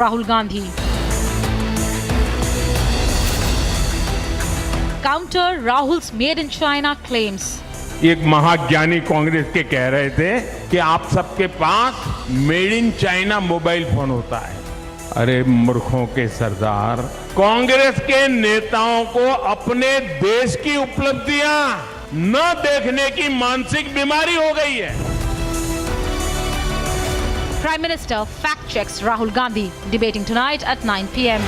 Rahul Gandhi. Counter Rahul's made in China claims. एक महाज्ञानी कांग्रेस के कह रहे थे कि आप सबके पास made in China mobile phone होता है। अरे मूर्खों के सरदार, कांग्रेस के नेताओं को अपने देश की उपलब्धियां न देखने की मानसिक बीमारी हो गई है। Prime Minister fact checks Rahul Gandhi, debating tonight at 9 p.m.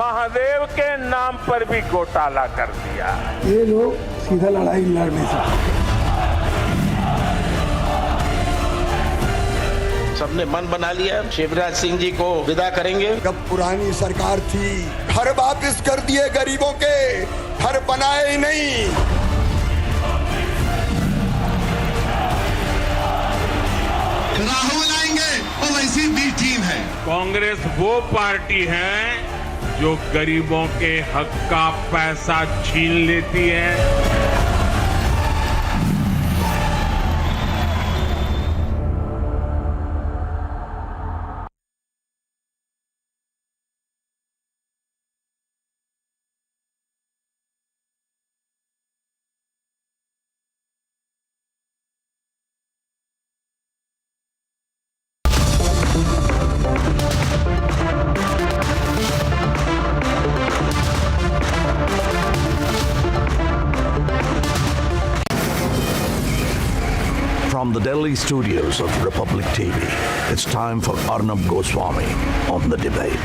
Mahadev के नाम पर भी घोटाला कर दिया। ये लोग सीधा लड़ाई लड़ने से सबने मन बना लिया, शिवराज सिंह जी को विदा करेंगे। जब पुरानी सरकार थी, घर वापस कर दिए गरीबों के, घर बनाए ही नहीं। राहुल आएंगे, ओवैसी बी टीम है। कांग्रेस वो पार्टी है जो गरीबों के हक का पैसा छीन लेती है। From the Delhi studios of Republic TV, it's time for Arnab Goswami on the debate.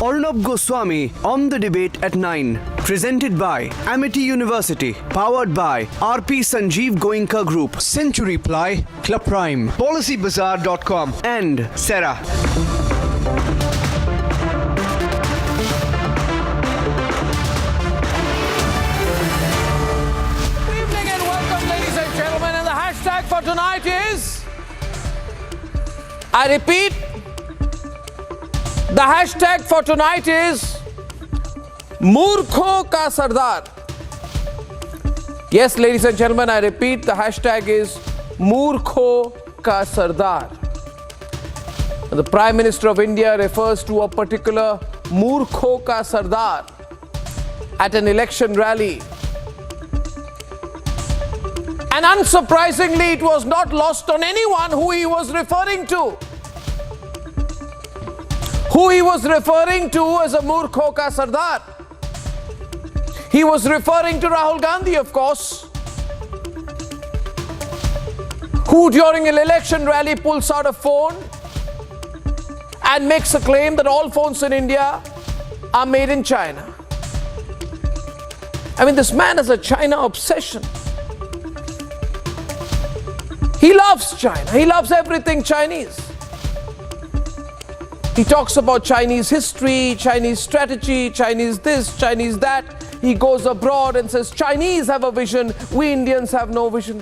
Arnab Goswami on the debate at 9. Presented by Amity University. Powered by RP Sanjeev Goenka Group. Century Ply, Club Prime, PolicyBazaar.com and Sera. Good evening and welcome, ladies and gentlemen. And the hashtag for tonight is, I repeat, the hashtag for tonight is Murkhon ka Sardar. Yes, ladies and gentlemen, I repeat, the hashtag is Murkhon ka Sardar. The Prime Minister of India refers to a particular Murkhon ka Sardar at an election rally. And unsurprisingly, it was not lost on anyone who he was referring to. Who he was referring to as a Murkhon ka Sardar. He was referring to Rahul Gandhi, of course, who during an election rally pulls out a phone and makes a claim that all phones in India are made in China. I mean, this man has a China obsession. He loves China. He loves everything Chinese. He talks about Chinese history, Chinese strategy, Chinese this, Chinese that. He goes abroad and says, Chinese have a vision, we Indians have no vision.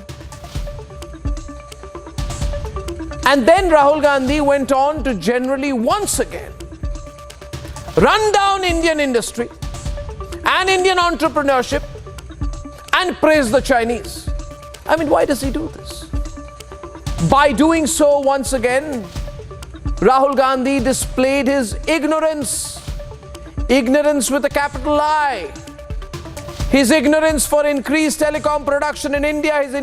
And then Rahul Gandhi went on to generally once again run down Indian industry and Indian entrepreneurship and praise the Chinese. I mean, why does he do this? By doing so, once again, Rahul Gandhi displayed his ignorance. Ignorance with a capital I. His ignorance for increased telecom production in India. His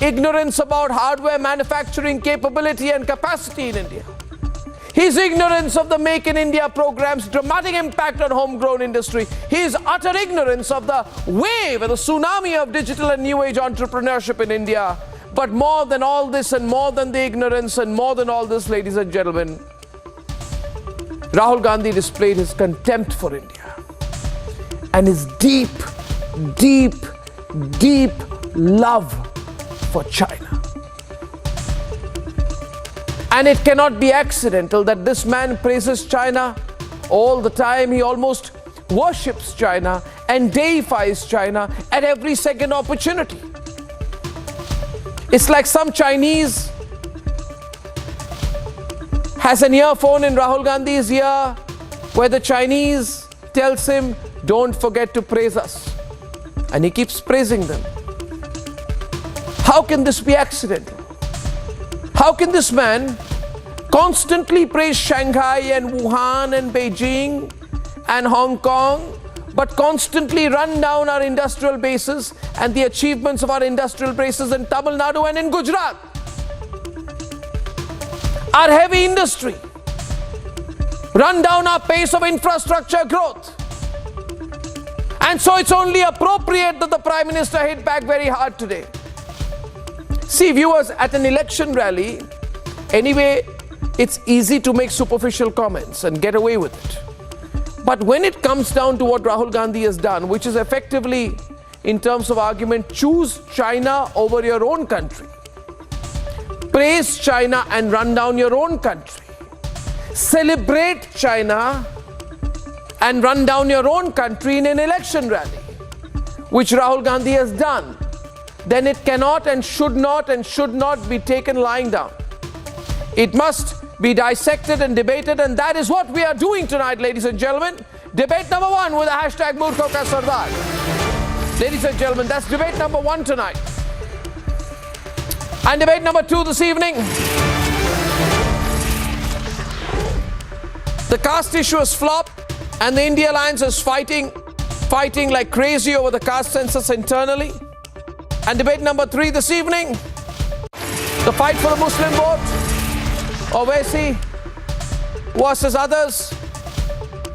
ignorance about hardware manufacturing capability and capacity in India. His ignorance of the Make in India program's dramatic impact on homegrown industry. His utter ignorance of the wave and the tsunami of digital and new age entrepreneurship in India But more than all this and more than the ignorance and more than all this, ladies and gentlemen, Rahul Gandhi displayed his contempt for India and his deep, deep, deep love for China. And it cannot be accidental that this man praises China all the time. He almost worships China and deifies China at every second opportunity. It's like some Chinese has an earphone in Rahul Gandhi's ear where the Chinese tells him, don't forget to praise us. And he keeps praising them. How can this be accidental? How can this man constantly praise Shanghai and Wuhan and Beijing and Hong Kong, but constantly run down our industrial bases and the achievements of our industrial bases in Tamil Nadu and in Gujarat? Our heavy industry, run down our pace of infrastructure growth. And so it's only appropriate that the Prime Minister hit back very hard today. See, viewers, at an election rally, anyway, it's easy to make superficial comments and get away with it. But when it comes down to what Rahul Gandhi has done, which is effectively, in terms of argument, choose China over your own country, praise China and run down your own country, celebrate China and run down your own country in an election rally, which Rahul Gandhi has done, then it cannot and should not be taken lying down. It must be dissected and debated, and that is what we are doing tonight, ladies and gentlemen. Debate number 1 with the hashtag Murkhon ka Sardar. Ladies and gentlemen, that's debate number 1 tonight. And debate number 2 this evening. The caste issue has flopped, and the India Alliance is fighting like crazy over the caste census internally. And debate number 3 this evening, the fight for the Muslim vote, Owaisi versus others,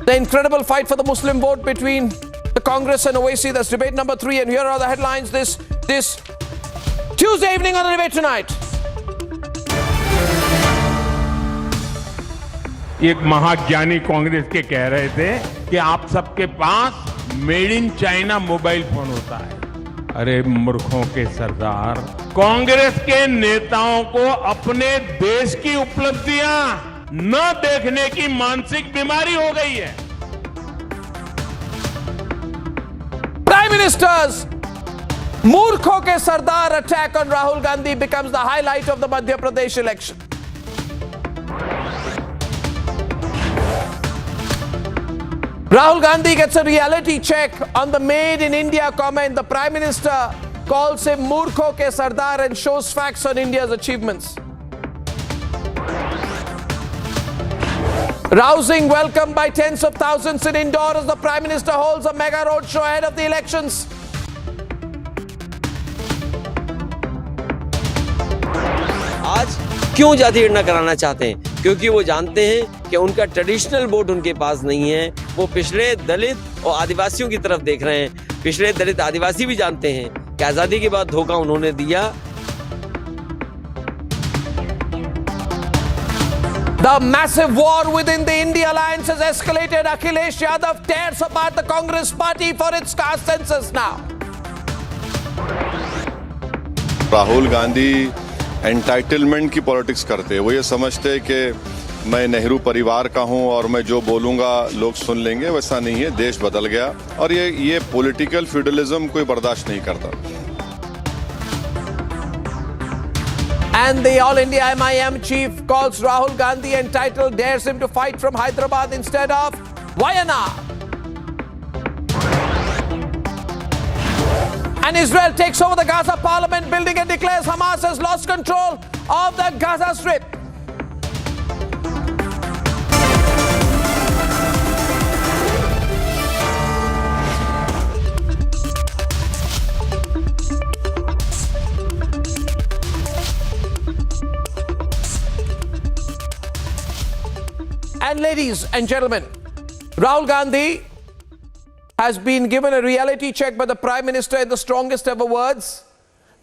the incredible fight for the Muslim vote between the Congress and Owaisi. That's debate number 3, and here are the headlines this Tuesday evening on the Debate Tonight. एक महाज्ञानी कांग्रेस के कह रहे थे कि आप सबके पास made in China mobile phone होता है। अरे मूर्खों के सरदार, कांग्रेस के नेताओं को अपने देश की उपलब्धियां न देखने की मानसिक बीमारी हो गई है। Prime Minister's Murkhon ke Sardar attack on Rahul Gandhi becomes the highlight of the Madhya Pradesh election. Rahul Gandhi gets a reality check on the Made in India comment. The Prime Minister calls him Murkhon ke Sardar and shows facts on India's achievements. Rousing welcome by tens of thousands in Indore as the Prime Minister holds a mega road show ahead of the elections. आज क्यों जाति गणना कराना चाहते हैं? क्योंकि वो जानते हैं कि उनका ट्रेडिशनल वोट उनके पास नहीं है। वो पिछड़े दलित और आदिवासियों की तरफ देख रहे हैं। पिछड़े दलित आदिवासी भी जानते हैं कि आजादी के बाद धोखा उन्होंने दिया। The massive war within the India Alliance has escalated. Akhilesh Yadav tears apart the Congress party for its caste census now. Rahul Gandhi entitlement की पॉलिटिक्स करते हैं। वो ये समझते हैं कि मैं नेहरू परिवार का हूं और मैं जो बोलूंगा लोग सुन लेंगे। वैसा नहीं है, देश बदल गया और ये पॉलिटिकल फ्यूडलिज्म कोई बर्दाश्त नहीं करता। And the All India MIM chief calls Rahul Gandhi entitled, dares him to fight from Hyderabad instead of Wayanad. And Israel takes over the Gaza parliament building and declares Hamas has lost control of the Gaza Strip. And ladies and gentlemen, Rahul Gandhi has been given a reality check by the Prime Minister in the strongest ever words.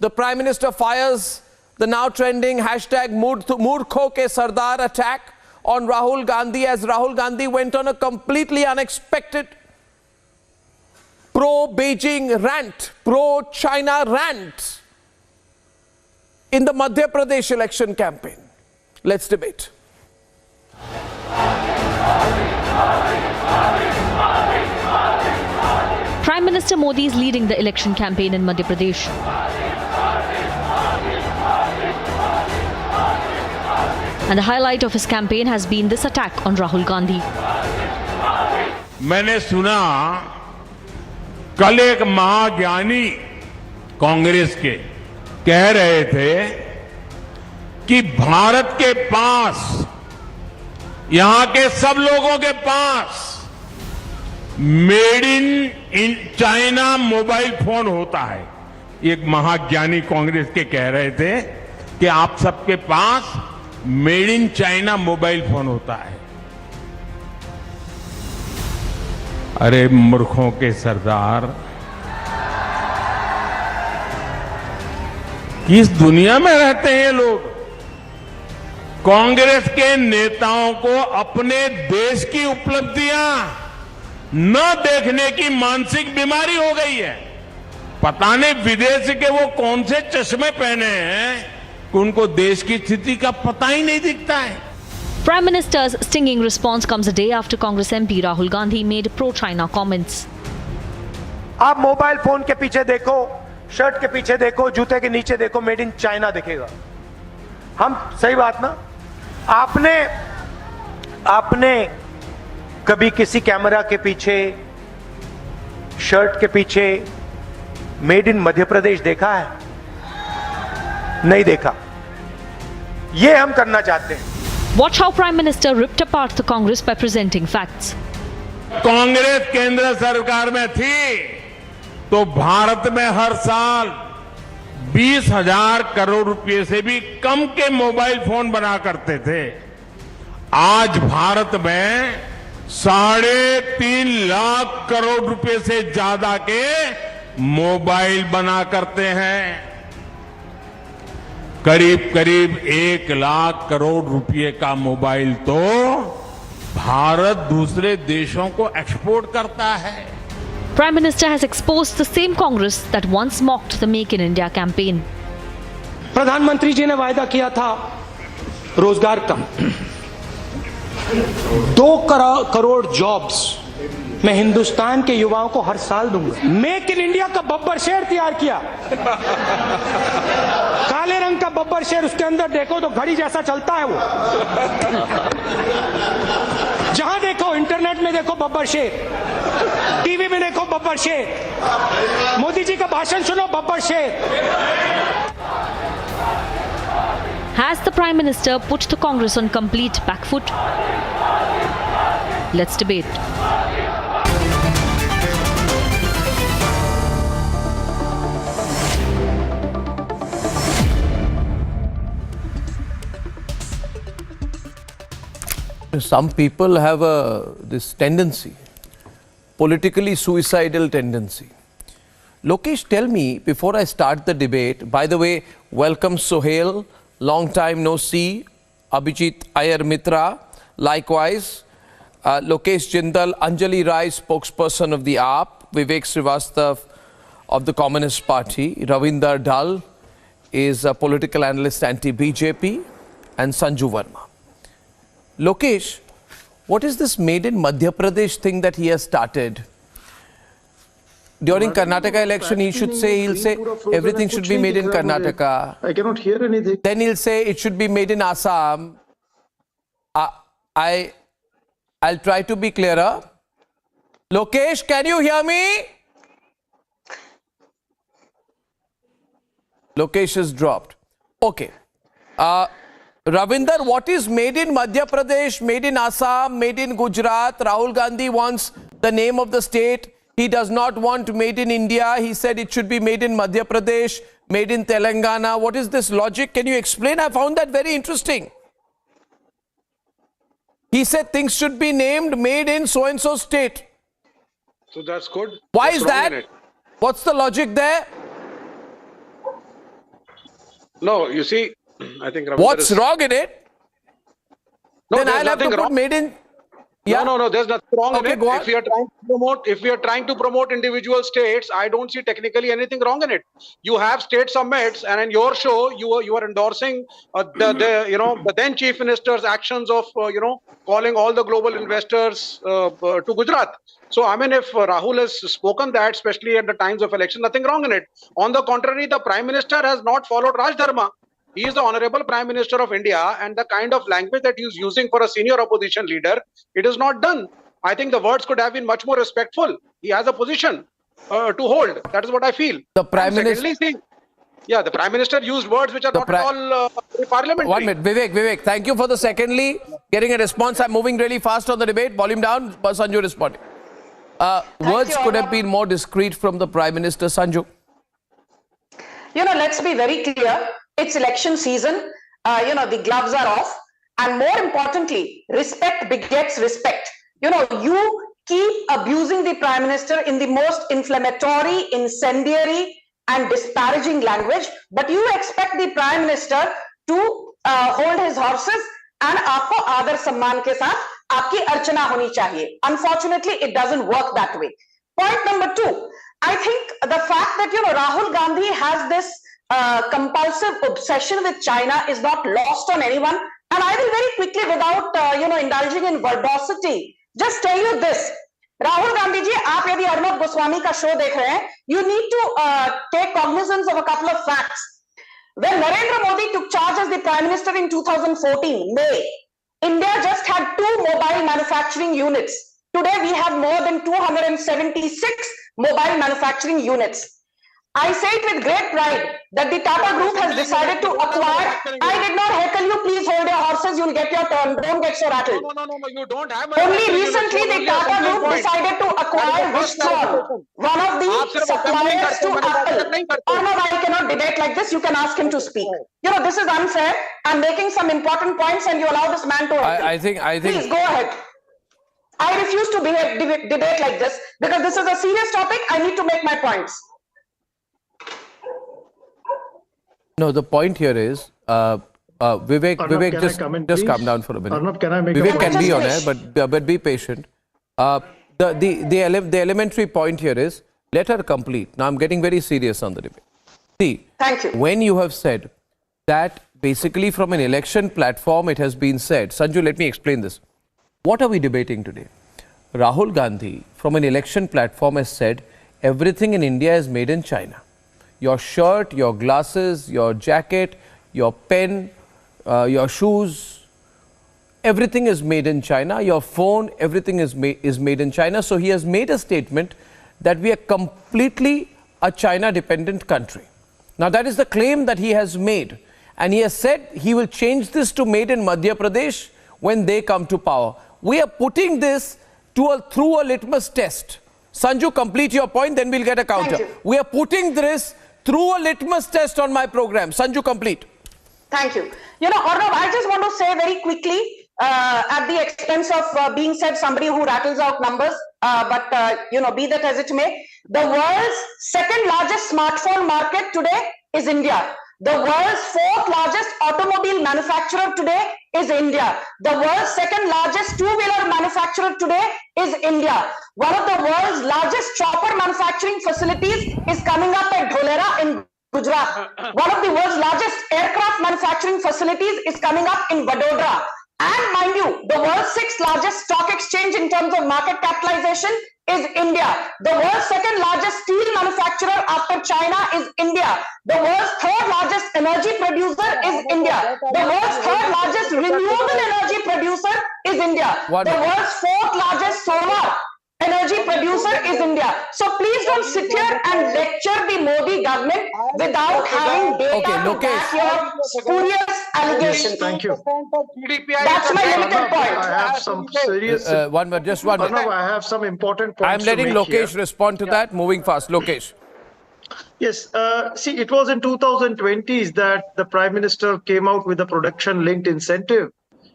The Prime Minister fires the now trending hashtag Murkhon ke Sardar attack on Rahul Gandhi, as Rahul Gandhi went on a completely unexpected pro-Beijing rant, pro-China rant in the Madhya Pradesh election campaign. Let's debate. Prime Minister Modi is leading the election campaign in Madhya Pradesh. And the highlight of his campaign has been this attack on Rahul Gandhi. मैंने सुना कल एक महाज्ञानी कांग्रेस के कह रहे थे कि भारत के पास, यहां के सब लोगों के पास made in China mobile phone होता है। एक महाज्ञानी कांग्रेस के कह रहे थे कि आप सबके पास made in China mobile phone होता है। अरे मूर्खों के सरदार, किस दुनिया में रहते हैं ये लोग? कांग्रेस के नेताओं को अपने देश की उपलब्धियां न देखने की मानसिक बीमारी हो गई है। पता नहीं विदेश के वो कौन से चश्मे पहने हैं कि उनको देश की स्थिति का पता ही नहीं दिखता है। Prime Minister's stinging response comes a day after Congress MP Rahul Gandhi made pro-China comments. आप मोबाइल फोन के पीछे देखो, शर्ट के पीछे देखो, जूते के नीचे देखो, मेड इन चाइना दिखेगा। हम सही बात ना? आपने कभी किसी कैमरा के पीछे, शर्ट के पीछे मेड इन मध्य प्रदेश देखा है? नहीं देखा। ये हम करना चाहते हैं। Watch how Prime Minister ripped apart the Congress by presenting facts. Congress केंद्र सरकार में थी तो भारत में हर साल 20,000 करोड़ रुपए से भी कम के मोबाइल फोन बना करते थे। आज भारत में 3.5 लाख करोड़ रुपए से ज्यादा के मोबाइल बना करते हैं। करीब करीब 1 लाख करोड़ रुपए का मोबाइल तो भारत दूसरे देशों को एक्सपोर्ट करता है। Prime Minister has exposed the same Congress that once mocked the Make in India campaign. प्रधानमंत्री जी ने वायदा किया था रोजगार का, 2 करोड़ जॉब्स मैं हिंदुस्तान के युवाओं को हर साल दूंगा। मेक इन इंडिया का बब्बर शेर तैयार किया, काले रंग का बब्बर शेर, उसके अंदर देखो तो घड़ी जैसा चलता है वो। जहां देखो, इंटरनेट में देखो बब्बर शेर, टीवी में देखो बब्बर शेर, मोदी जी का भाषण सुनो बब्बर शेर। Has the Prime Minister put the Congress on complete back foot? Let's debate. Some people have this tendency, politically suicidal tendency. Lokesh, tell me, before I start the debate, by the way, welcome Sohail, long time no see, Abhijit Iyer Mitra, likewise, Lokesh Jindal, Anjali Rai, spokesperson of the AAP, Vivek Srivastav of the Communist Party, Ravinder Dhal is a political analyst anti-BJP, and Sanju Verma. Lokesh, what is this made in Madhya Pradesh thing that he has started? During Karnataka election, he'll say everything should be made in Karnataka. I cannot hear anything. Then he'll say it should be made in Assam. I'll try to be clearer. Lokesh, can you hear me? Lokesh is dropped. Okay. Ravinder, what is made in Madhya Pradesh, made in Assam, made in Gujarat? Rahul Gandhi wants the name of the state. He does not want made in India. He said it should be made in Madhya Pradesh, made in Telangana. What is this logic? Can you explain? I found that very interesting. He said things should be named made in so-and-so state. So that's good. Why is that? What's the logic there? No, you see, I think What's wrong in it? No, then there's I'll have to nothing put wrong. made in. Yeah. No, there's nothing wrong Okay, in go it. on. If we are trying to promote individual states, I don't see technically anything wrong in it. You have state summits, and in your show, you are endorsing the then chief minister's actions of calling all the global investors to Gujarat. So I mean, if Rahul has spoken that, especially at the times of election, nothing wrong in it. On the contrary, the Prime Minister has not followed Raj Dharma. He is the Honorable Prime Minister of India, and the kind of language that he is using for a senior opposition leader, it is not done. I think the words could have been much more respectful. He has a position to hold. That is what I feel. The Prime Minister. The Prime Minister used words which are not at all parliamentary. 1 minute. Vivek, thank you for the secondly. Getting a response. I'm moving really fast on the debate. Volume down. Sanju responding. Words could have been more discreet from the Prime Minister. Sanju. Let's be very clear. It's election season. The gloves are off. And more importantly, respect begets respect. You keep abusing the Prime Minister in the most inflammatory, incendiary and disparaging language, but you expect the Prime Minister to hold his horses and aapko aadar samman ke saath aapki archana honi chahiye. Unfortunately, it doesn't work that way. Point number 2, I think the fact that Rahul Gandhi has this compulsive obsession with China is not lost on anyone. And I will very quickly, without indulging in verbosity, just tell you this. Rahul Gandhi ji, aap yadi Arnab Goswami ka show dekh rahe hain, you need to take cognizance of a couple of facts. When Narendra Modi took charge as the Prime Minister in 2014, May, India just had 2 mobile manufacturing units. Today we have more than 276 mobile manufacturing units. I say it with great pride that the Tata Group has decided to acquire. I did not heckle you. Please hold your horses. You'll get your turn. Don't get so rattled. No. You don't have. Only recently the Tata Group decided to acquire Wistron, one of the suppliers to Apple. Arnab, I cannot debate like this. You can ask him to speak. This is unfair. I'm making some important points, and you allow this man to. I think. Please go ahead. I refuse to debate like this because this is a serious topic. I need to make my points. No, the point here is, Vivek, Arnab, just calm down for a minute. Arnab, can I make Vivek can be on air, but be patient. The elementary point here is, let her complete. Now, I'm getting very serious on the debate. See, thank you. When you have said that basically from an election platform, it has been said, Sanju, let me explain this. What are we debating today? Rahul Gandhi, from an election platform, has said everything in India is made in China. Your shirt, your glasses, your jacket, your pen, your shoes, everything is made in China. Your phone, everything is made in China. So he has made a statement that we are completely a China-dependent country. Now that is the claim that he has made. And he has said he will change this to made in Madhya Pradesh when they come to power. We are putting this through a litmus test. Sanju, complete your point, then we'll get a counter. We are putting this through a litmus test on my program. Sanju, complete. Thank you. Arnab, I just want to say very quickly, at the expense of being said somebody who rattles out numbers, but be that as it may, the world's second largest smartphone market today is India. The world's 4th largest automobile manufacturer today is India. The world's 2nd largest two-wheeler manufacturer today is India. One of the world's largest chopper manufacturing facilities is coming up at Dholera in Gujarat. One of the world's largest aircraft manufacturing facilities is coming up in Vadodara. And mind you, the world's 6th largest stock exchange in terms of market capitalization is India. The world's 2nd largest steel manufacturer after China is India. The world's 3rd largest energy producer is India. The world's 3rd largest renewable energy producer is India. The world's 4th largest solar energy producer is India. So please don't sit here and lecture the Modi government without having data to back your spurious allegations. Thank you. That's my limited point. I have some serious. Just one minute. I have some important points. I'm letting Lokesh here. respond to that. Moving fast. Lokesh. Yes. See, it was in 2020s that the Prime Minister came out with a production-linked incentive,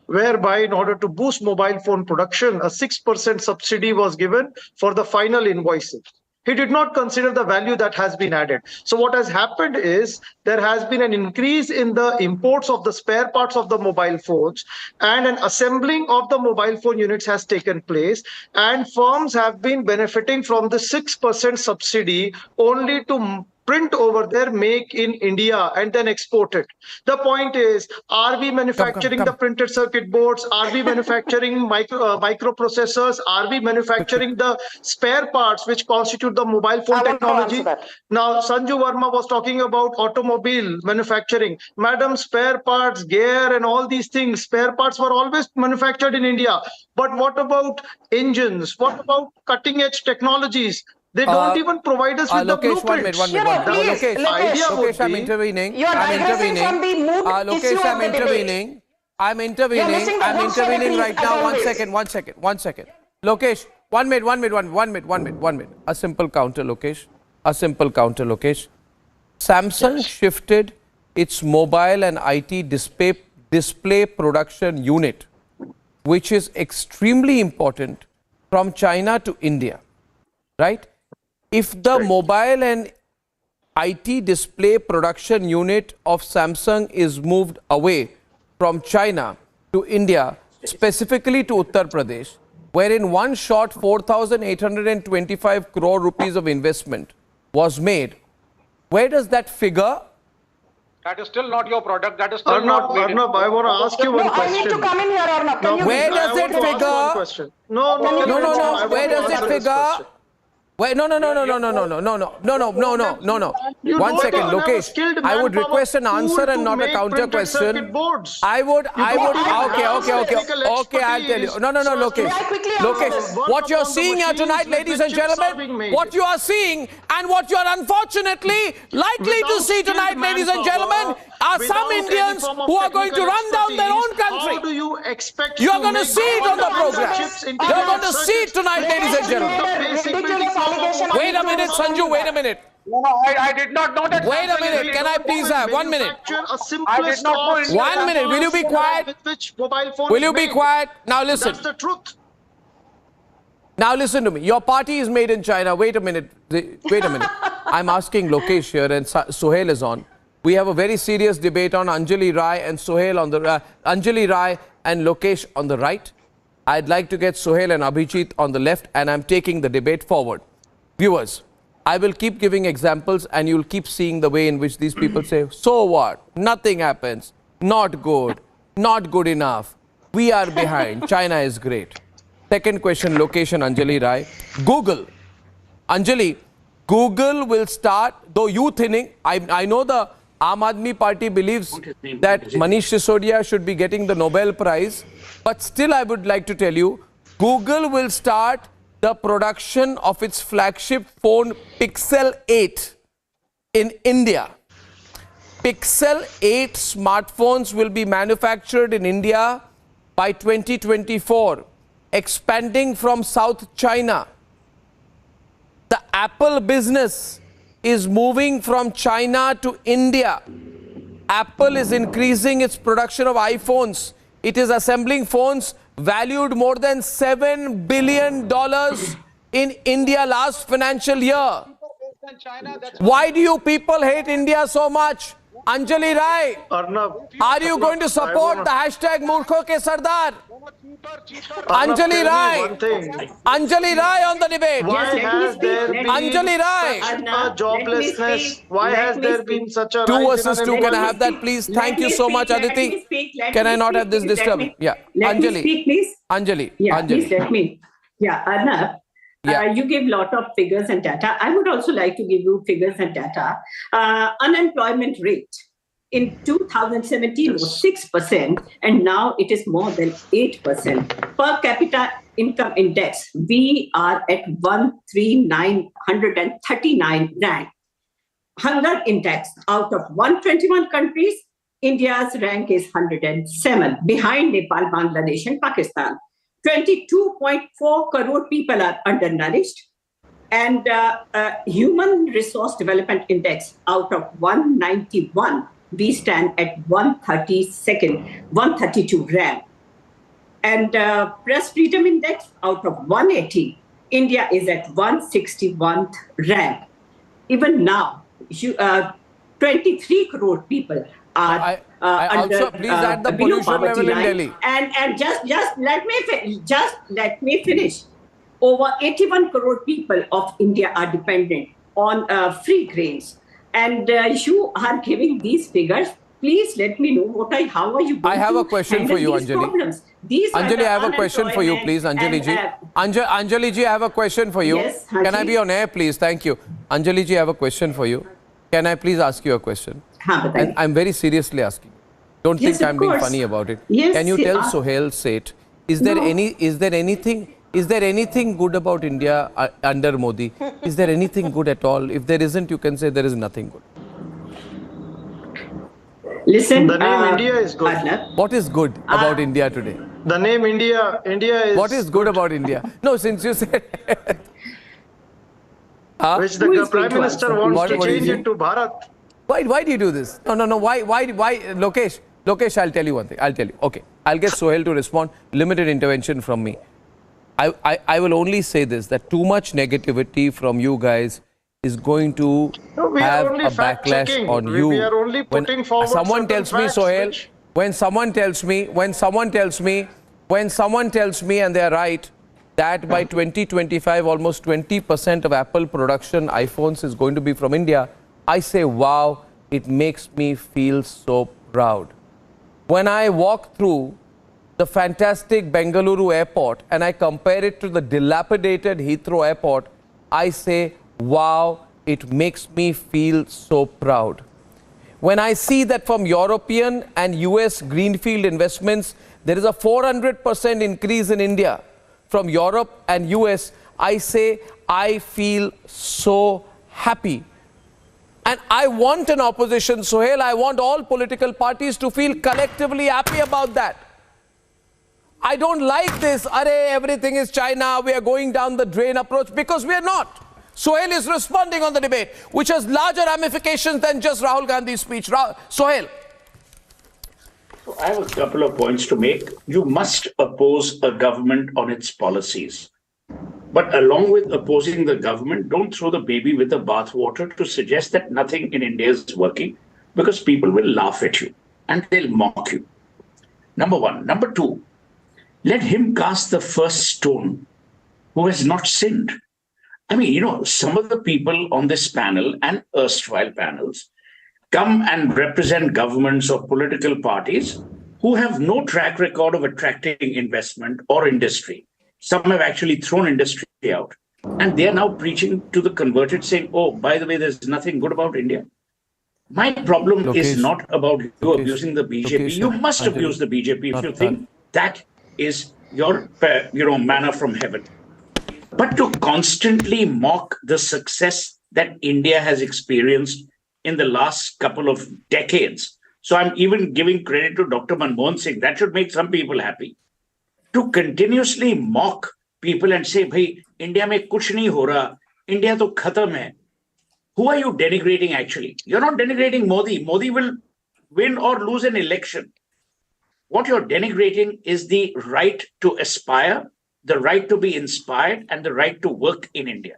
whereby in order to boost mobile phone production, a 6% subsidy was given for the final invoices. He did not consider the value that has been added. So what has happened is there has been an increase in the imports of the spare parts of the mobile phones, and an assembling of the mobile phone units has taken place, and firms have been benefiting from the 6% subsidy only to print over there, make in India, and then export it. The point is, are we manufacturing the printed circuit boards? Are we manufacturing microprocessors? Are we manufacturing the spare parts which constitute the mobile phone technology? Now, Sanju Verma was talking about automobile manufacturing. Madam, spare parts, gear, and all these things, spare parts were always manufactured in India. But what about engines? What about cutting edge technologies? They don't even provide us with the blueprints. Lokesh, I'm intervening. I'm intervening right now. One second. Lokesh, one minute. A simple counter, Lokesh. Samsung shifted its mobile and IT display production unit, which is extremely important, from China to India, right? If the mobile and IT display production unit of Samsung is moved away from China to India, specifically to Uttar Pradesh, where in one shot 4,825 crore rupees of investment was made, where does that figure? That is still not your product. That is still not made. Arnab, I want to ask you one question. I need to come in here, Arnab. Where does it figure? No. Where does it figure? Wait, no. One second, Lokesh. I would request an answer and not a counter question. Okay, I'll tell you. No, Lokesh. What you're seeing here tonight, ladies and gentlemen, what you are seeing and what you are unfortunately likely to see tonight, ladies and gentlemen, are some Indians who are going to run down their own country. You're going to see it on the program. You're going to see it tonight, ladies and gentlemen. Wait a minute, Sanju, wait a minute. No, I did not know that. Wait a minute, can I please have 1 minute? I did not know. 1 minute, will you be quiet? Will you be quiet? Now listen. That's the truth. Now listen to me. Your party is made in China. Wait a minute. I'm asking Lokesh here, and Sohail is on. We have a very serious debate on Anjali Rai and Sohail on the Anjali Rai and Lokesh on the right. I'd like to get Sohail and Abhijit on the left, and I'm taking the debate forward. Viewers, I will keep giving examples and you'll keep seeing the way in which these people say, so what? Nothing happens. Not good. Not good enough. We are behind. China is great. Second question, Lokesh and Anjali Rai. Google. Anjali, Google will start, though you think, I know the Aam Aadmi Party believes that Manish Sisodia should be getting the Nobel Prize, but still I would like to tell you, Google will start the production of its flagship phone Pixel 8 in India. Pixel 8 smartphones will be manufactured in India by 2024, expanding from South China. The Apple business is moving from China to India. Apple is increasing its production of iPhones. It is assembling phones valued more than $7 billion in India last financial year. Why do you people hate India so much? Anjali Rai, Arnab, are you going to support the hashtag Murkhon ke Sardar? Anjali Rai on the debate. Why has there been Anjali Rai. such a joblessness? Why has there been such a 2 versus 2? Can I have that, please? Thank you so much, Aditi. Can I not have this disturbed? Yeah, Anjali. Speak, please. Anjali. Please let me. Yeah, Arnab. You give lot of figures and data. I would also like to give you figures and data. Unemployment rate in 2017 was 6%, and now it is more than 8%. Per capita income index, we are at 139 rank. Hunger index, out of 121 countries, India's rank is 107, behind Nepal, Bangladesh, and Pakistan. 22.4 crore people are undernourished, and Human Resource Development Index, out of 191, we stand at 132 rank. And Press Freedom Index, out of 180, India is at 161th rank. Even now, 23 crore people are under also, please add the below pollution poverty level in line. Delhi. And just let me finish. Over 81 crore people of India are dependent on free grains. And you are giving these figures. Please let me know how are you going I have to a question for you, handle these Anjali. problems? These are Anjali, the I have a question for you, please, Anjali ji. Anjali ji, I have a question for you. Yes, Can I Haji. be on air, please? Thank you. Anjali ji, I have a question for you. Can I please ask you a question? And I'm very seriously asking. Don't Yes, think of I'm being course. funny about it. Yes, Can you tell ask. Sohail Seth, is there anything good about India under Modi? Is there anything good at all? If there isn't, you can say there is nothing good. Listen, the name India is good. Arnab. What is good about India today? The name India is. What is good about India? No, since you said. Which the Prime Minister wants to change it to Bharat. Why do you do this? No. Why? Lokesh, I'll tell you one thing. I'll tell you. Okay. I'll get Sohail to respond. Limited intervention from me. I will only say this, that too much negativity from you guys is going to have a backlash on you. We are only putting forward someone tells me, facts, Sohail, which... when someone tells me, and they are right, that by 2025, almost 20% of Apple production iPhones is going to be from India, I say, wow, it makes me feel so proud. When I walk through the fantastic Bengaluru airport and I compare it to the dilapidated Heathrow airport, I say, wow, it makes me feel so proud. When I see that from European and US greenfield investments, there is a 400% increase in India from Europe and US, I say, I feel so happy. And I want an opposition, Sohail, I want all political parties to feel collectively happy about that. I don't like this, everything is China, we are going down the drain approach, because we are not. Sohail is responding on the debate, which has larger ramifications than just Rahul Gandhi's speech. Sohail. So I have a couple of points to make. You must oppose a government on its policies. But along with opposing the government, don't throw the baby with the bathwater to suggest that nothing in India is working, because people will laugh at you and they'll mock you. Number one. Number two, let him cast the first stone who has not sinned. I mean, some of the people on this panel and erstwhile panels come and represent governments or political parties who have no track record of attracting investment or industry. Some have actually thrown industry out. And they are now preaching to the converted, saying, oh, by the way, there's nothing good about India. My problem is not about you abusing the BJP. You must abuse the BJP if you think that is your, manna from heaven. But to constantly mock the success that India has experienced in the last couple of decades. So I'm even giving credit to Dr. Manmohan Singh. That should make some people happy. To continuously mock people and say, bhai, India mein kuch nahi ho raha, India to khatam hai. Who are you denigrating actually? You're not denigrating Modi. Modi will win or lose an election. What you're denigrating is the right to aspire, the right to be inspired, and the right to work in India.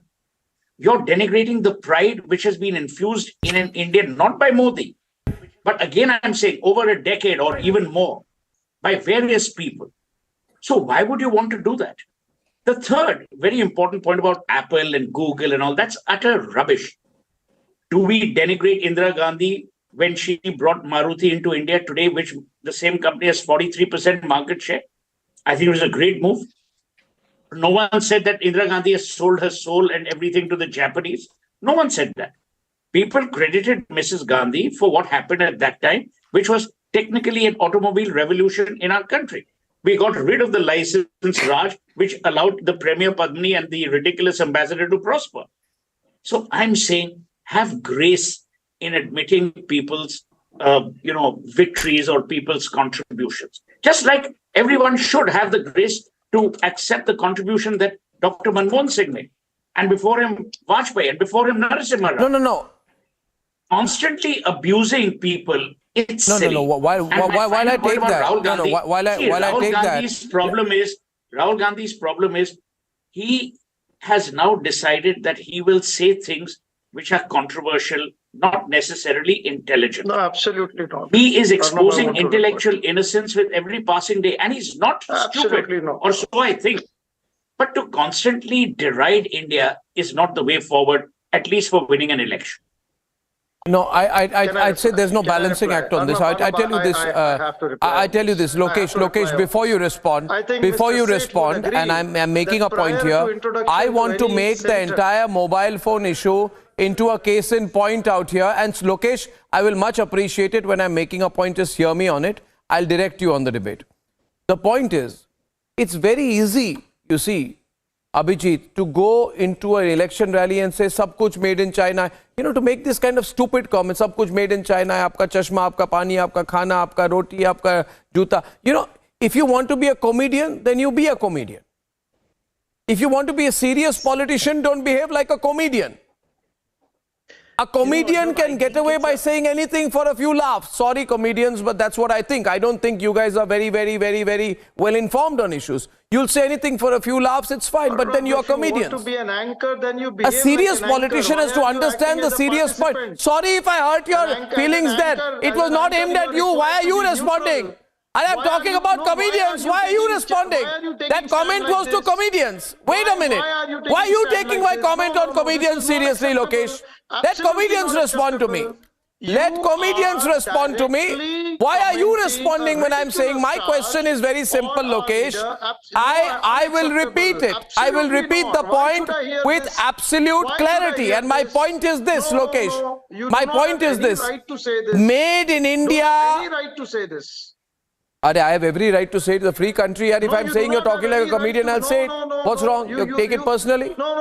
You're denigrating the pride which has been infused in an Indian, not by Modi, but again, I'm saying over a decade or even more, by various people. So why would you want to do that? The third very important point about Apple and Google and all, that's utter rubbish. Do we denigrate Indira Gandhi when she brought Maruti into India today, which the same company has 43% market share? I think it was a great move. No one said that Indira Gandhi has sold her soul and everything to the Japanese. No one said that. People credited Mrs. Gandhi for what happened at that time, which was technically an automobile revolution in our country. We got rid of the license Raj, which allowed the Premier Padmini and the ridiculous ambassador to prosper. So I'm saying, have grace in admitting people's, victories or people's contributions. Just like everyone should have the grace to accept the contribution that Dr. Manmohan Singh made, and before him Vajpayee, and before him Narasimha Rao. No. Constantly abusing people, it's silly. No. While I take that, Rahul Gandhi's problem is he has now decided that he will say things which are controversial, not necessarily intelligent. No, absolutely not. He is exposing Arnab, I want to intellectual innocence with every passing day, and he's not Absolutely stupid, not. or so I think. But to constantly deride India is not the way forward, at least for winning an election. No, I'd say there's no balancing act on this. I tell you this. I tell you this, Lokesh. Before you respond, and I'm making a point here. I want to make the entire mobile phone issue into a case in point out here. And Lokesh, I will much appreciate it when I'm making a point. Just hear me on it. I'll direct you on the debate. The point is, it's very easy, you see, Abhijit, to go into an election rally and say, "Sab kuch made in China." You know, to make this kind of stupid comment, "Sab kuch made in China," aapka chashma, aapka pani, aapka khana, aapka roti, aapka juta. You know, if you want to be a comedian, then you be a comedian. If you want to be a serious politician, don't behave like a comedian. A comedian can get away by saying anything for a few laughs. Sorry, comedians, but that's what I think. I don't think you guys are very well informed on issues. You'll say anything for a few laughs, it's fine, but then you're comedians. If you want to be an anchor, then you A serious politician has to understand the serious point. Sorry if I hurt your feelings there. It was not aimed at you. Why are you responding? I am talking about comedians. Why are you responding? That comment was to comedians. Wait a minute. Why are you taking my comment on comedians seriously, Lokesh? Let comedians respond to me. Let comedians respond to me. Why are you responding when I'm saying my question is very simple, Lokesh? I will repeat it. I will repeat the point with absolute clarity. And my point is this, Lokesh. My point is this. Made in India. Any right to say this. I have every right to say it. It's a free country, and if I'm saying you're talking like a comedian, I'll say it. What's wrong? You take it personally? No.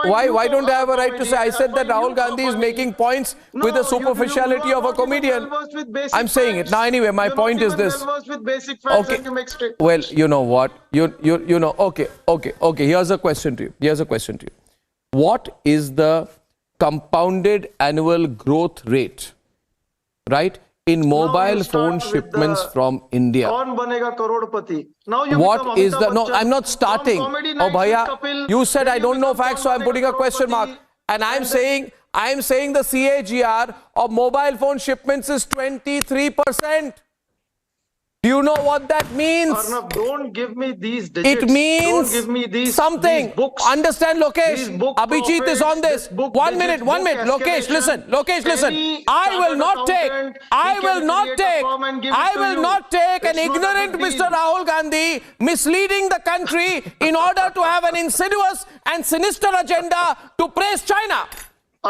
Why don't I have a right to say? I said that Rahul Gandhi is making points with the superficiality of a comedian. I'm saying it. Now anyway, my point is this. Okay. Well, you know what? You know, okay. Here's a question to you. What is the compounded annual growth rate, right, in mobile phone shipments from India? What is the... No, I'm not starting. Oh, bhaiya, you said I don't know facts, so I'm putting a question mark. And I'm saying the CAGR of mobile phone shipments is 23%. Do you know what that means? Arnab, don't give me these digits. It means don't give me these, something. These books. Understand, Lokesh? Abhijit is on this. One minute. Lokesh, listen. I will not take an ignorant Mr. Rahul Gandhi misleading the country in order to have an insidious and sinister agenda to praise China.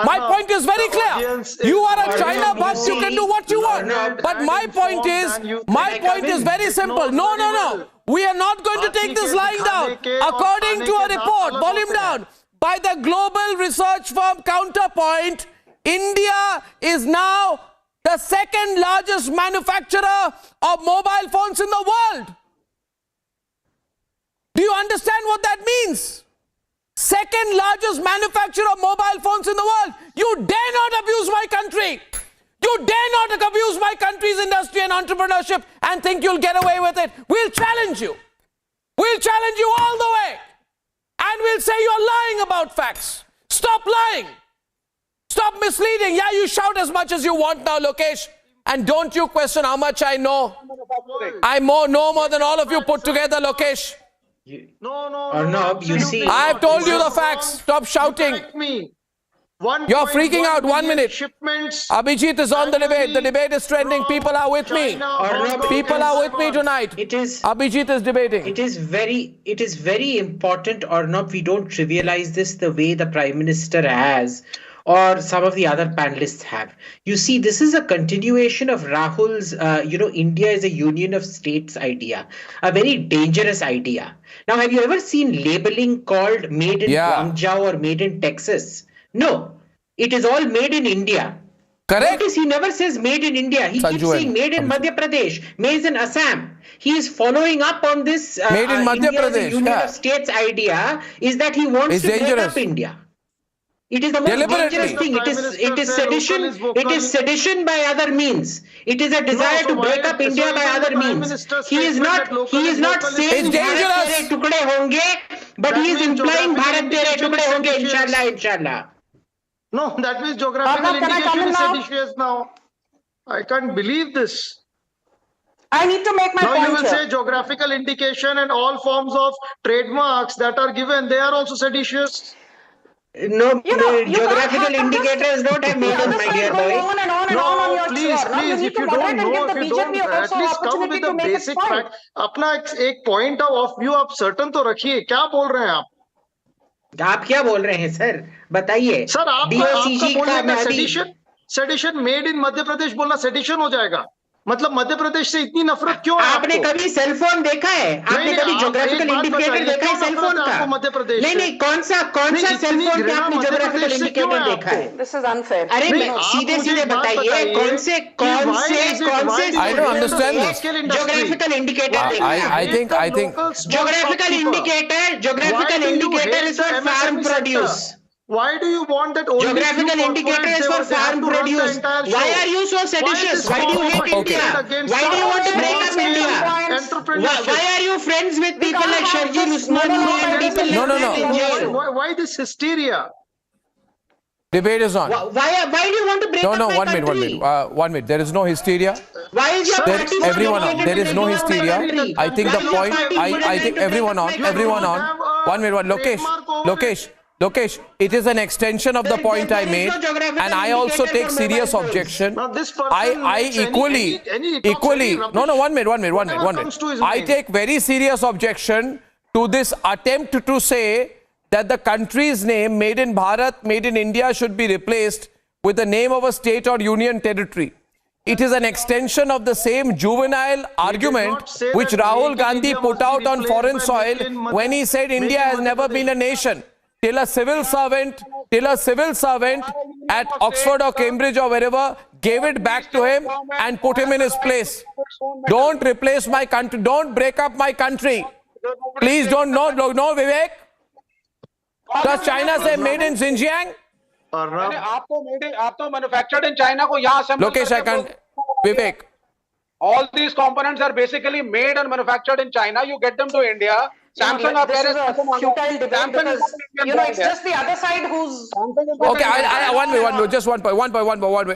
My point is very clear. You are a China buff, you can do what you want. But my point is very simple. No. We are not going to take this lying down. According to a report, volume down, by the global research firm Counterpoint, India is now the second largest manufacturer of mobile phones in the world. Do you understand what that means? Second largest manufacturer of mobile phones in the world. You dare not abuse my country. You dare not abuse my country's industry and entrepreneurship and think you'll get away with it. We'll challenge you. We'll challenge you all the way. And we'll say you're lying about facts. Stop lying. Stop misleading. Yeah, you shout as much as you want now, Lokesh. And don't you question how much I know. I know more than all of you put together, Lokesh. No, you see, I have told you the facts. Stop shouting. You're freaking out. 1 minute. Abhijit is on the debate. The debate is trending. People are with me. People are with me tonight. Abhijit is debating. It is very important, Arnab. We don't trivialize this the way the Prime Minister has or some of the other panelists have. You see, this is a continuation of Rahul's, India is a union of states idea, a very dangerous idea. Now, have you ever seen labeling called made in Guangzhou or made in Texas? No, it is all made in India. Correct. Notice he never says made in India. He keeps saying made in Madhya Pradesh, made in Assam. He is following up on this made in Madhya Pradesh, union of states idea, is that he wants to break up India. It is the most dangerous thing. It is sedition. It is sedition by other means. It is a desire to break up India by other means. He is not saying it's dangerous. But he is implying Bharat tere tukde honge, inshallah. No, that means geographical indication is seditious now. I can't believe this. I need to make my point. Now you will here. say geographical indication and all forms of trademarks that are given, they are also seditious. No, geographical indicators don't have meaning, my dear boy. No, please, if you don't know, if you don't, at least come with the basic fact. अपना एक point of view आप certain तो रखिए. क्या बोल रहे हैं आप? आप क्या बोल रहे हैं सर? बताइए. सर आपका sedition made in Madhya Pradesh बोलना sedition हो जाएगा. मतलब मध्य प्रदेश से इतनी नफरत क्यों है? आपने कभी सेलफोन देखा है? आपने कभी ज्योग्राफिकल इंडिकेटर देखा है सेलफोन का? मध्य प्रदेश नहीं, कौन सा सेलफोन पे आपने ज्योग्राफिकल इंडिकेटर देखा है? This is unfair. अरे सीधे बताइए कौन से I don't understand this. Geographical indicator देखा है? I think geographical indicator is for farm produce. Why do you want that only geographical indicator is for farm produce? Why are you so seditious? Why do you hate India? Why do you want to break up India? Why are you friends with people like Sharjeel Usmani and people like in jail? Why this hysteria? Debate is on. Why do you want to break up my country? One minute. There is no hysteria. Why is your party everyone on? There is no hysteria. I think the point. I think everyone on. 1 minute. Lokesh, it is an extension of the point I made, and I also take serious objection. I equally. No. 1 minute. I take very serious objection to this attempt to say that the country's name, made in Bharat, made in India, should be replaced with the name of a state or union territory. It is an extension of the same juvenile argument which Rahul Gandhi put out on foreign soil when he said India has never been a nation. Till a civil servant at Oxford or Cambridge or wherever gave it back to him and put him in his place. Don't replace my country. Don't break up my country. Please don't. No, Vivek. Does China say made in Xinjiang? आप तो manufactured in China को यहाँ assemble Lokesh, I can't. Vivek. All these components are basically made and manufactured in China. You get them to India. Samsung this is a futile debate because it's just the other side who's okay. One minute. Just one point.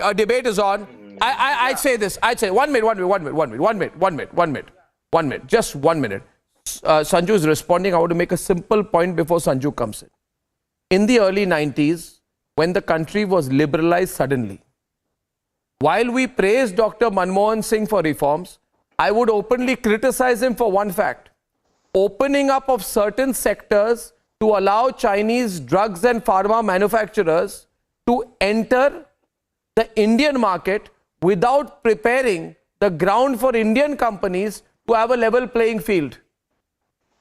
A debate is on. I'd say this. I'd say 1 minute. Just 1 minute. Sanju is responding. I want to make a simple point before Sanju comes in. In the early 90s, when the country was liberalized suddenly, while we praised Dr. Manmohan Singh for reforms, I would openly criticize him for one fact. Opening up of certain sectors to allow Chinese drugs and pharma manufacturers to enter the Indian market without preparing the ground for Indian companies to have a level playing field.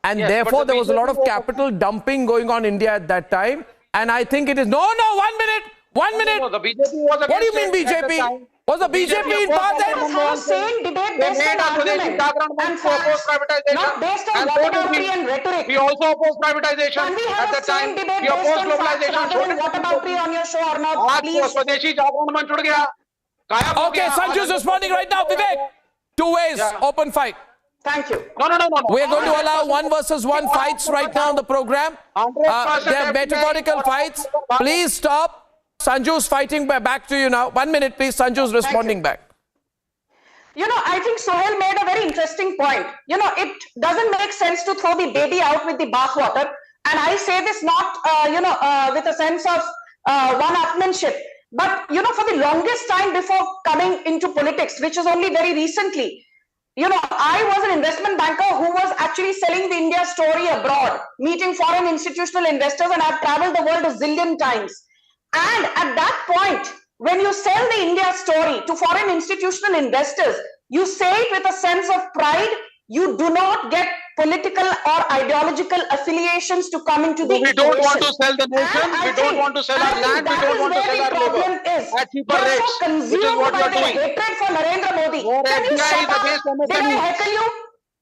And therefore, there was a lot of capital dumping going on in India at that time. And I think it is... No, 1 minute. 1 minute. No, the BJP was what do you mean BJP? Was the BJP in power then? Have same debate based on argument and facts, not based on whataboutery and rhetoric. We also opposed privatization Can we have at the time. debate We opposed based on facts globalization. rather than whataboutery on your show or not, please? स्वदेशी जागरण मंच उड़ गया. Okay, Sanju is responding right now. Vivek, 2 ways, open fight. Thank you. No. We're going to allow 1 versus 1 fights right now on the program. They're metaphorical fights. Please stop. Sanju's fighting back to you now. 1 minute, please. Sanju's responding back. I think Sohail made a very interesting point. It doesn't make sense to throw the baby out with the bathwater. And I say this not, with a sense of one-upmanship. But, for the longest time before coming into politics, which is only very recently, I was an investment banker who was actually selling the India story abroad, meeting foreign institutional investors, and I've traveled the world a zillion times. And at that point, when you sell the India story to foreign institutional investors, you say it with a sense of pride. You do not get political or ideological affiliations to come into the equation. We don't want to sell the nation. We don't want to sell our land. We don't want to sell our labor at cheaper rates, which is what you are doing. Hatred for Narendra Modi. Can you shut up? Did I heckle you?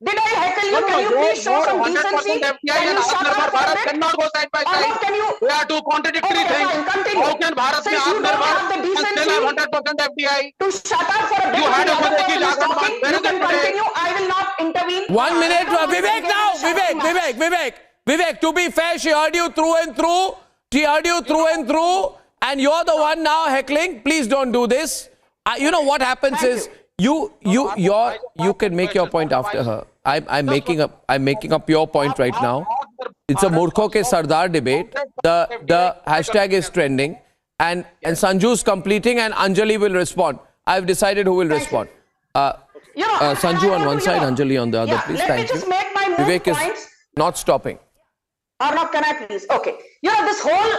Did I heckle you? Can you please show some decency? Can you shut up for a bit? Cannot go side by side. Can you? They are two contradictory things. How can Bharat be Atmanirbhar and still have 100% FDI? To shut up for a bit. You had a Swadeshi Jagran talking. You can continue. I will not intervene. 1 minute. Vivek now. Vivek. Vivek, to be fair, she heard you through and through. She heard you through and through. And you're the one now heckling. Please don't do this. You know what happens is you can make your point after her. I'm making up your point right now. It's a Murkhon ke Sardar debate. The hashtag is trending. And Sanju's completing and Anjali will respond. I've decided who will respond. Sanju on one side, Anjali on the other, please. Thank you. Vivek is not stopping. Arnab, can I please? Okay. This whole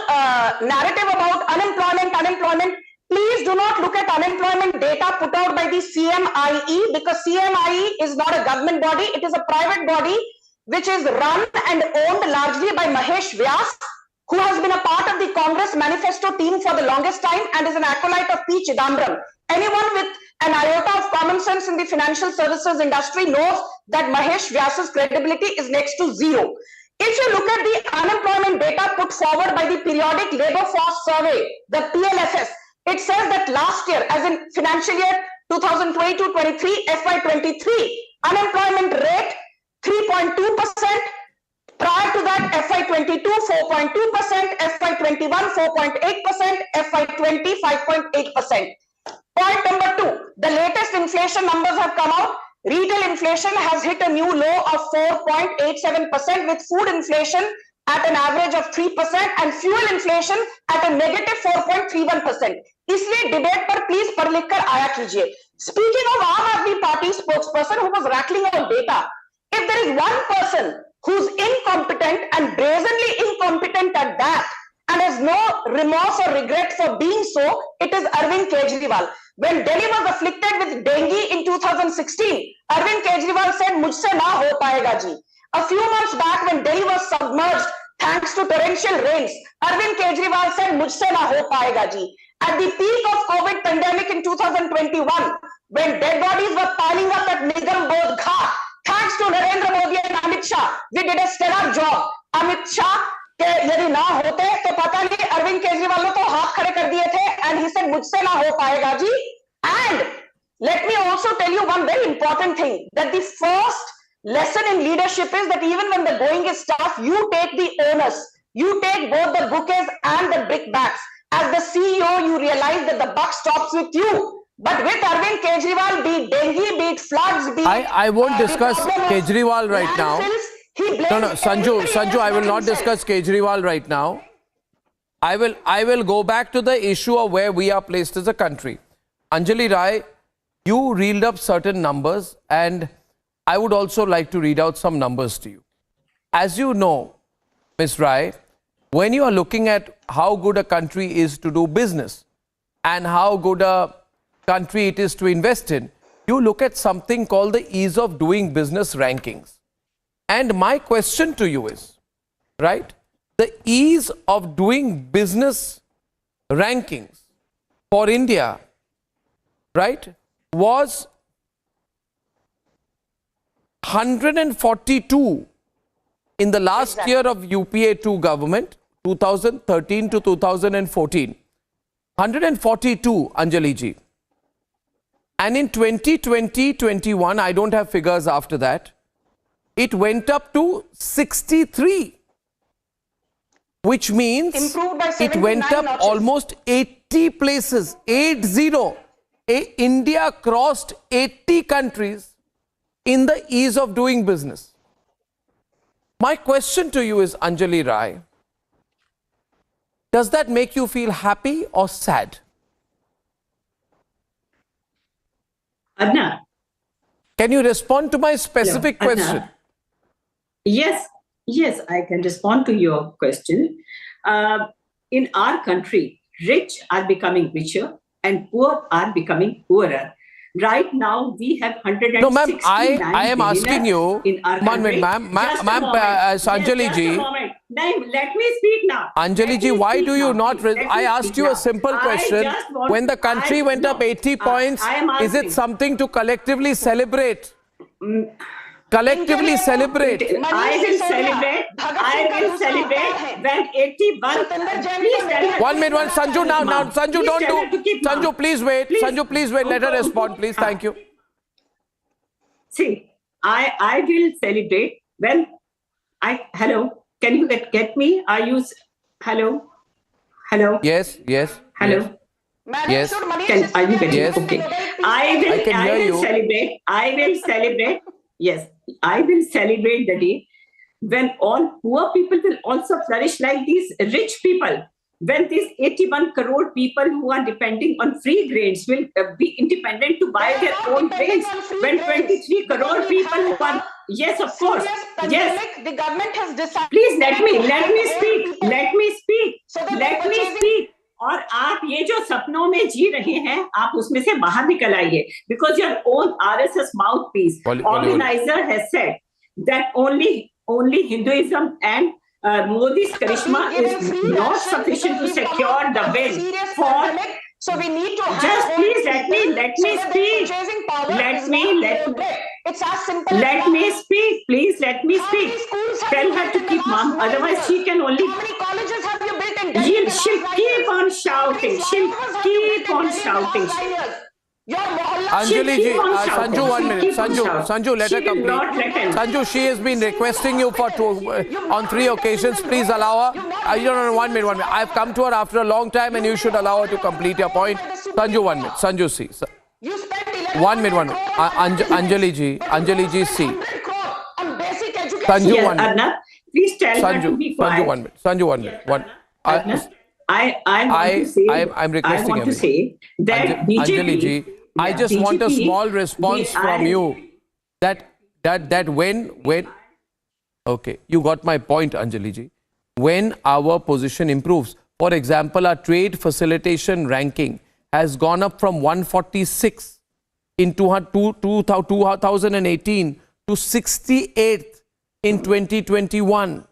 narrative about unemployment, please do not look at unemployment data put out by the CMIE, because CMIE is not a government body. It is a private body which is run and owned largely by Mahesh Vyas, who has been a part of the Congress manifesto team for the longest time and is an acolyte of P. Chidambaram. Anyone with an iota of common sense in the financial services industry knows that Mahesh Vyas's credibility is next to zero. If you look at the unemployment data put forward by the Periodic Labour Force Survey, the PLFS, it says that last year, as in financial year 2022-23, FY23, unemployment rate 3.2%. Prior to that, FY22, 4.2%, FY21, 4.8%, FY20, 5.8%. Point number two, the latest inflation numbers have come out. Retail inflation has hit a new low of 4.87%, with food inflation at an average of 3% and fuel inflation at a negative 4.31%. इसलिए debate पर please पढ़ लिख कर आया कीजिए. Speaking of Aam Aadmi Party spokesperson who was rattling on data, if there is one person who's incompetent and brazenly incompetent at that and has no remorse or regret for being so, it is Arvind Kejriwal. When Delhi was afflicted with dengue in 2016, Arvind Kejriwal said, "Mujhse na ho payega ji." A few months back, when Delhi was submerged thanks to torrential rains, Arvind Kejriwal said, "Mujhse na ho payega ji." At the peak of COVID pandemic in 2021, when dead bodies were piling up at Nigam Bodh Ghat, thanks to Narendra Modi and Amit Shah, we did a stellar job. Amit Shah के यदि ना होते तो पता नहीं अरविंद केजरीवाल ने तो हाथ खड़े कर दिए थे, and he said मुझसे ना हो पाएगा जी. And let me also tell you one very important thing, that the first lesson in leadership is that even when the going is tough, you take the onus. You take both the bouquets and the brickbats. As the CEO, you realize that the buck stops with you. But with Arvind Kejriwal, be it dengue, be it floods, be it... I won't discuss Kejriwal right now. No, Sanju, I will not discuss Kejriwal right now. I will go back to the issue of where we are placed as a country. Anjali Rai, you reeled up certain numbers, and I would also like to read out some numbers to you. As you know, Ms. Rai, when you are looking at how good a country is to do business and how good a country it is to invest in, you look at something called the ease of doing business rankings. And my question to you is, right, the ease of doing business rankings for India, right, was 142 in the last year of UPA2 government, 2013 to 2014. 142, Anjali ji. And in 2020-21, I don't have figures after that, it went up to 63, which means it went up notches. Almost 80 places, 80. India crossed 80 countries in the ease of doing business. My question to you is, Anjali Rai, does that make you feel happy or sad? Arnab. Can you respond to my specific question? Yes, I can respond to your question. In our country, rich are becoming richer and poor are becoming poorer. Right now, we have 169 No, ma'am, I am asking you. In our country. Ma'am, Anjali ji. Let me speak now. Anjali ji, why do you not? I asked you a simple question. When the country went up 80 points, is it something to collectively celebrate? Collectively celebrate. I will celebrate when 81. 1 minute, Sanju, now, Sanju, don't do. Sanju, please wait. Sanju, please wait. Let her respond, please. Thank you. See, I will celebrate when hello. Can you get me? Are you? Hello? Hello? Yes, yes. Hello? Yes. Are you getting? Yes. Okay. I will celebrate. I will celebrate. Yes, I will celebrate the day when all poor people will also flourish like these rich people. When these 81 crore people who are depending on free grains will be independent to buy their own grains. When 23 crore people who are, yes, of course, yes. The government has decided. Please let me speak. Let me speak. Let me speak. और आप ये जो सपनों में जी रहे हैं, आप उसमें से बाहर निकल आइए. Because your own RSS mouthpiece organizer has said that only Hinduism and Modi's charisma is not sufficient to secure the win for. So we need to just please let me speak. It's as simple. Let me speak. Please let me speak. Tell her to keep mum. Otherwise, she can only. How many colleges have you built in Delhi? She'll keep on shouting. She'll keep on shouting. Anjali ji, Sanju, 1 minute. Sanju, let her complete. Sanju, she has been requesting you for on 3 occasions. Please allow her. No, 1 minute. I've come to her after a long time, and you should allow her to complete your point. Sanju, 1 minute. Sanju, see. 1 minute. Anjali ji, see. Sanju, 1 minute. Arnab, please tell her to be quiet. Sanju, 1 minute. I'm requesting I want to say that Anjali ji, I just want a small response from you that when okay, you got my point, Anjali ji. When our position improves, for example, our trade facilitation ranking has gone up from 146 in 2018 to 68th in 2021.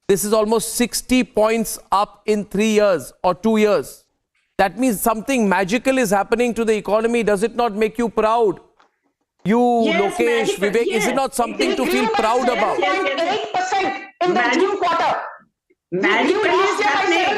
This is almost 60 points up in 3 years or 2 years. That means something magical is happening to the economy. Does it not make you proud? You, yes, Lokesh, Vivek, is it not something to feel proud about? 8% in the June quarter. Magical is happening.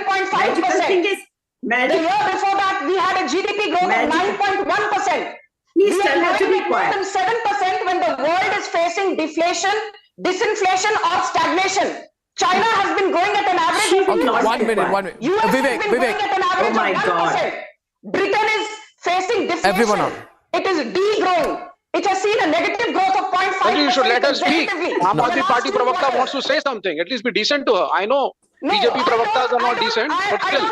The year before that, we had a GDP growth of 9.1%. Please tell her to be quiet. More than 7% when the world is facing deflation, disinflation, or stagnation. China has been growing at an average of 1 minute. US Vivek. Going at an average Oh my of 1%. God. Britain is facing deflation. Everyone on. It is degrowing. It has seen a negative growth of 0.5%. You should let her speak. Aam No. Aadmi Party Pravakta wants to say something. At least be decent to her. I know BJP Pravaktas are not decent, but still.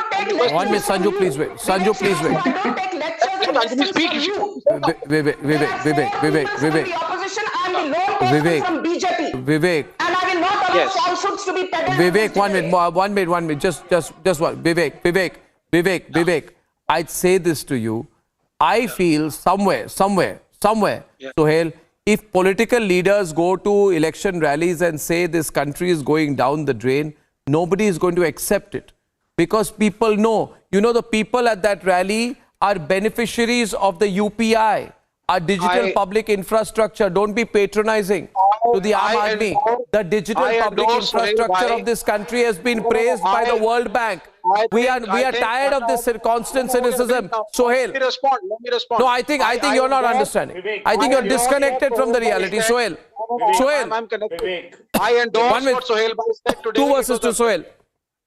1 minute, Sanju, please wait. Sanju, please wait. I don't take lectures and lessons from you. Vivek. The opposition and the lone Vivek. from BJP. Vivek. And I will not allow falsehoods to be peddled. Vivek, 1 minute. Just one. Vivek. I'd say this to you. I feel somewhere, Sohail, if political leaders go to election rallies and say this country is going down the drain, nobody is going to accept it. Because people know. The people at that rally are beneficiaries of the UPI, our digital public infrastructure. Don't be patronizing to the Aam Aadmi. The digital public infrastructure of this country has been praised by the World Bank. We are tired of this constant cynicism. Sohail. Let me respond. No, I think you're not understanding. I think you're disconnected from the reality. Sohail. I'm connected. I endorse what Sohail Bhai said today. 2 verses to Sohail.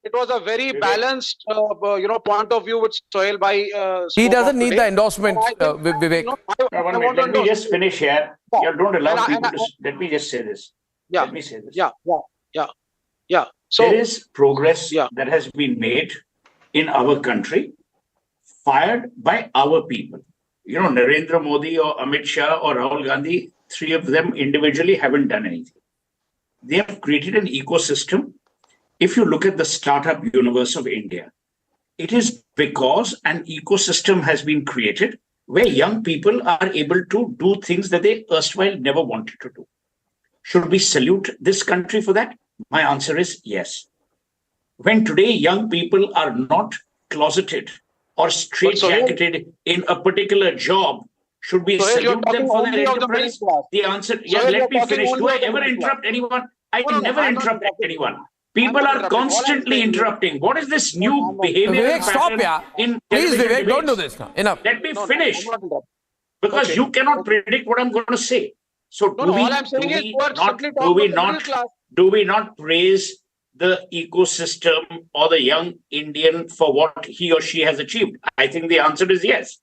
It was a very balanced, point of view which Sohail Bhai He doesn't need the endorsement, Vivek. Let me just finish here. You don't allow people to. Let me just say this. Yeah. Let me say this. Yeah. So there is progress that has been made in our country, fired by our people. Narendra Modi or Amit Shah or Rahul Gandhi, 3 of them individually haven't done anything. They have created an ecosystem. If you look at the startup universe of India, it is because an ecosystem has been created where young people are able to do things that they erstwhile never wanted to do. Should we salute this country for that? My answer is yes. When today young people are not closeted or straitjacketed in a particular job, should we salute them for their enterprise? The answer, let me finish. Do I ever interrupt anyone? I never interrupt anyone. People are constantly interrupting. What is this new behavior? Vivek, stop, Please, Vivek, don't do this now. Enough. Let me finish. Because you cannot predict what I'm going to say. So do we not praise the ecosystem or the young Indian for what he or she has achieved? I think the answer is yes.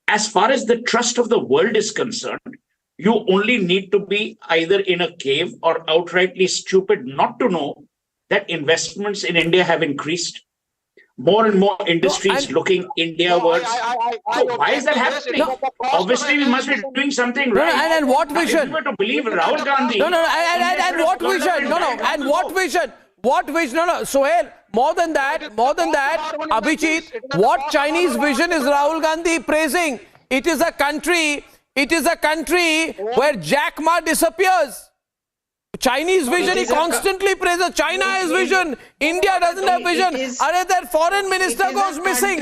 As far as the trust of the world is concerned, you only need to be either in a cave or outrightly stupid not to know that investments in India have increased. More and more industries looking Indiawards. Why is that happening? Obviously, we must be doing something right. And what vision? If we were to believe Rahul Gandhi. And what vision? And what vision? What vision? Sohail, more than that, Abhijit, what Chinese vision is Rahul Gandhi praising? It is a country where Jack Ma disappears. Chinese vision, he constantly praises. China has vision. India doesn't have vision. Their foreign minister goes missing.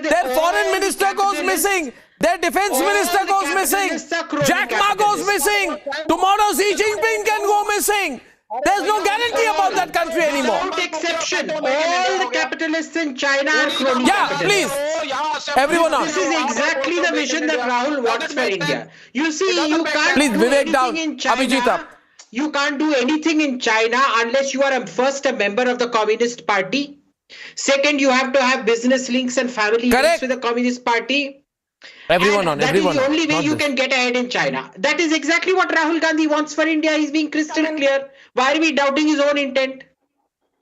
Their foreign minister goes missing. Their defense minister goes missing. Jack Ma goes missing. Tomorrow Xi Jinping can go missing. There's no guarantee about that country anymore. Without exception, all the capitalists in China are crony capitalists. Please. Everyone on. This is exactly the vision that Rahul wants for India. You see, you can't please, do Vivek anything down. in China. Abhijit up. You can't do anything in China unless you are first a member of the Communist Party. Second, you have to have business links and family links with the Communist Party. Everyone on. That is the only way you can get ahead in China. That is exactly what Rahul Gandhi wants for India. He's being crystal clear. Why are we doubting his own intent?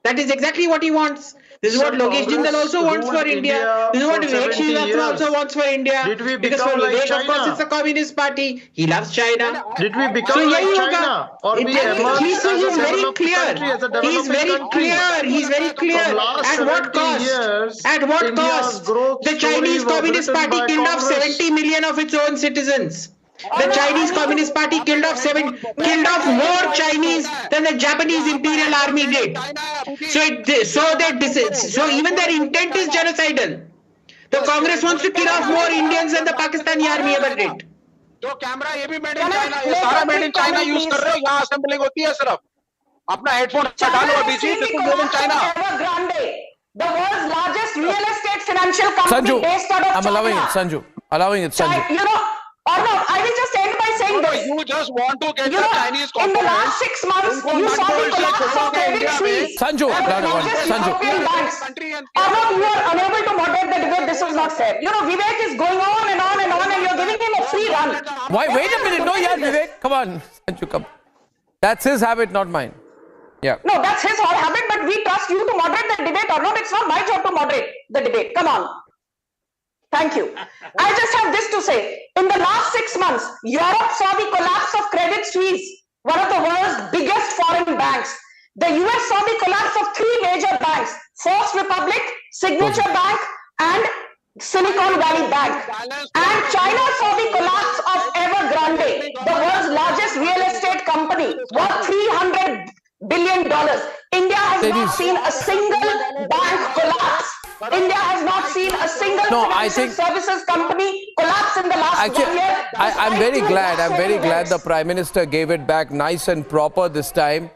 That is exactly what he wants. This is what Lokesh Jindal also wants for India. This is what Vivek Srivastava also wants for India. Because for Vivek, of course, it's a Communist Party. He loves China. Did we become like China? Or we emerged he's very clear. He's very clear. He's very clear. At what cost? At what cost? The Chinese Communist Party killed off 70 million of its own citizens. The Chinese Communist Party killed off more Chinese than the Japanese Imperial Army did. So even their intent is genocidal. The Congress wants to kill off more Indians than the Pakistani Army ever did. जो camera ये भी made in China, ये सारा made in China use कर रहे हो, यहाँ assembling होती है सिर्फ. अपना हेडफोन हटा लो अभी जी, बिल्कुल made in China. The world's largest real estate financial company Sanju, based out of I'm allowing it, Sanju. Allowing it, Sanju. You know, Arnab, I will just end by saying this. You just want to get the Chinese in the last 6 months, you saw the collapse of Credit Suisse. Sanju, Sanju. Arnab, you are unable to moderate the debate. This is not fair. You know, Vivek is going on and on and on, and you're giving him a free run. Why? Wait a minute. No, yeah, Vivek. Come on, Sanju, come. That's his habit, not mine. Yeah. No, that's his habit, but we trust you to moderate the debate, Arnab. It's not my job to moderate the debate. Come on. Thank you. I just have this to say. In the last 6 months, Europe saw the collapse of Credit Suisse, one of the world's biggest foreign banks. The US saw the collapse of 3 major banks, First Republic, Signature Bank, and Silicon Valley Bank. And China saw the collapse of Evergrande, the world's largest real estate company, worth $300 billion. India has not seen a single bank collapse. India has not seen a single financial services company collapse in the last 1 year. I'm very glad the Prime Minister gave it back nice and proper this time.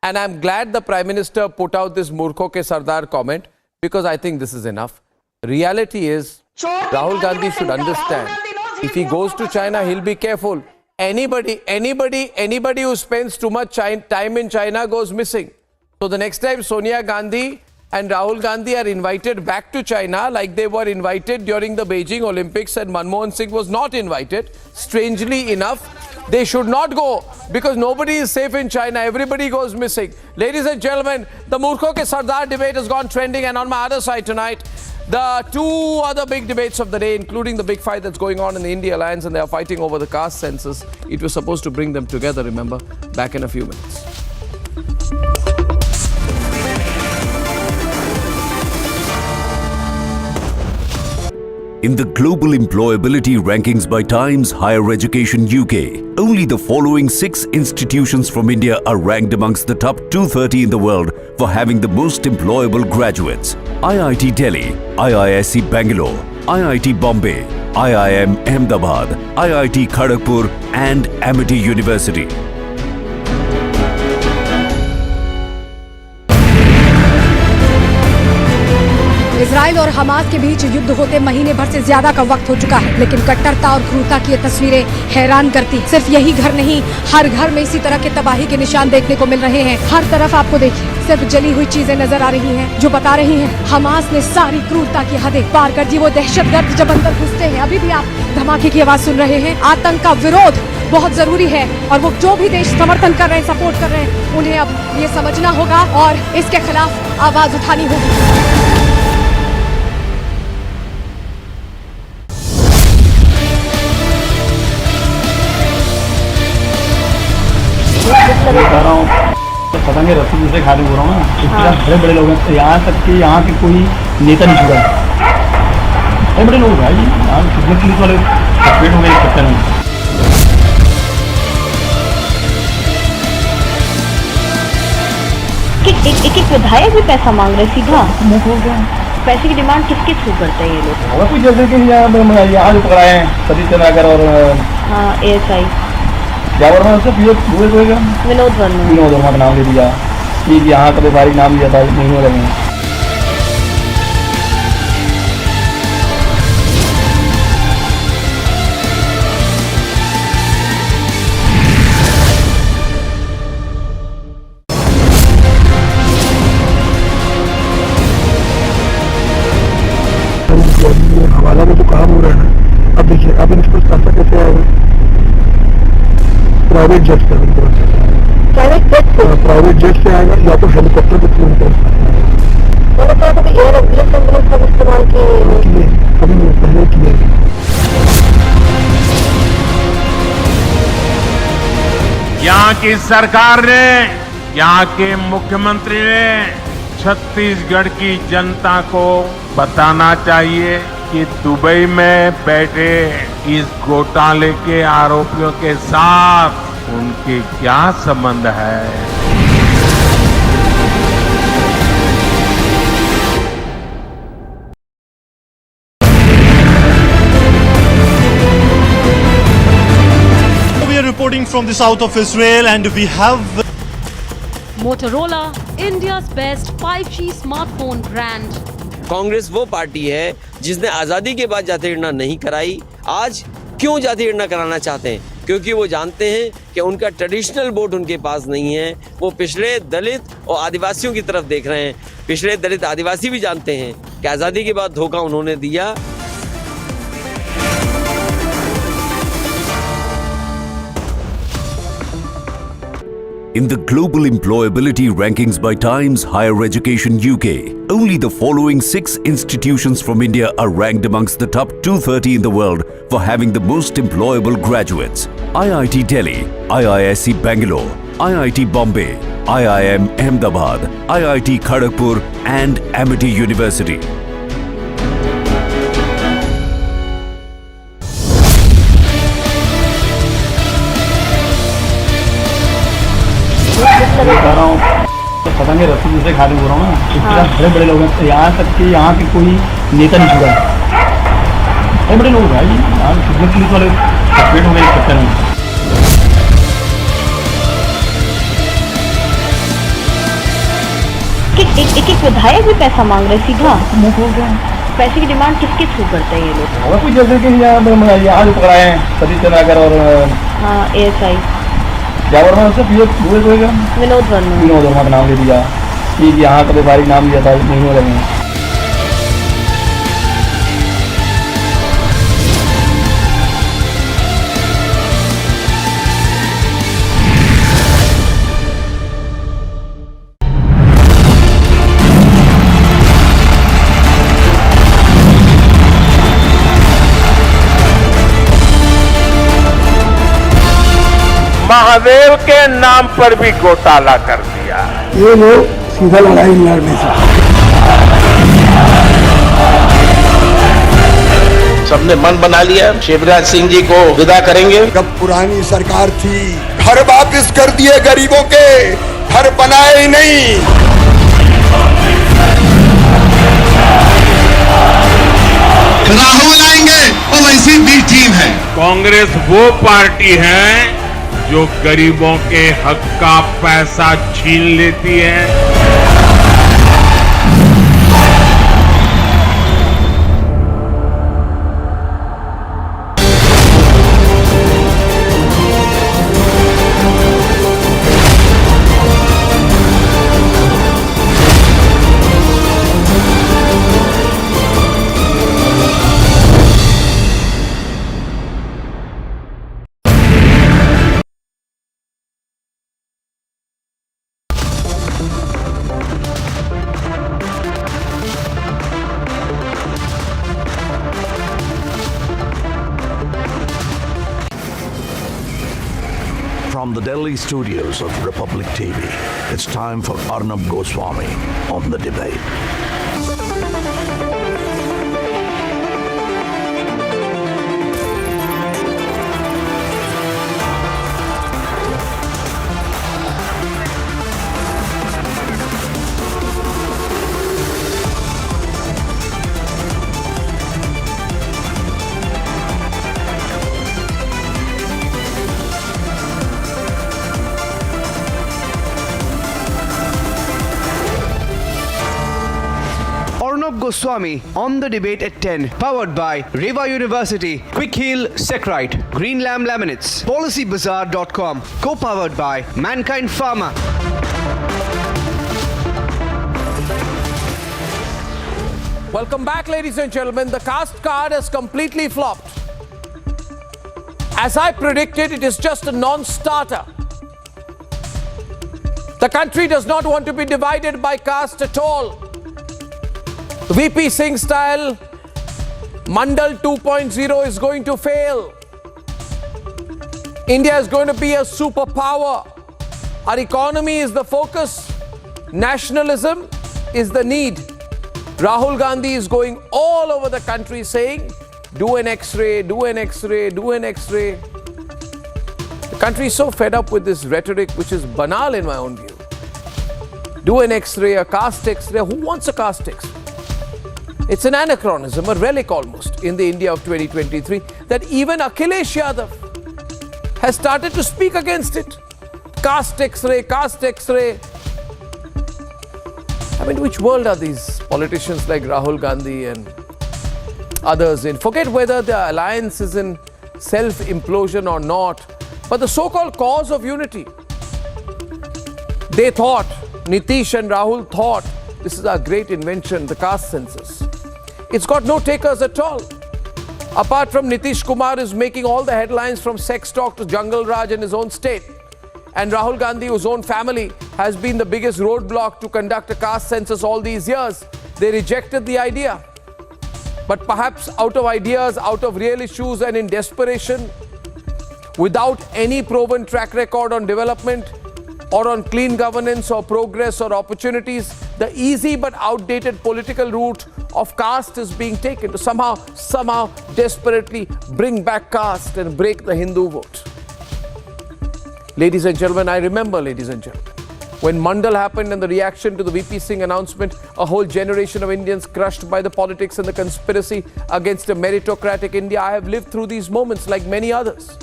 And I'm glad the Prime Minister put out this Murkhon ke Sardar comment, because I think this is enough. Reality is, Rahul Gandhi should understand, if he goes to China, he'll be careful. Anybody who spends too much time in China goes missing. So the next time Sonia Gandhi and Rahul Gandhi are invited back to China, like they were invited during the Beijing Olympics and Manmohan Singh was not invited, strangely enough, they should not go, because nobody is safe in China. Everybody goes missing. Ladies and gentlemen, the Murkhon ke Sardar debate has gone trending, and on my other side tonight, the 2 other big debates of the day, including the big fight that's going on in the India Alliance, and they are fighting over the caste census. It was supposed to bring them together, remember? Back in a few minutes. In the global employability rankings by Times Higher Education UK, only the following 6 institutions from India are ranked amongst the top 230 in the world for having the most employable graduates. IIT Delhi, IISc Bangalore, IIT Bombay, IIM Ahmedabad, IIT Kharagpur and Amity University. Israel और Hamas के बीच युद्ध होते महीने भर से ज्यादा का वक्त हो चुका है, लेकिन कट्टरता और क्रूरता की ये तस्वीरें हैरान करती। सिर्फ यही घर नहीं, हर घर में इसी तरह के तबाही के निशान देखने को मिल रहे हैं। हर तरफ आपको देखिए सिर्फ जली हुई चीजें नजर आ रही हैं, जो बता रही हैं हमास ने सारी क्रूरता की हदें पार कर दी। वो दहशतगर्द जब अंदर घुसते हैं, अभी भी आप धमाके की आवाज सुन रहे हैं। आतंक का विरोध बहुत जरूरी है और वो जो भी देश समर्थन कर रहे हैं, सपोर्ट कर रहे हैं, उन्हें अब ये समझना होगा और इसके खिलाफ आवाज उठानी होगी। पतंगे रस्सी दूसरे खाने हो रहा हूँ ना, इसके साथ बड़े बड़े लोग हैं, यहाँ तक कि यहाँ के कोई नेता नहीं छुड़ा, बड़े बड़े लोग भाई यहाँ कितने पुलिस वाले सस्पेंड हो गए इस चक्कर में। एक विधायक भी पैसा मांग रहे सीधा मुंह खोल गया। पैसे की डिमांड किसके थ्रू करते हैं ये लोग? अगर कुछ जैसे कि यहाँ जो पकड़ाए हैं सतीश चंद्राकर और हाँ ASI क्या वर्मा उससे विनोद वर्मा का नाम ले दिया कि यहाँ का व्यापारी नाम लिया था नहीं हो रहे हैं। हवाला में तो काम हो रहा है, अब देखिए अब इनको पैसा कैसे आएगा? प्राइवेट जेट से प्राइवेट जेट से आएगा या तो हेलीकॉप्टर के थ्रू अभी पहले किए। यहाँ की सरकार ने, यहाँ के मुख्यमंत्री ने छत्तीसगढ़ की जनता को बताना चाहिए कि दुबई में बैठे इस घोटाले के आरोपियों के साथ उनके क्या संबंध है। We are reporting from the south of Israel and we have Motorola, India's best 5G smartphone brand. Congress वो पार्टी है जिसने आजादी के बाद जाति गणना नहीं कराई। आज क्यों जाति गणना कराना चाहते हैं? क्योंकि वो जानते हैं कि उनका ट्रेडिशनल वोट उनके पास नहीं है। वो पिछड़े दलित और आदिवासियों की तरफ देख रहे हैं। पिछड़े दलित आदिवासी भी जानते हैं कि आजादी के बाद धोखा उन्होंने दिया। In the global employability rankings by Times Higher Education UK, only the following 6 institutions from India are ranked amongst the top 230 in the world for having the most employable graduates. IIT Delhi, IISc Bangalore, IIT Bombay, IIM Ahmedabad, IIT Kharagpur and Amity University. पतंगे रस्सी दूसरे खाने हो रहा हूँ ना, इसके साथ बड़े बड़े लोग हैं, यहाँ तक कि यहाँ के कोई नेता नहीं छुड़ा, बड़े बड़े लोग भाई यहाँ कितने पुलिस वाले सस्पेंड हो गए इस चक्कर में। एक विधायक भी पैसा मांग रहे सीधा मुंह खोल गया। पैसे की डिमांड किसके थ्रू करते हैं ये लोग? अगर कुछ जैसे कि यहाँ जो पकड़ाए हैं सतीश चंद्राकर और हाँ ASI क्या वर्मा उससे विनोद वर्मा का नाम ले दिया कि यहाँ का व्यापारी नाम लिया था नहीं हो रहे हैं। महादेव के नाम पर भी घोटाला कर दिया। ये लोग सीधा लड़ाई लड़ने से सबने मन बना लिया शिवराज सिंह जी को विदा करेंगे। जब पुरानी सरकार थी घर वापस कर दिए गरीबों के, घर बनाए ही नहीं। राहुल आएंगे ओवैसी बी टीम है। कांग्रेस वो पार्टी है जो गरीबों के हक का पैसा छीन लेती है। From the Delhi studios of Republic TV, it's time for Arnab Goswami on the debate. Arnab Goswami on the debate at 10, powered by Reva University, Quick Heal Secrite, Green Lamb Laminates, PolicyBazaar.com, co-powered by Mankind Pharma. Welcome back, ladies and gentlemen. The caste card has completely flopped. As I predicted, it is just a non-starter. The country does not want to be divided by caste at all. VP Singh style Mandal 2.0 is going to fail. India is going to be a superpower. Our economy is the focus. Nationalism is the need. Rahul Gandhi is going all over the country saying, do an X-ray, do an X-ray, do an X-ray. The country is so fed up with this rhetoric, which is banal in my own view. Do an X-ray, a caste X-ray. Who wants a caste X-ray? It's an anachronism, a relic almost, in the India of 2023, that even Akhilesh Yadav has started to speak against it. Caste X-ray, caste X-ray. I mean, which world are these politicians like Rahul Gandhi and others in? Forget whether the alliance is in self-implosion or not, but the so-called cause of unity. They thought, Nitish and Rahul thought, this is our great invention, the caste census. It's got no takers at all. Apart from Nitish Kumar is making all the headlines from sex talk to Jungle Raj in his own state. And Rahul Gandhi, whose own family has been the biggest roadblock to conduct a caste census all these years. They rejected the idea. But perhaps out of ideas, out of real issues and in desperation, without any proven track record on development or on clean governance or progress or opportunities, the easy but outdated political route of caste is being taken to somehow desperately bring back caste and break the Hindu vote. Ladies and gentlemen, I remember, ladies and gentlemen, when Mandal happened and the reaction to the VP Singh announcement, a whole generation of Indians crushed by the politics and the conspiracy against a meritocratic India. I have lived through these moments like many others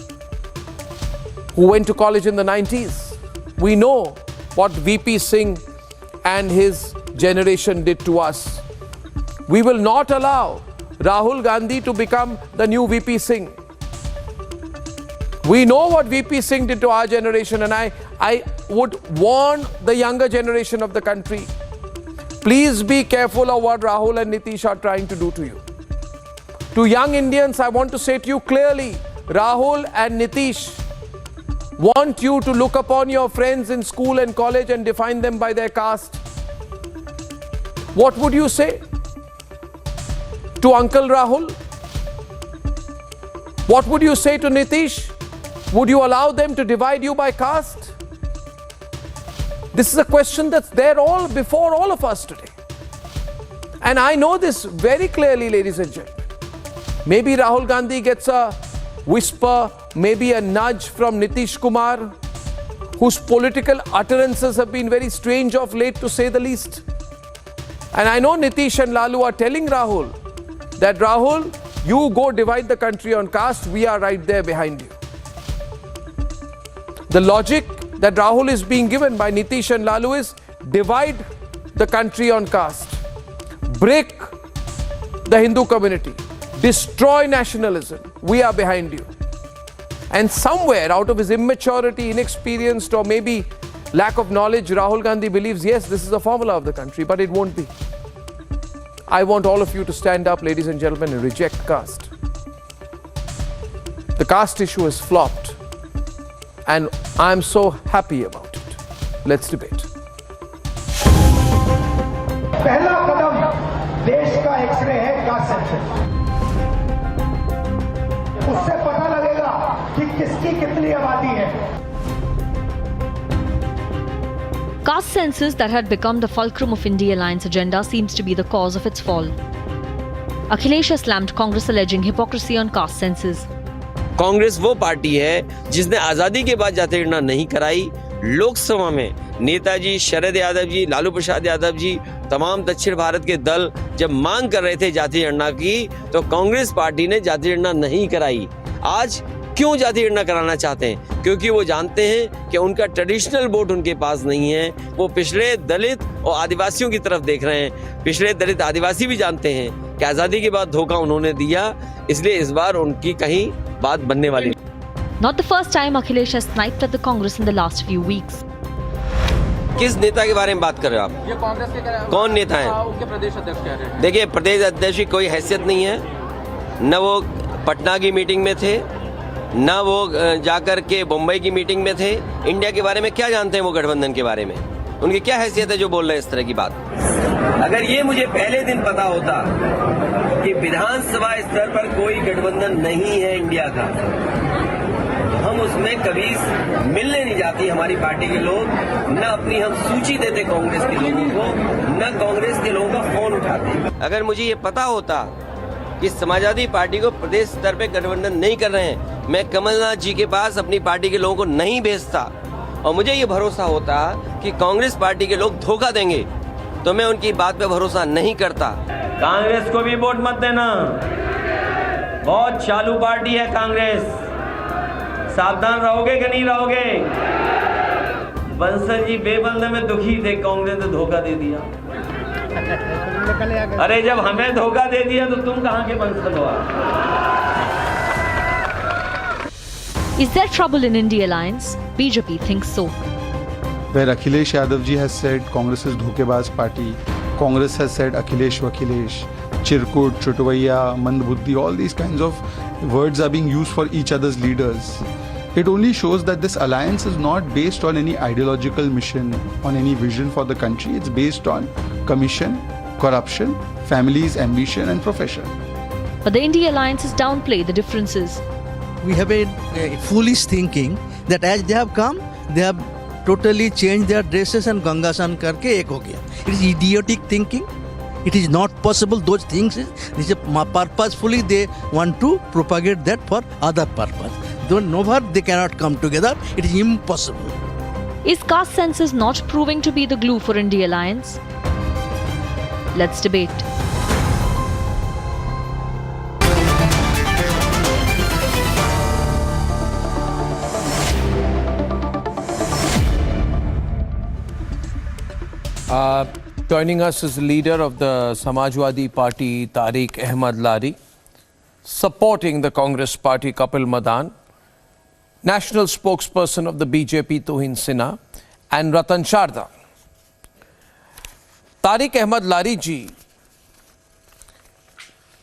who went to college in the 90s. We know what VP Singh and his generation did to us. We will not allow Rahul Gandhi to become the new VP Singh. We know what VP Singh did to our generation, and I would warn the younger generation of the country, please be careful of what Rahul and Nitish are trying to do to you. To young Indians, I want to say to you clearly, Rahul and Nitish want you to look upon your friends in school and college and define them by their caste. What would you say to Uncle Rahul? What would you say to Nitish? Would you allow them to divide you by caste? This is a question that's there all before all of us today. And I know this very clearly, ladies and gentlemen. Maybe Rahul Gandhi gets a whisper, maybe a nudge from Nitish Kumar, whose political utterances have been very strange of late, to say the least. And I know Nitish and Lalu are telling Rahul that, Rahul, you go divide the country on caste, we are right there behind you. The logic that Rahul is being given by Nitish and Lalu is divide the country on caste, break the Hindu community, destroy nationalism, we are behind you. And somewhere out of his immaturity, inexperienced, or maybe lack of knowledge, Rahul Gandhi believes, yes, this is the formula of the country, but it won't be. I want all of you to stand up, ladies and gentlemen, and reject caste. The caste issue has flopped, and I'm so happy about it. Let's debate. पहला कदम देश का x ray है caste census. उससे पता लगेगा कि किसकी कितनी आबादी है। Caste census that had become the fulcrum of India Alliance agenda seems to be the cause of its fall. Akhilesh has slammed Congress alleging hypocrisy on caste census. Congress वो पार्टी है जिसने आजादी के बाद जाति गणना नहीं कराई। लोकसभा में नेताजी शरद यादव जी, लालू प्रसाद यादव जी, तमाम दक्षिण भारत के दल जब मांग कर रहे थे जाति गणना की, तो कांग्रेस पार्टी ने जाति गणना नहीं कराई। आज क्यों जाति गणना कराना चाहते हैं? क्योंकि वो जानते हैं कि उनका ट्रेडिशनल वोट उनके पास नहीं है। वो पिछड़े दलित और आदिवासियों की तरफ देख रहे हैं। पिछड़े दलित आदिवासी भी जानते हैं कि आजादी के बाद धोखा उन्होंने दिया, इसलिए इस बार उनकी कहीं बात बनने वाली। Not the first time Akhilesh has sniped at the Congress in the last few weeks. किस नेता के बारे में बात कर रहे हो आप? ये कांग्रेस के कौन नेता है? उनके प्रदेश अध्यक्ष कह रहे हैं। देखिए, प्रदेश अध्यक्ष की कोई हैसियत नहीं है। न वो पटना की मीटिंग में थे, न वो जाकर के मुंबई की मीटिंग में थे। इंडिया के बारे में क्या जानते हैं वो गठबंधन के बारे में? उनकी क्या हैसियत है जो बोल रहे हैं इस तरह की बात? अगर ये मुझे पहले दिन पता होता कि विधानसभा स्तर पर कोई गठबंधन नहीं है इंडिया का, तो हम उसमें कभी मिलने नहीं जाती हमारी पार्टी के लोग, न अपनी हम सूची देते कांग्रेस के लोगों को, न कांग्रेस के लोगों का फोन उठाते। अगर मुझे ये पता होता कि समाजवादी पार्टी को प्रदेश स्तर पे गठबंधन नहीं कर रहे हैं, मैं कमलनाथ जी के पास अपनी पार्टी के लोगों को नहीं भेजता, और मुझे ये भरोसा होता कि कांग्रेस पार्टी के लोग धोखा देंगे, तो मैं उनकी बात पे भरोसा नहीं करता। कांग्रेस को भी वोट मत देना, बहुत चालू पार्टी है कांग्रेस, सावधान रहोगे कि नहीं रहोगे? बंसल जी बेबंदे में दुखी थे, कांग्रेस ने धोखा दे दिया। अरे जब हमें धोखा दे दिया तो तुम कहां के बंसल हो? Is there trouble in India Alliance? BJP thinks so. Where Akhilesh Yadav ji has said Congress is dhokebaz party, Congress has said Akhilesh Vakhilesh, Chirkut, Chutuvaiya, Mandbuddhi, all these kinds of words are being used for each other's leaders. It only shows that this alliance is not based on any ideological mission, on any vision for the country. It's based on commission, corruption, families, ambition and profession. But the India Alliance has downplayed the differences. We have a foolish thinking that as they have come, they have totally changed their dresses and Ganga San karke ek ho gaya. It is idiotic thinking. It is not possible. Those things is purposefully they want to propagate that for other purpose. Never they cannot come together. It is impossible. Is caste census not proving to be the glue for India Alliance? Let's debate. Joining us is the leader of the Samajwadi Party, Tariq Ahmad Lari, supporting the Congress Party, Kapil Madan, national spokesperson of the BJP, Tuhin Sinha, and Ratan Sardar. Tariq Ahmad Lari जी,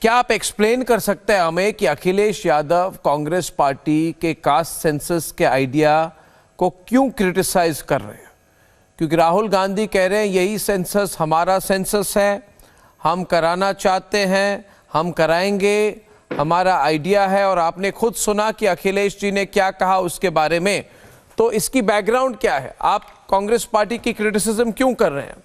क्या आप explain कर सकते हैं हमें कि Akhilesh Yadav Congress party के caste census के idea को क्यों क्रिटिसाइज कर रहे हैं? क्योंकि राहुल गांधी कह रहे हैं यही सेंसस हमारा सेंसस है, हम कराना चाहते हैं, हम कराएंगे, हमारा आइडिया है। और आपने खुद सुना कि अखिलेश जी ने क्या कहा उसके बारे में, तो इसकी बैकग्राउंड क्या है? आप कांग्रेस पार्टी की क्रिटिसिज्म क्यों कर रहे हैं?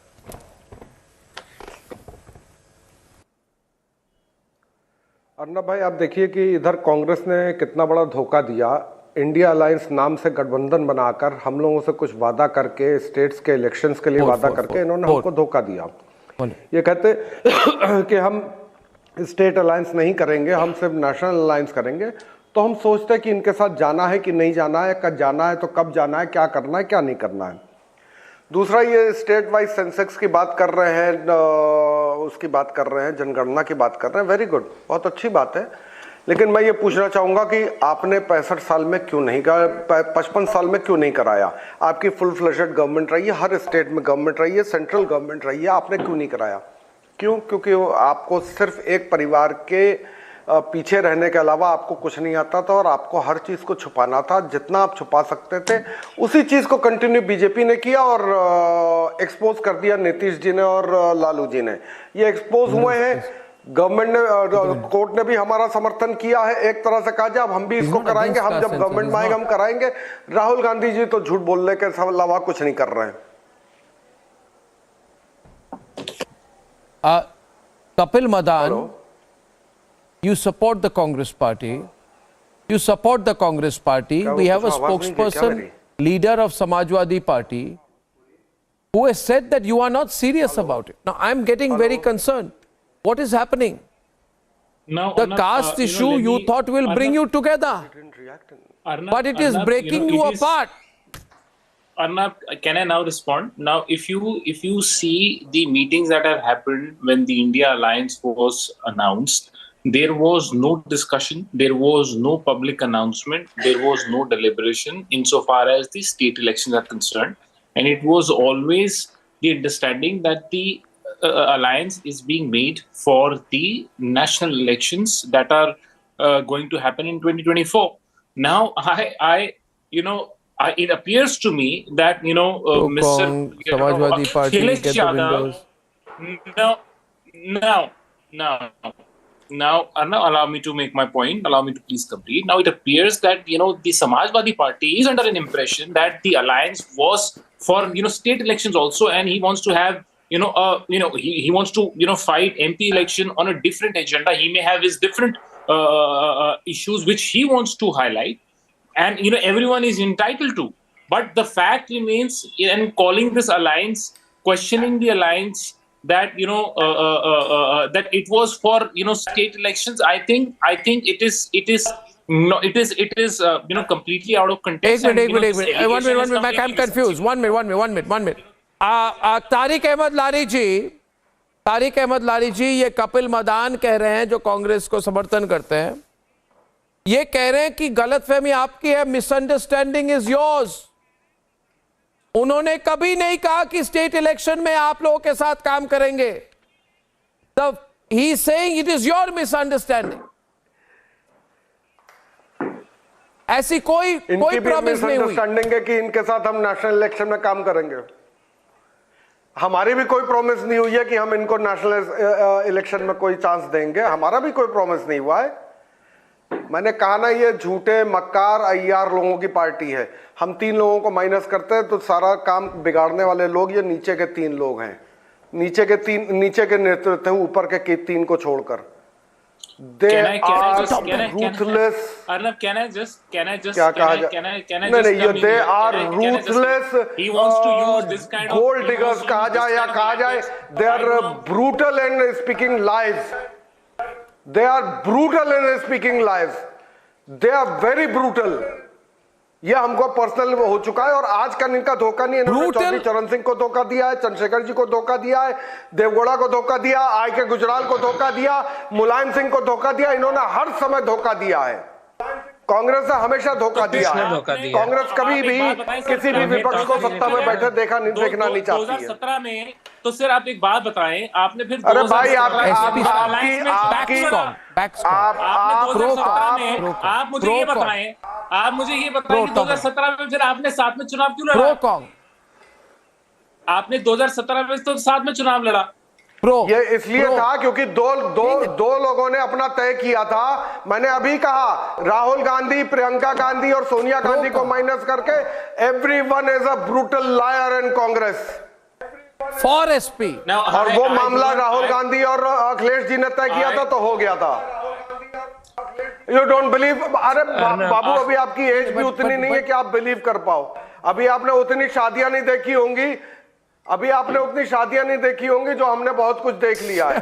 अर्नब भाई, आप देखिए कि इधर कांग्रेस ने कितना बड़ा धोखा दिया। इंडिया अलायंस नाम से गठबंधन बनाकर हम लोगों से कुछ वादा करके, स्टेट्स के इलेक्शंस के लिए वादा करके इन्होंने हमको धोखा दिया। ये कहते कि हम स्टेट अलायंस नहीं करेंगे, हम सिर्फ नेशनल अलायंस करेंगे। तो हम सोचते हैं कि इनके साथ जाना है कि नहीं जाना है, कब जाना है तो कब जाना है, क्या करना है क्या नहीं करना है। दूसरा, ये स्टेट वाइज सेंसेक्स की बात कर रहे हैं, उसकी बात कर रहे हैं, जनगणना की बात कर रहे हैं। वेरी गुड, बहुत अच्छी बात है। लेकिन मैं ये पूछना चाहूँगा कि आपने 65 साल में क्यों नहीं करा, 55 साल में क्यों नहीं कराया? आपकी फुल फ्लेजेड गवर्नमेंट रही है, हर स्टेट में गवर्नमेंट रही है, सेंट्रल गवर्नमेंट रही है, आपने क्यों नहीं कराया? क्यों? क्योंकि आपको सिर्फ एक परिवार के पीछे रहने के अलावा आपको कुछ नहीं आता था और आपको हर चीज़ को छुपाना था। जितना आप छुपा सकते थे उसी चीज़ को कंटिन्यू बीजेपी ने किया और एक्सपोज कर दिया नीतीश जी ने और लालू जी ने। ये एक्सपोज हुए हैं। गवर्नमेंट ने, कोर्ट ने भी हमारा समर्थन किया है। एक तरह से कहा जाए अब हम भी इसको कराएंगे, हम जब गवर्नमेंट में आएंगे हम कराएंगे। राहुल गांधी जी तो झूठ बोलने के अलावा कुछ नहीं कर रहे हैं। Kapil Madan, you support the Congress party. You support the Congress party. We have a spokesperson, leader of Samajwadi Party, who has said that you are not serious about it. Now, I'm getting very concerned. What is happening? Now, the caste issue you thought will bring you together. But it is breaking you apart. Arnab, can I now respond? Now, if you see the meetings that have happened when the India Alliance was announced, there was no discussion, there was no public announcement, there was no deliberation insofar as the state elections are concerned. And it was always the understanding that the alliance is being made for the national elections that are going to happen in 2024. Now, it appears to me that Mr. Samajwadi Party, get the windows. Now, allow me to make my point. Allow me to please complete. Now, it appears that the Samajwadi Party is under an impression that the alliance was for state elections also, and he wants to have he wants to fight MP election on a different agenda. He may have his different issues which he wants to highlight, and everyone is entitled to. But the fact remains, and calling this alliance, questioning the alliance, that that it was for state elections. I think it is completely out of context. One minute. I'm confused. One minute. Tariq Ahmad लारी जी, ये कपिल मदान कह रहे हैं जो कांग्रेस को समर्थन करते हैं, ये कह रहे हैं कि गलतफहमी आपकी है, मिसअंडरस्टैंडिंग इज योर्स। उन्होंने कभी नहीं कहा कि स्टेट इलेक्शन में आप लोगों के साथ काम करेंगे। He is saying it is your misunderstanding. ऐसी कोई प्रॉमिस नहीं हुई है कि इनके साथ हम नेशनल इलेक्शन में काम करेंगे। हमारी भी कोई प्रॉमिस नहीं हुई है कि हम इनको नेशनल इलेक्शन में कोई चांस देंगे। हमारा भी कोई प्रॉमिस नहीं हुआ है। मैंने कहा ना, ये झूठे मक्कार अय्यार लोगों की पार्टी है। हम 3 लोगों को माइनस करते हैं तो सारा काम बिगाड़ने वाले लोग ये नीचे के 3 लोग हैं। नीचे के नेतृत्व हैं, ऊपर के 3 को छोड़कर। They are ruthless. Arnab, can I just they are ruthless. He wants to use this kind of gold diggers कहा जाए या कहा जाए, they are brutal in speaking lies. They are brutal in speaking lies. They are very brutal. ये हमको personal हो चुका है। और आज का इनका धोखा नहीं है। इन्होंने चौधरी चरण सिंह को धोखा दिया है, चंद्रशेखर जी को धोखा दिया है, देवगौड़ा को धोखा दिया, आईके गुजराल को धोखा दिया, मुलायम सिंह को धोखा दिया। इन्होंने हर समय धोखा दिया है। कांग्रेस ने हमेशा धोखा दिया है। कांग्रेस कभी भी किसी भी विपक्ष को सत्ता में बैठे देखना नहीं चाहती है। 2017 में तो सर आप एक बात बताएं, आपने फिर अरे भाई आप मुझे ये बताएं, 2017 में फिर आपने साथ में चुनाव क्यों लड़ा? आपने 2017 में तो साथ में चुनाव लड़ा। ये इसलिए था क्योंकि दो लोगों ने अपना तय किया था। मैंने अभी कहा, राहुल गांधी, प्रियंका गांधी और सोनिया गांधी को माइनस करके everyone is a brutal liar in Congress for SP. और वो मामला राहुल गांधी और अखिलेश जी ने तय किया था तो हो गया था। You don't believe? अरे बाबू, अभी आपकी एज भी उतनी नहीं है कि आप बिलीव कर पाओ। अभी आपने उतनी शादियां नहीं देखी होंगी, जो हमने बहुत कुछ देख लिया है।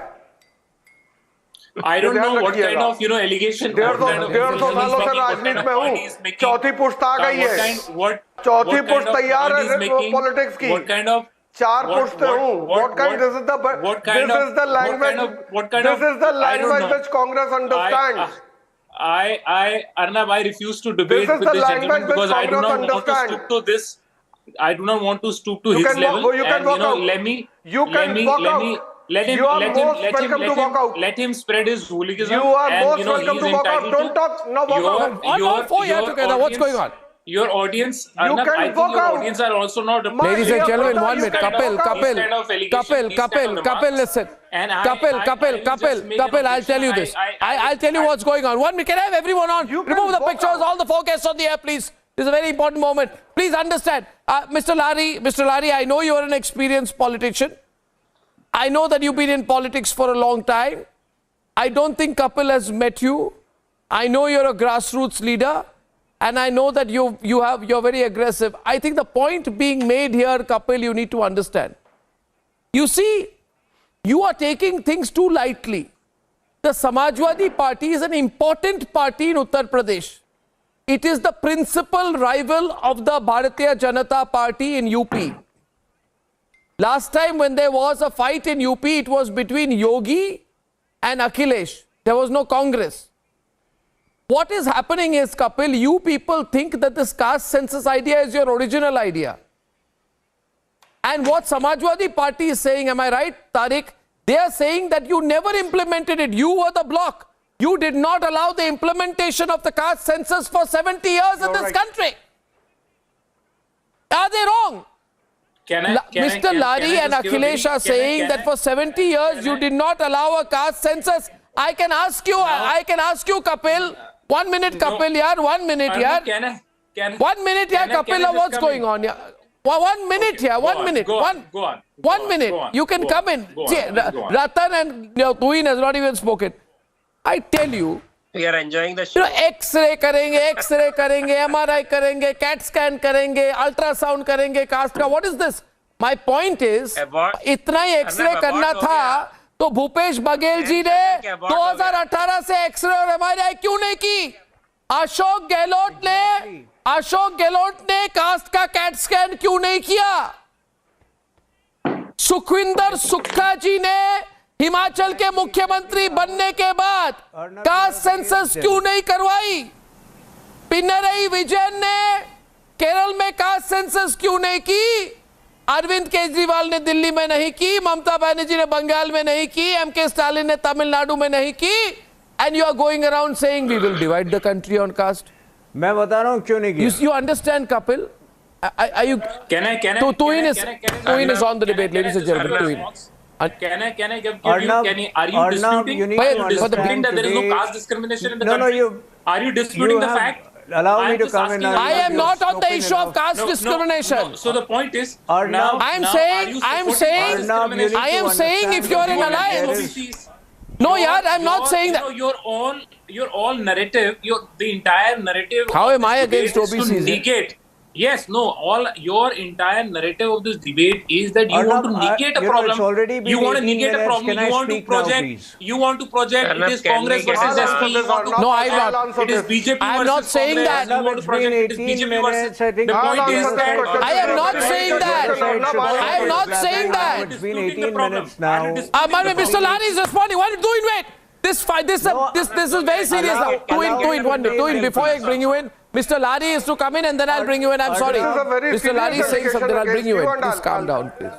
I don't know what kind of allegation. 150 सालों से राजनीति में हूँ। चौथी पुश्त आ गई है। चौथी पुश्त तैयार है पॉलिटिक्स की। 4 पुश्त हूँ। What kind? This is the language which Congress understands. Arnab, I refuse to debate with this gentleman because I do not want to stoop to this. I do not want to stoop to his level. You can walk out. Let him spread his hooliganism. You are most welcome to walk out. Don't talk. No, walk out. All 4 here together. What's going on? Your audience, Arnab, I think your audience are also not. Ladies and gentlemen, 1 minute. Kapil, listen. Kapil, I'll tell you this. I'll tell you what's going on. 1 minute. Can I have everyone on? Remove the pictures, all the 4 guests on the air, please. This is a very important moment. Please understand. Mr. Lari, I know you are an experienced politician. I know that you've been in politics for a long time. I don't think Kapil has met you. I know you're a grassroots leader, and I know that you're very aggressive. I think the point being made here, Kapil, you need to understand. You see, you are taking things too lightly. The Samajwadi Party is an important party in Uttar Pradesh. It is the principal rival of the Bharatiya Janata Party in UP. Last time when there was a fight in UP, it was between Yogi and Akhilesh. There was no Congress. What is happening is, Kapil, you people think that this caste census idea is your original idea. And what Samajwadi Party is saying, am I right, Tariq? They are saying that you never implemented it. You were the bloc. You did not allow the implementation of the caste census for 70 years in this country. Are they wrong? Mr. Lari and Akhilesh are saying that for 70 years you did not allow a caste census. I can ask you, Kapil. 1 minute, Kapil, yaar. 1 minute, yaar. 1 minute, yaar, Kapil, what's going on? Yeah. 1 minute here, 1 minute. Go on. 1 minute. You can come in. See, Ratan and Tuin has not even spoken. I tell you, We are enjoying the show. X-ray karenge, MRI karenge, CAT scan karenge, ultrasound karenge, caste ka. What is this? My point is, इतना ही X-ray करना था, तो भूपेश बघेल जी ने 2018 से X-ray और MRI क्यों नहीं की? अशोक गहलोत ने कास्ट का CAT स्कैन क्यों नहीं किया? सुखविंदर सुक्खा जी ने हिमाचल के मुख्यमंत्री बनने के बाद कास्ट सेंसस क्यों नहीं करवाई? पिनरई विजयन ने केरल में कास्ट सेंसस क्यों नहीं की? अरविंद केजरीवाल ने दिल्ली में नहीं की, ममता बनर्जी ने बंगाल में नहीं की, एमके स्टालिन ने तमिलनाडु में नहीं की, and you are going around saying we will divide the country on caste. मैं बता रहा हूँ क्यों नहीं किया? You understand, Kapil? Are you? Tuin is on the debate, ladies and gentlemen. Tuin. Can I give you? Are you disputing? That there is no caste discrimination in the country? Are you disputing the fact? Allow me to come in. I am not on the issue of caste discrimination. So the point is, I am saying if you are in alliance. No, yaar, I'm not saying that. Your all narrative, the entire narrative. How am I against OBCs? Negate. Yes, no, your entire narrative of this debate is that you want to negate a problem. You want to negate a problem. You want to project it is Congress versus SP. No, I'm not. It is BJP I'm not saying that. You want to project it is BJP versus. The point is that I am not saying that. I am not saying that. It's been 18 minutes now. Mr. Lari is responding. What are you doing? Wait. This is very serious now. Tuin, before I bring you in, Mr. Lari is to come in and then I'll bring you in. I'm sorry. Mr. Lari is saying something. I'll bring you in. Please calm down, please.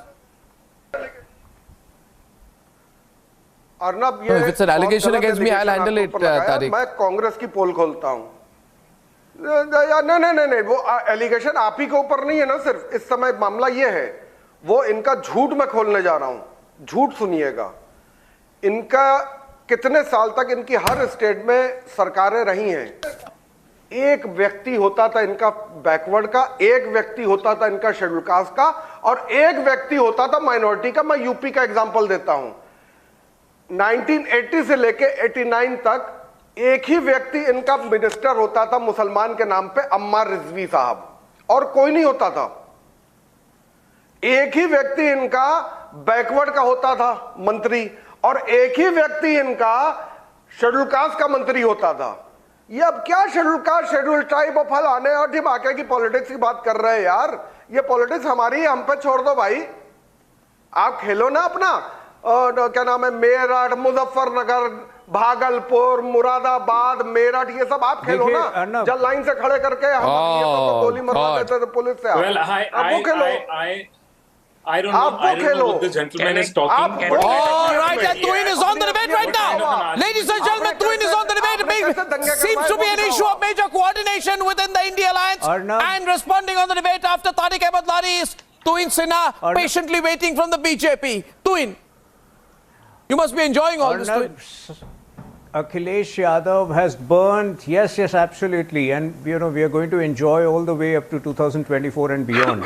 Arnab, if it's an allegation against me, I'll handle it, Tariq. मैं कांग्रेस की पोल खोलता हूँ. नहीं, वो allegation आप ही के ऊपर नहीं है ना. सिर्फ इस समय मामला ये है, वो इनका झूठ मैं खोलने जा रहा हूँ. झूठ सुनिएगा. इनका कितने साल तक इनकी हर स्टेट में सरकारें रही हैं. एक व्यक्ति होता था इनका बैकवर्ड का, एक व्यक्ति होता था इनका शेड्यूल कास्ट का, और एक व्यक्ति होता था माइनॉरिटी का. मैं यूपी का एग्जांपल देता हूं. 1980 से लेके 89 तक एक ही व्यक्ति इनका मिनिस्टर होता था मुसलमान के नाम पे, अम्मार रिजवी साहब, और कोई नहीं होता था. एक ही व्यक्ति इनका बैकवर्ड का होता था मंत्री, और एक ही व्यक्ति इनका शेड्यूल कास्ट का मंत्री होता था. ये अब क्या शेड्यूल कास्ट, शेड्यूल ट्राइब और फल आने और ढिमाके की पॉलिटिक्स की बात कर रहे हैं यार. ये पॉलिटिक्स हमारी है, हम पे छोड़ दो भाई. आप खेलो ना अपना क्या नाम है, मेरठ, मुजफ्फरनगर, भागलपुर, मुरादाबाद, मेरठ, ये सब आप खेलो ना. जब लाइन से खड़े करके हम गोली मरवा देते थे पुलिस से. आप वो खेलो. I don't know what this gentleman is talking. All right, Tuin is on the debate right now. Ladies and gentlemen, Tuin is on the debate. Seems to be an issue of major coordination within the India Alliance. And responding on the debate after Tariq Ahmed Lari is Tuin Sinha, patiently waiting from the BJP. Tuin, you must be enjoying all this, Tuin. Akhilesh Yadav has burned, yes, absolutely. And, we are going to enjoy all the way up to 2024 and beyond.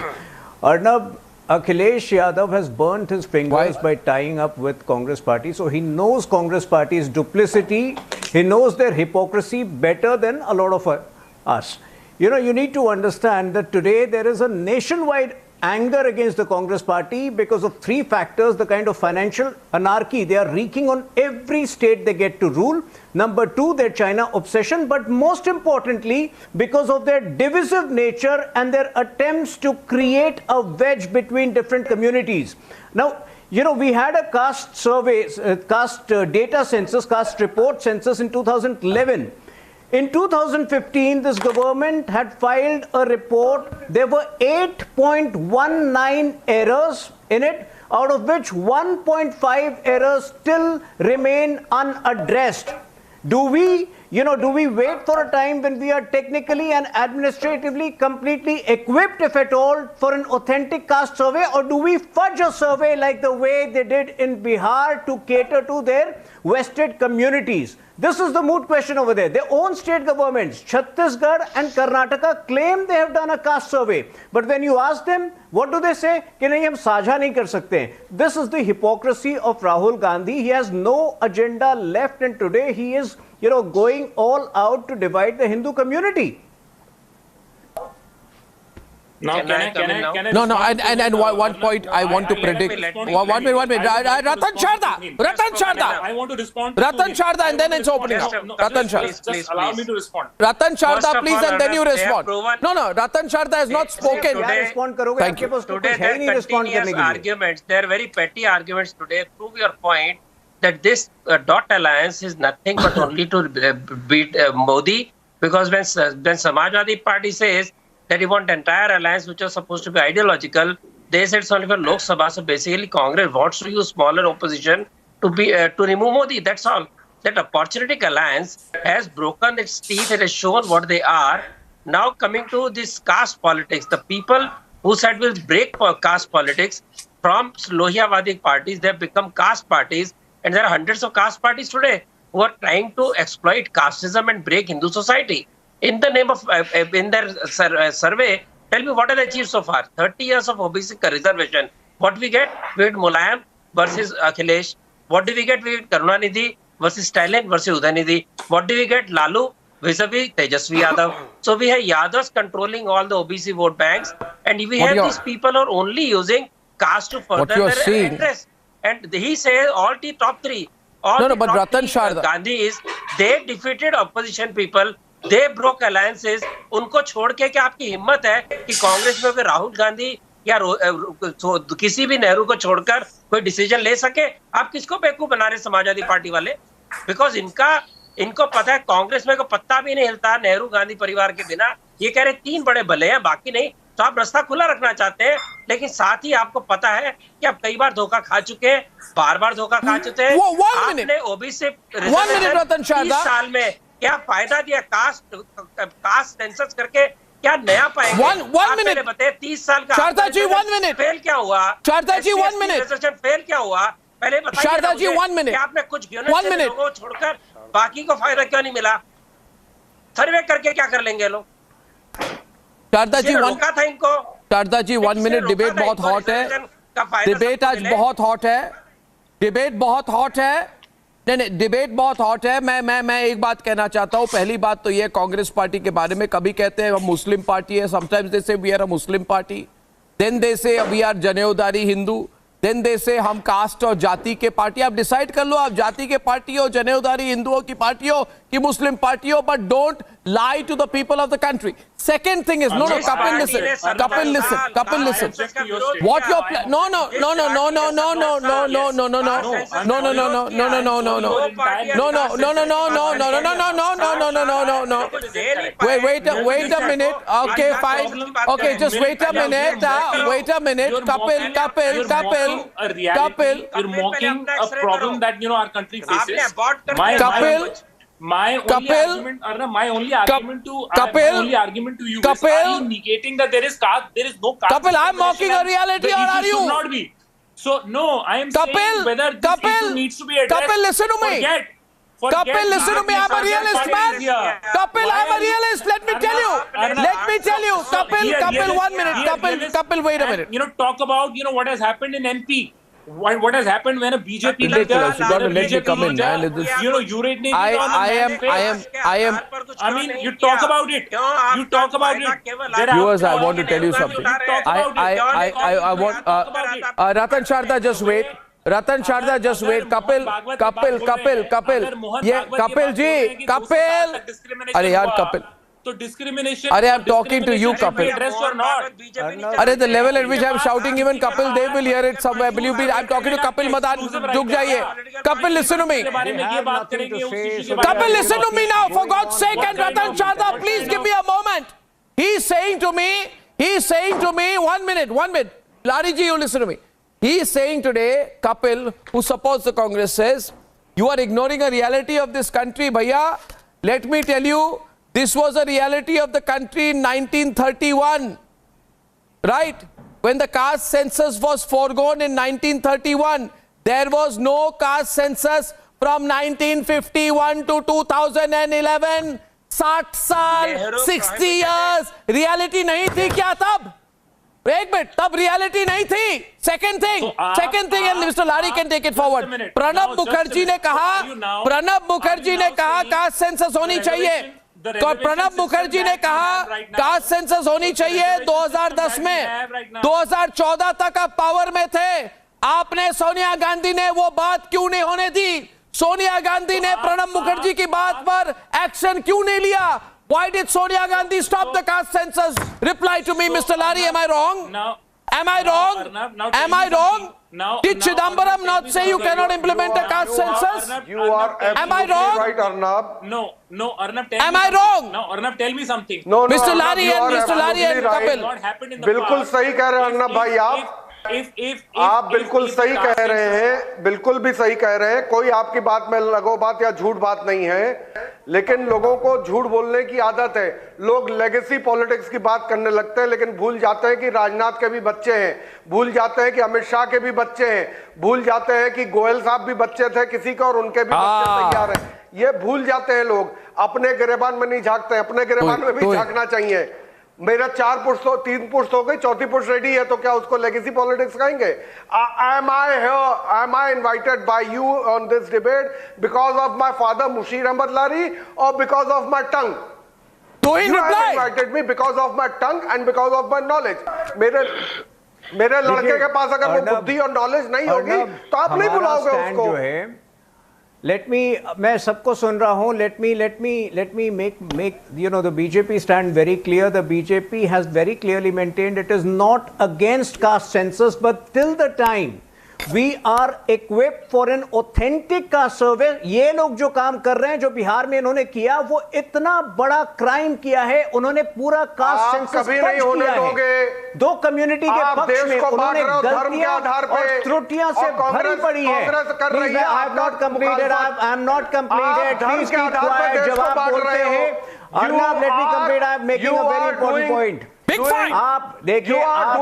Arnab, Akhilesh Yadav has burnt his fingers by tying up with Congress party. So he knows Congress party's duplicity. He knows their hypocrisy better than a lot of us. You know, you need to understand that today there is a nationwide anger against the Congress party because of three factors: the kind of financial anarchy they are wreaking on every state they get to rule. Number two, their China obsession. But most importantly, because of their divisive nature and their attempts to create a wedge between different communities. Now, you know, we had a caste survey, caste data census, caste report census in 2011. In 2015, this government had filed a report. There were 8.19 errors in it, out of which 1.5 errors still remain unaddressed. Do we wait for a time when we are technically and administratively completely equipped, if at all, for an authentic caste survey, or do we fudge a survey like the way they did in Bihar to cater to their vested communities? This is the moot question over there. Their own state governments, Chhattisgarh and Karnataka, claim they have done a caste survey. But when you ask them, what do they say? कि नहीं हम साझा नहीं कर सकते. This is the hypocrisy of Rahul Gandhi. He has no agenda left, and today he is, you know, going all out to divide the Hindu community. Now, can I and one point I want to predict. One minute. Ratan Sharda. I want to respond to Ratan Sharda, and then it's opening up. Ratan Sharda. Just allow me to respond. Ratan Sharda, please, and then you respond. No, Ratan Sharda has not spoken. Thank you. Today, there are continuous arguments. There are very petty arguments today. Prove your point that this dot alliance is nothing but only to beat Modi, because when Samajwadi Party says that he wants entire alliance which was supposed to be ideological, they said it's only for Lok Sabha. So basically Congress wants to use smaller opposition to remove Modi. That's all. That opportunistic alliance has broken its teeth. It has shown what they are. Now coming to this caste politics, the people who said we'll break caste politics from Lohiawadi parties, they have become caste parties, and there are hundreds of caste parties today who are trying to exploit casteism and break Hindu society. In the name of, in their survey, tell me what have they achieved so far? 30 years of OBC reservation. What we get? We get Mulayam versus Akhilesh. What do we get? We get Karunanidhi versus Stalin versus Udaynidhi. What do we get? Lalu vis-a-vis Tejasvi Yadav. So we have Yadavs controlling all the OBC vote banks, and we have these people who are only using caste to further their interests. And he says all top three. But Ratan Sharda, Gandhi is, they defeated opposition people. They broke alliances. उनको छोड़ के क्या आपकी हिम्मत है कि कांग्रेस में राहुल गांधी या किसी भी नेहरू को छोड़कर कोई डिसीजन ले सके? आप किसको बेवकूफ बना रहे समाजवादी पार्टी वाले? बिकॉज इनको पता है कांग्रेस में को पत्ता भी नहीं हिलता नेहरू गांधी परिवार के बिना. ये कह रहे तीन बड़े भले हैं, बाकी नहीं. तो आप रास्ता खुला रखना चाहते हैं, लेकिन साथ ही आपको पता है कि आप कई बार धोखा खा चुके हैं, बार धोखा खा चुके हैं. आपने ओबीसी 30 साल में क्या फायदा दिया? कास्ट सेंसस करके क्या नया पाएंगे? One minute. बताइए 30 साल का शारदा जी 1 minute. फेल क्या हुआ? शारदा जी 1 minute. फेल क्या हुआ? पहले बताइए शारदा जी 1 minute. आपने कुछ लोगों को छोड़कर बाकी को फायदा क्यों नहीं मिला? सर्वे करके क्या कर लेंगे लोग? शारदा जी रोका था इनको. शारदा जी 1 minute. डिबेट बहुत हॉट है. डिबेट आज बहुत हॉट है. डिबेट बहुत हॉट है. नहीं, डिबेट बहुत हॉट है. मैं एक बात कहना चाहता हूं. पहली बात तो ये कांग्रेस पार्टी के बारे में, कभी कहते हैं हम मुस्लिम पार्टी है, sometimes they say we are a Muslim party, then they say we are जनेऊदारी हिंदू, देन दे से हम कास्ट और जाति के पार्टी. आप डिसाइड कर लो, आप जाति के पार्टी हो, जनेऊदारी हिंदुओं की पार्टी हो कि मुस्लिम पार्टी हो, but don't lie to the people of the country. Second thing is, no, Kapil, listen. What your plan? No. Wait a minute. Okay, fine. Okay, just wait a minute. Kapil. You're mocking a problem that our country faces. My only argument to you is, are you negating that there is no caste? Kapil, I'm mocking a reality, or are you? Should not be. So no, I am saying whether this issue needs to be addressed. Kapil, listen to me. Kapil, listen to me. I'm a realist, man. Kapil, I'm a realist. Let me tell you. Kapil, 1 minute. Kapil, wait a minute. Talk about, what has happened in MP. What has happened when a BJP leader, let me come in, man. urinating I mean, you talk about it. You talk about it. Viewers, I want to tell you something. I want Ratan Sharda, just wait. Ratan Sharda, just wait. Kapil. Yeah, Kapil ji. Kapil. Arey yaar, Kapil. So discrimination. Arey, I'm talking to you, Kapil. Addressed or not? Arey, the level at which I'm shouting, even Kapil, they will hear it somewhere. Believe me, I'm talking to Kapil Madan. Ruk jaiye. Kapil, listen to me. Kapil, listen to me now, for God's sake. And Ratan Sharda, please give me a moment. He's saying to me, 1 minute. Lari ji, you listen to me. He is saying today, Kapil, who supports the Congress, says, you are ignoring a reality of this country, bhaiya. Let me tell you, this was a reality of the country in 1931. Right? When the caste census was foregone in 1931, there was no caste census from 1951 to 2011. 60 साल, 60 years. Reality नहीं थी क्या तब? एक minute, तब reality नहीं थी. Second thing and Mister Larry can take it forward. Pranab Mukherjee ने कहा कास्ट सेंसस होनी चाहिए. तो प्रणब मुखर्जी ने कहा कास्ट सेंसस होनी चाहिए 2010 में. 2014 तक आप पावर में थे. आपने सोनिया गांधी ने वो बात क्यों नहीं होने दी? सोनिया गांधी ने प्रणब मुखर्जी की बात पर एक्शन क्यों नहीं लिया? Why did Sonia Gandhi stop the caste census? Reply to me, Mr. Lari. Am I wrong? Am I wrong? Did Chidambaram not say you cannot implement a caste census? You are absolutely right, Arnab. No, Arnab, tell me. Am I wrong? No, Arnab, tell me something. No, Mr. Arnab, Lari and Kapil. What happened in the बिल्कुल past? सही कह रहे हैं अर्नब भाई आप. आप बिल्कुल सही कह रहे हैं, बिल्कुल भी सही कह रहे हैं. कोई आपकी बात में लगो बात या झूठ बात नहीं है, लेकिन लोगों को झूठ बोलने की आदत है. लोग लेगेसी पॉलिटिक्स की बात करने लगते हैं, लेकिन भूल जाते हैं कि राजनाथ के भी बच्चे हैं, भूल जाते हैं कि अमित शाह के भी बच्चे हैं, भूल जाते हैं कि गोयल साहब भी बच्चे थे किसी का और उनके भी बच्चे तैयार हैं. ये भूल जाते हैं लोग. अपने गिरेबान में नहीं झांकते, अपने गिरेबान में भी झांकना चाहिए. मेरा 4 पुश्त 3 पुश्त हो गई, 4थी पुश्त रेडी है, तो क्या उसको लेगेसी पॉलिटिक्स कहेंगे? Am I invited by you on this debate because of my father Mushir Ahmad Lari or because of my tongue? You have invited me because of my tongue and because of my knowledge. मेरे लड़के के पास अगर वो बुद्धि और knowledge नहीं होगी तो आप नहीं बुलाओगे उसको. मैं सबको सुन रहा हूं. Let me make the BJP stand very clear. The BJP has very clearly maintained it is not against caste census, but till the time we are equipped for an authentic caste survey. ये लोग जो काम कर रहे हैं, जो बिहार में इन्होंने किया, वो इतना बड़ा क्राइम किया है. उन्होंने पूरा कास्ट सेंसस किया है. 2 कम्युनिटी के पक्ष में उन्होंने गलतियां और त्रुटियां से भरी पड़ी है. I am not completed. Please keep quiet. जवाब बोलते हैं. Arnab, let me complete. I am making a very important point. आप देखिए, आप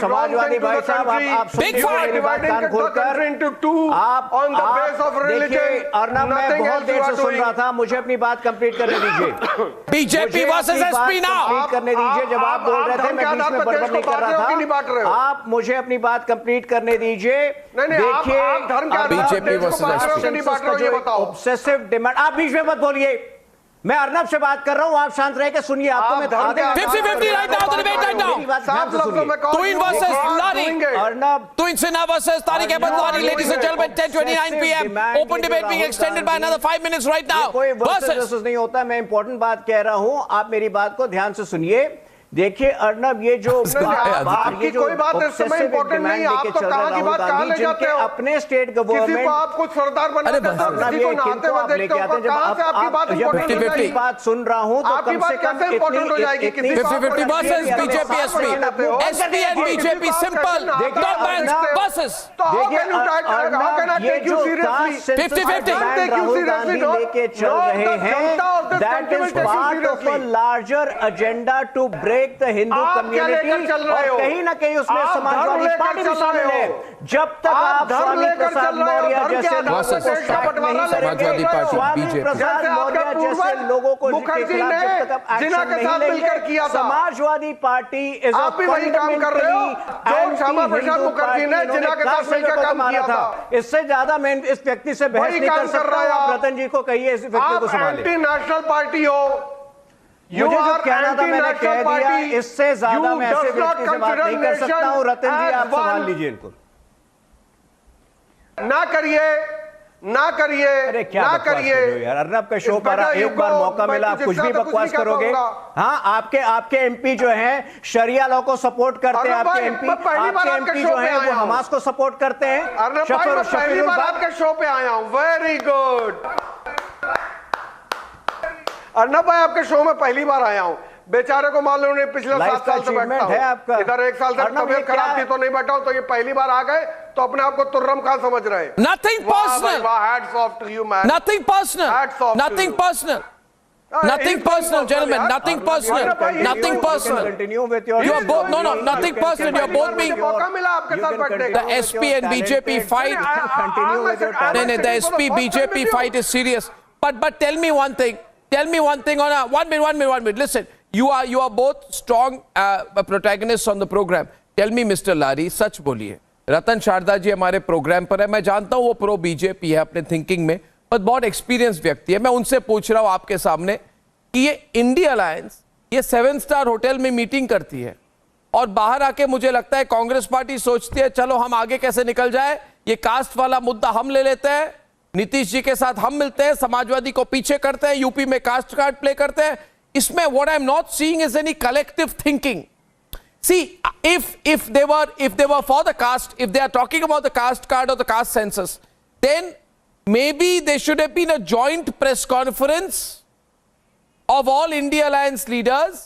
समाजवादी भाई साहब, आप सुनिए मेरी बात कान खोलकर. आप देखिए अर्नब, मैं बहुत देर से सुन रहा था, मुझे अपनी बात कंप्लीट करने दीजिए. BJP versus SP now. Complete करने दीजिए. जब आप बोल रहे थे मैं बीच में बड़बड़ नहीं कर रहा था. आप मुझे अपनी बात कंप्लीट करने दीजिए. देखिए, BJP versus SP, obsessive demand. आप बीच में मत बोलिए. मैं अर्नब से बात कर रहा हूं, आप शांत रह के सुनिए. आपको मैं 50-50 right now, the debate right now. Twin versus Lari. Arnab. Twin Sinha versus Tariq Ahmed Lari. Ladies and gentlemen, 10:29 PM. Open debate being extended by another 5 minutes right now. कोई versus नहीं होता. मैं इंपॉर्टेंट बात कह रहा हूं, आप मेरी बात को ध्यान से सुनिए. देखिए अर्नब, ये जो आपकी कोई बात इस समय इंपॉर्टेंट नहीं है. आप तो कहां की बात कहां ले जाते हो? अपने स्टेट गवर्नमेंट किसी को आप कुछ सरदार बनाते हो, किसी को नहाते हुए देखते हो. कहां से आपकी बात इंपॉर्टेंट है? बात सुन रहा हूं तो आपकी बात कैसे इंपॉर्टेंट हो जाएगी? 50-50 versus BJP SPA. SPA and BJP simple. Top bands versus. देखिए, ये जो 50-50 राहुल गांधी लेके चल रहे हैं, that is part of a larger agenda to break break the Hindu community और कहीं ना कहीं उसमें समाजवादी पार्टी भी शामिल है। जब तक आप स्वामी प्रसाद मौर्य जैसे लोगों को स्टार्ट नहीं करेंगे, स्वामी प्रसाद मौर्य जैसे लोगों को मुखर्जी ने जिन्ना के साथ मिलकर किया था, समाजवादी पार्टी इज आप भी वही काम कर रहे हो जो श्यामा प्रसाद मुखर्जी ने जिन्ना के साथ मिलकर काम किया था। इससे ज्यादा मैं इस व्यक्ति से बहस नहीं कर सकता। आप रतन जी को कहिए इस व्यक्ति को संभालें। एंटी नेशनल पार्टी हो, मुझे जो कहना था मैंने कह दिया, इससे ज्यादा मैं ऐसे व्यक्ति से बात नहीं कर सकता हूं। रतन जी आप संभाल लीजिए इनको। ना करिए ना करिए, अरे क्या ना करिए यार। अर्नब का शो पर एक बार मौका मिला, आप कुछ भी बकवास करोगे। हाँ, आपके एमपी जो हैं शरिया लॉ को सपोर्ट करते हैं। आपके एमपी जो हैं वो हमास को सपोर्ट करते हैं। पहली बार आपके शो पे आया हूं। वेरी गुड अर्नब भाई, आपके शो में पहली बार आया हूं। बेचारे को मालूम नहीं पिछले 7 साल से बैठता हूं इधर, 1 साल से तबीयत खराब थी तो नहीं बैठा हूं, तो ये पहली बार आ गए तो अपने आप को तुर्रम खान समझ रहे हैं। Nothing personal. Hats off to you, man. Nothing personal. Nothing personal. Nothing personal, gentlemen. Nothing personal. Nothing personal. You are both nothing personal. You are both being the SP and BJP fight. The SP BJP fight is serious. But tell me one thing. Tell me one thing on one minute. Listen, you are both strong protagonists on the program. Tell me, Mr. Lari, सच बोलिए। रतन शारदा जी हमारे programme पर है, मैं जानता हूं वो pro BJP है अपने थिंकिंग में, पर बहुत एक्सपीरियंस व्यक्ति है। मैं उनसे पूछ रहा हूं आपके सामने कि ये इंडिया अलायंस ये 7 स्टार होटल में मीटिंग करती है और बाहर आके मुझे लगता है कांग्रेस पार्टी सोचती है चलो हम आगे कैसे निकल जाए, ये कास्ट वाला मुद्दा हम ले लेते हैं, नीतीश जी के साथ हम मिलते हैं, समाजवादी को पीछे करते हैं, यूपी में कास्ट कार्ड प्ले करते हैं। इसमें what I am not seeing is any collective thinking. See, if they were for the caste, if they are talking about the caste card or the caste census, then maybe there should have been a joint press conference of all India Alliance leaders,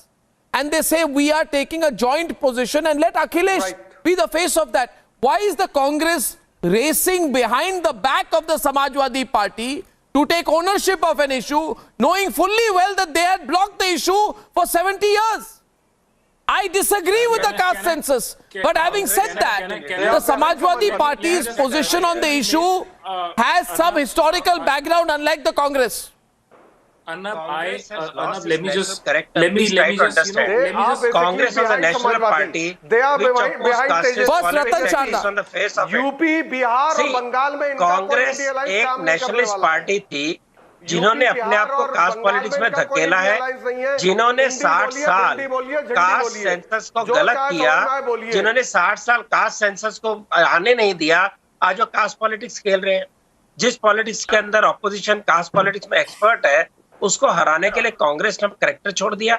and they say we are taking a joint position and let Akhilesh be the face of that. Why is the Congress racing behind the back of the Samajwadi Party to take ownership of an issue, knowing fully well that they had blocked the issue for 70 years? I disagree with the caste census, but having said that, the Samajwadi Party's position on the issue has some historical background, unlike the Congress. Arnab, let me just Congress is a national party. They are behind First, Ratan Sharda on the face of UP, Bihar और बंगाल में कांग्रेस एक nationalist party थी जिन्होंने अपने आप को caste politics में धकेला है, जिन्होंने 60 साल कास्ट सेंसस को गलत किया, जिन्होंने 60 साल कास्ट सेंसस को आने नहीं दिया, आज वो कास्ट पॉलिटिक्स खेल रहे हैं। जिस पॉलिटिक्स के अंदर ऑपोजिशन कास्ट पॉलिटिक्स में एक्सपर्ट है, उसको हराने के लिए कांग्रेस ने करेक्टर छोड़ दिया।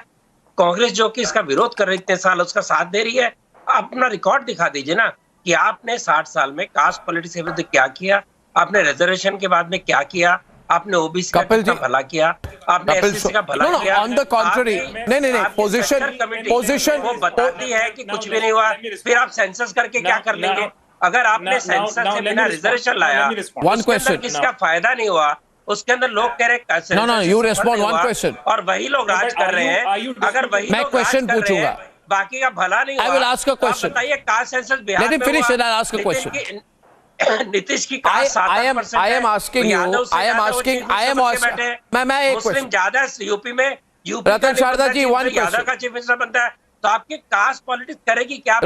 कांग्रेस जो कि इसका विरोध कर रही इतने साल, उसका साथ दे रही है। अपना रिकॉर्ड दिखा दीजिए ना कि आपने 60 साल में कास्ट पॉलिटिक्स के विरुद्ध क्या किया, आपने रिजर्वेशन के बाद में क्या किया, आपने ओबीसी का कितना भला किया, आपने एससी का भला किया। ऑन द कॉन्ट्ररी, नहीं, पोजीशन वो बताती है कि कुछ भी नहीं हुआ, फिर आप सेंसस करके क्या कर लेंगे? अगर आपने सेंसस से बिना रिजर्वेशन लाया, वन क्वेश्चन, किसका फायदा नहीं हुआ, उसके अंदर लोग कह रहे no you respond one question, और वही लोग राज कर रहे हैं। अगर वही मैं क्वेश्चन पूछूंगा, बाकी का भला नहीं हुआ, I will ask a question. बताइए कास्ट सेंसस बिहार में let me finish and I ask a question. Nitish की I am asking you, मैं एक मुस्लिम ज्यादा यूपी में, रतन शारदा जी वन ज्यादा का चीफ मिनिस्टर बनता है, तो आपकी कास्ट पॉलिटिक्स करेगी क्या?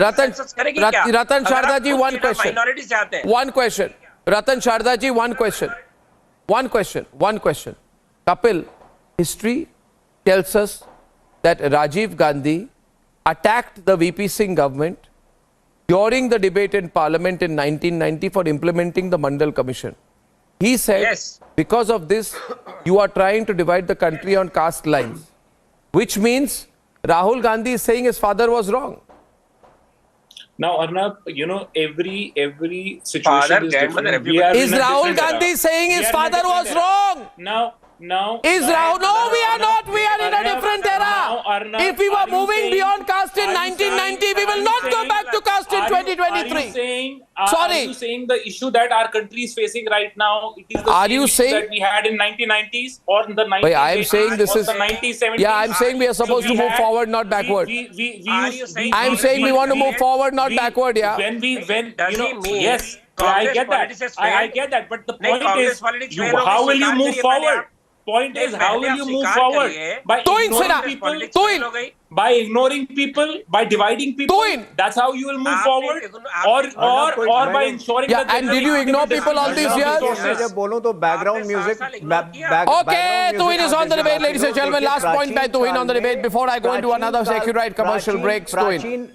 Ratan Sharda ji one question, minority से आते हैं। One question, Ratan Sharda ji one question. Kapil, history tells us that Rajiv Gandhi attacked the VP Singh government during the debate in Parliament in 1990 for implementing the Mandal Commission. He said, because of this, you are trying to divide the country on caste lines, which means Rahul Gandhi is saying his father was wrong. Now, Arnab, every situation is different. Is Rahul Gandhi saying his father was wrong? Now, is Rahul? No, we are not. We are in a different era. If we were moving beyond caste in 1990, we will not go back to caste in in 2023. Are you saying the issue that our country is facing right now, it is the same issue that we had in 1990s or in the 1980s? I am saying this is the 1970s? Yeah, I'm saying we are supposed to move forward, not backward. I'm saying we want to move forward, not backward. Yeah. Yes, I get that. I get that. But the point is, how will you move forward? Point is, how will you move forward? By ignoring people, by dividing people. That's how you will move forward, or by ensuring that. And did you ignore people all these years? Background music. Okay, Tuhin is on the debate, ladies and gentlemen. Last point by Tuhin on the debate before I go into another secular commercial break. Tuhin.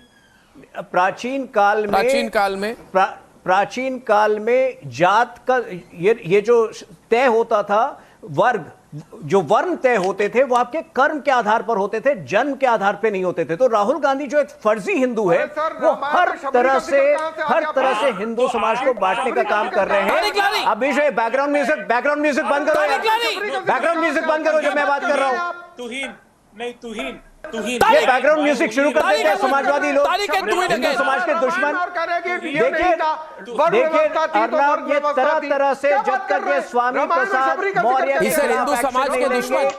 प्राचीन काल में जात का ये जो तय होता था, वर्ग जो वर्ण तय होते थे वो आपके कर्म के आधार पर होते थे, जन्म के आधार पे नहीं होते थे। तो राहुल गांधी जो एक फर्जी हिंदू है वो हर तरह से हिंदू समाज को बांटने का काम कर रहे हैं। अभी जो बैकग्राउंड म्यूजिक बंद करो, बैकग्राउंड म्यूजिक बंद करो जब मैं बात कर रहा हूं। ये बैकग्राउंड म्यूजिक शुरू कर देते हैं समाजवादी लोग, हिंदू समाज के दुश्मन। देखिए अर्नब, ये तरह से जब तक ये स्वामी प्रसाद मौर्य हिंदू समाज के दुश्मन,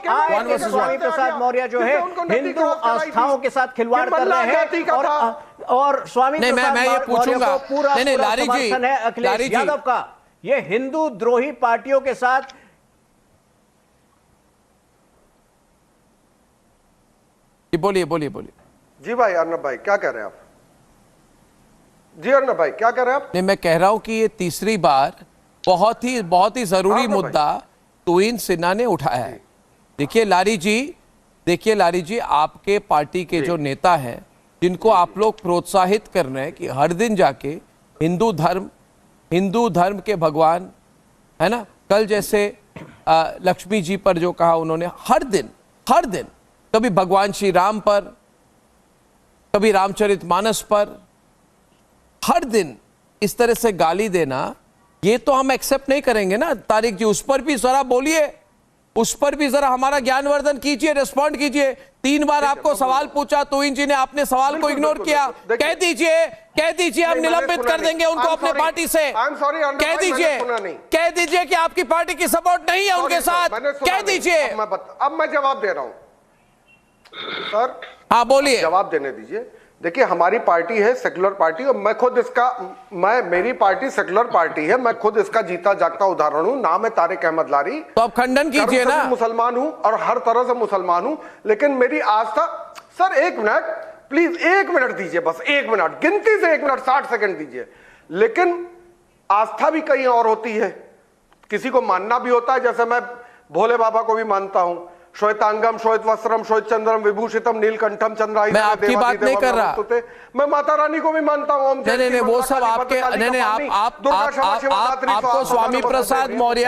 स्वामी प्रसाद मौर्य जो है हिंदू आस्थाओं के साथ खिलवाड़ कर रहे हैं और स्वामी प्रसाद मौर्य को पूरा समर्थन है अखिलेश यादव का। ये हिंदू द्रोही पार्टियों के साथ। बोलिए जी भाई अर्नब भाई क्या कह रहे हैं आप? जी अर्नब भाई क्या कह रहे हैं आप? नहीं, मैं कह रहा हूं कि ये तीसरी बार बहुत ही जरूरी मुद्दा तुहिन सिन्हा ने उठाया है। देखिए लारी जी, आपके पार्टी के जो नेता हैं जिनको आप लोग प्रोत्साहित कर रहे हैं कि हर दिन जाके हिंदू धर्म के भगवान है ना, कल जैसे लक्ष्मी जी पर जो कहा उन्होंने, हर दिन कभी भगवान श्री राम पर, कभी रामचरितमानस पर, हर दिन इस तरह से गाली देना, ये तो हम एक्सेप्ट नहीं करेंगे ना। तारिक जी, उस पर भी जरा बोलिए, उस पर भी जरा हमारा ज्ञानवर्धन कीजिए, रिस्पॉन्ड कीजिए। 3 बार आपको सवाल पूछा तुहिन जी ने, आपने सवाल को इग्नोर किया। कह दीजिए हम निलंबित कर देंगे उनको अपने पार्टी से। कह दीजिए कि आपकी पार्टी की सपोर्ट नहीं है उनके साथ। कह दीजिए। अब मैं जवाब दे रहा हूं सर। हाँ बोलिए, जवाब देने दीजिए। देखिए हमारी पार्टी है सेक्युलर पार्टी और मेरी पार्टी सेक्युलर पार्टी है। मैं खुद इसका जीता जागता उदाहरण हूं। नाम है तारिक अहमद लारी। तो आप खंडन कीजिए ना। मुसलमान हूं और हर तरह से मुसलमान हूं, लेकिन मेरी आस्था। सर 1 मिनट प्लीज, 1 मिनट दीजिए, बस 1 मिनट, गिनती से 1 मिनट 60 सेकंड दीजिए। लेकिन आस्था भी कहीं और होती है, किसी को मानना भी होता है। जैसे मैं भोले बाबा को भी मानता हूं। श्वेतांगम श्वेत वस्त्रम श्वेत चंद्रम विभूषितम नीलकंठम चंद्रायुधम। मैं आपकी बात नहीं कर रहा। मैं माता रानी को भी मानता हूं। नहीं, वो सब आपके, नहीं, आपको स्वामी प्रसाद मौर्य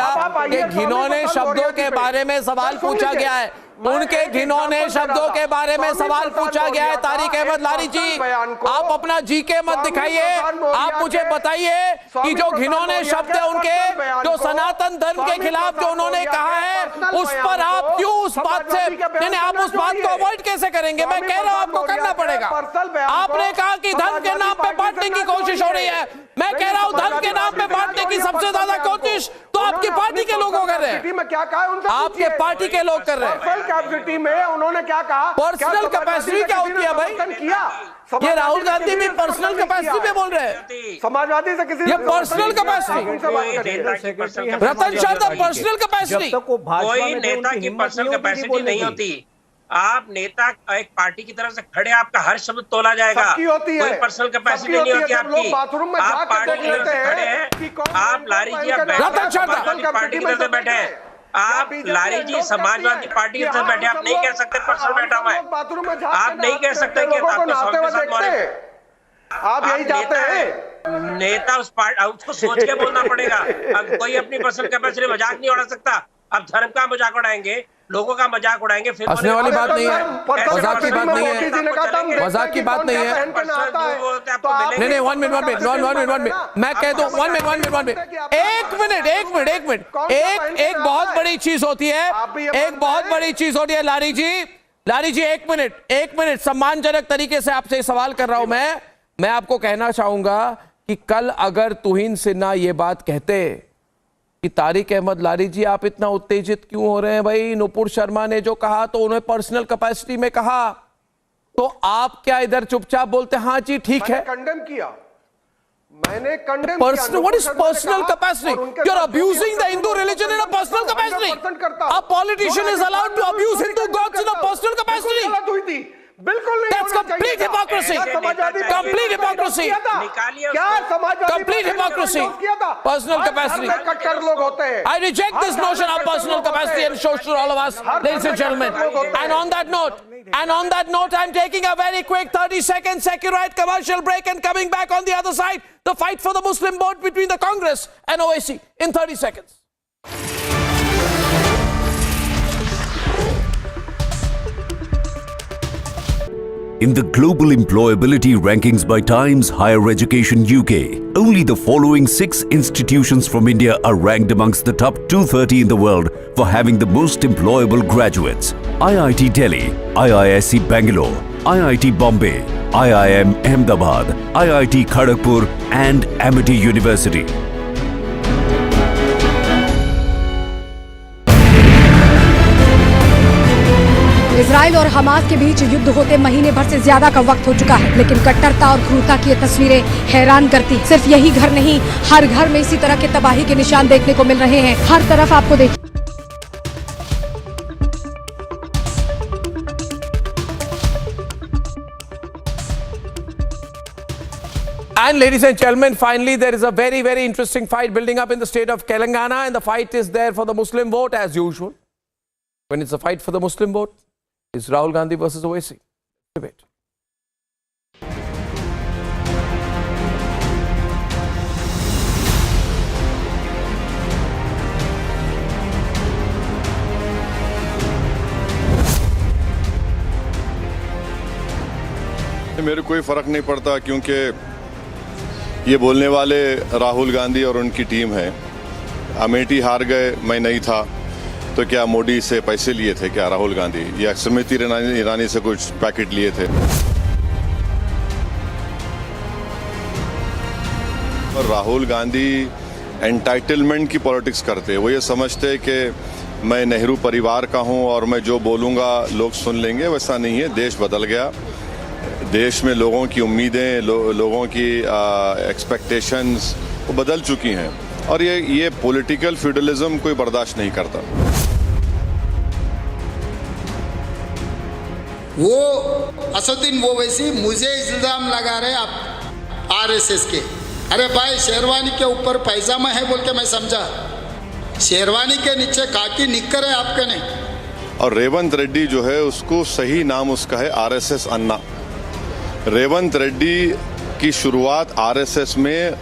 के घिनौने शब्दों के बारे में सवाल पूछा गया है। उनके घिनौने शब्दों के बारे में सवाल पूछा गया है। तारिक अहमद लारी जी, आप अपना जीके मत दिखाइए। आप मुझे बताइए कि जो घिनौने शब्द है उनके, जो सनातन धर्म के खिलाफ जो उन्होंने कहा है, उस पर आप क्यों उस बात से, नहीं, आप उस बात को अवॉइड कैसे करेंगे? मैं कह रहा हूं आपको करना पड़ेगा। आपने कहा कि धर्म के नाम पे बांटने की कोशिश हो रही है। मैं कह रहा हूं धर्म के नाम पे बांटने की सबसे ज्यादा कोशिश तो आपकी पार्टी के लोग कर रहे हैं। आपके पार्टी के लोग कर रहे हैं। कैपेसिटी में उन्होंने क्या कहा? पर्सनल कैपेसिटी क्या होती है भाई? ये राहुल गांधी भी पर्सनल कैपेसिटी पे बोल रहे हैं। समाजवादी से किसी, ये पर्सनल कैपेसिटी, रतन शर्मा पर्सनल कैपेसिटी। कोई नेता की पर्सनल कैपेसिटी नहीं होती। आप नेता एक पार्टी की तरफ से खड़े, आपका हर शब्द तोला जाएगा। कोई पर्सनल कैपेसिटी नहीं होती आपकी। आप पार्टी की तरफ से खड़े हैं। आप लारी जी पार्टी की तरफ से बैठे हैं। आप लारी जी समाजवादी पार्टी की तरफ बैठे, आप नहीं कह सकते पर्सनल बैठा हुआ है। आप नहीं कह सकते कि आप यही जाते हैं। नेता उसको सोच के बोलना पड़ेगा। अब कोई अपनी पर्सनल कैपेसिटी मजाक नहीं उड़ा सकता। अब धर्म का मजाक उड़ाएंगे, लोगों का मजाक उड़ाएंगे, फिर हंसने वाली बात नहीं है, मजाक की बात नहीं है, मजाक की बात नहीं है। नहीं, 1 मिनट, मैं कह दूं 1 मिनट, एक मिनट, एक बहुत बड़ी चीज होती है, एक बहुत बड़ी चीज होती है। लारी जी 1 मिनट, सम्मानजनक तरीके से आपसे सवाल कर रहा हूं मैं आपको कहना चाहूंगा कि कल अगर तुहिन सिन्हा ये बात कहते कि तारिक अहमद लारी जी आप इतना उत्तेजित क्यों हो रहे हैं भाई, नुपुर शर्मा ने जो कहा तो उन्हें पर्सनल कैपेसिटी में कहा, तो आप क्या इधर चुपचाप बोलते हाँ जी ठीक है। कंडेम किया, मैंने condemn Personal, what is personal capacity? You're abusing the Hindu religion in a personal capacity. A politician is allowed to abuse Hindu gods in a personal capacity. That's complete hypocrisy. Complete hypocrisy. Complete hypocrisy. Personal capacity. I reject this notion of personal capacity and shows to all of us, ladies and gentlemen. And on that note, I'm taking a very quick 30-second Secularite commercial break and coming back on the other side. The fight for the Muslim vote between the Congress and Owaisi in 30 seconds. In the global employability rankings by Times Higher Education UK, only the following 6 institutions from India are ranked amongst the top 230 in the world for having the most employable graduates. IIT Delhi, IISc Bangalore, IIT Bombay, IIM Ahmedabad, IIT Kharagpur and Amity University. Israel और Hamas के बीच युद्ध होते महीने भर से ज्यादा का वक्त हो चुका है, लेकिन कट्टरता और क्रूरता की ये तस्वीरें हैरान करती। सिर्फ यही घर नहीं, हर घर में इसी तरह के तबाही के निशान देखने को मिल रहे हैं। हर तरफ आपको देखिए। And ladies and gentlemen, finally there is a very, very interesting fight building up in the state of Telangana, and the fight is there for the Muslim vote as usual. When it's a fight for the Muslim vote, it's Rahul Gandhi versus Owaisi. Debate. मेरे कोई फर्क नहीं पड़ता, क्योंकि ये बोलने वाले राहुल गांधी और उनकी टीम है। अमेठी हार गए, मैं नहीं था, तो क्या मोदी से पैसे लिए थे क्या राहुल गांधी, या स्मृति ईरानी से कुछ पैकेट लिए थे? और राहुल गांधी एंटाइटलमेंट की पॉलिटिक्स करते हैं। वो ये समझते कि मैं नेहरू परिवार का हूं और मैं जो बोलूंगा लोग सुन लेंगे। वैसा नहीं है। देश बदल गया, देश में लोगों की उम्मीदें, लोगों की एक्सपेक्टेशंस वो बदल चुकी हैं, और ये पॉलिटिकल फ्यूडलिज्म कोई बर्दाश्त नहीं करता। वो असदुद्दीन ओवैसी मुझे इल्जाम लगा रहे आप आरएसएस के। अरे भाई, शेरवानी के ऊपर पैजामा है बोल के मैं समझा, शेरवानी के नीचे खाकी निक्कर है आपके नहीं। और रेवंत रेड्डी जो है, उसको सही नाम उसका है आरएसएस अन्ना। रेवंत रेड्डी की शुरुआत आरएसएस में,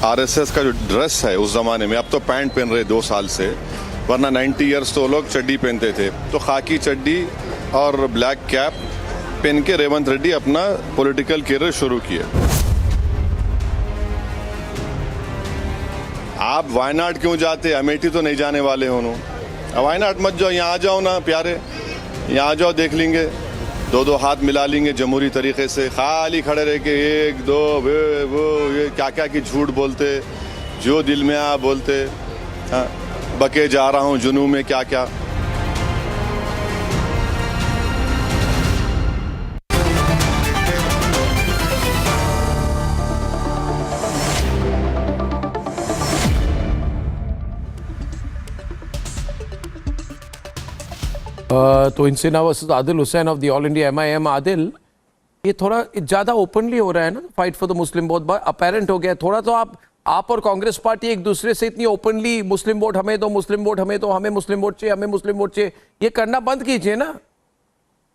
आरएसएस का जो ड्रेस है उस जमाने में, अब तो पैंट पहन रहे 2 साल से, वरना 90 इयर्स तो लोग चड्डी पहनते थे। तो खाकी चड्डी और ब्लैक कैप पहन के रेवंत रेड्डी अपना पॉलिटिकल करियर शुरू किया। आप वायनाड क्यों जाते? अमेठी तो नहीं जाने वाले हो ना, वायनाड मत जाओ, यहाँ आ जाओ ना प्यारे, यहाँ आ जाओ, देख लेंगे, 2-2 हाथ मिला लेंगे जमहूरी तरीके से। खाली खड़े रह के 1 2 वो ये क्या क्या की झूठ बोलते, जो दिल में आ बोलते, बके जा रहा हूँ जुनू में क्या क्या। तो इनसिना versus Adil Hussain of the all India MIM। Adil, ये थोड़ा ज़्यादा ओपनली हो रहा है ना fight for the Muslim vote, apparent हो गया थोड़ा। तो आप और कांग्रेस पार्टी एक दूसरे से इतनी ओपनली मुस्लिम वोट हमें दो, मुस्लिम वोट हमें दो, हमें मुस्लिम वोट चाहिए, हमें मुस्लिम वोट चाहिए, ये करना बंद कीजिए ना।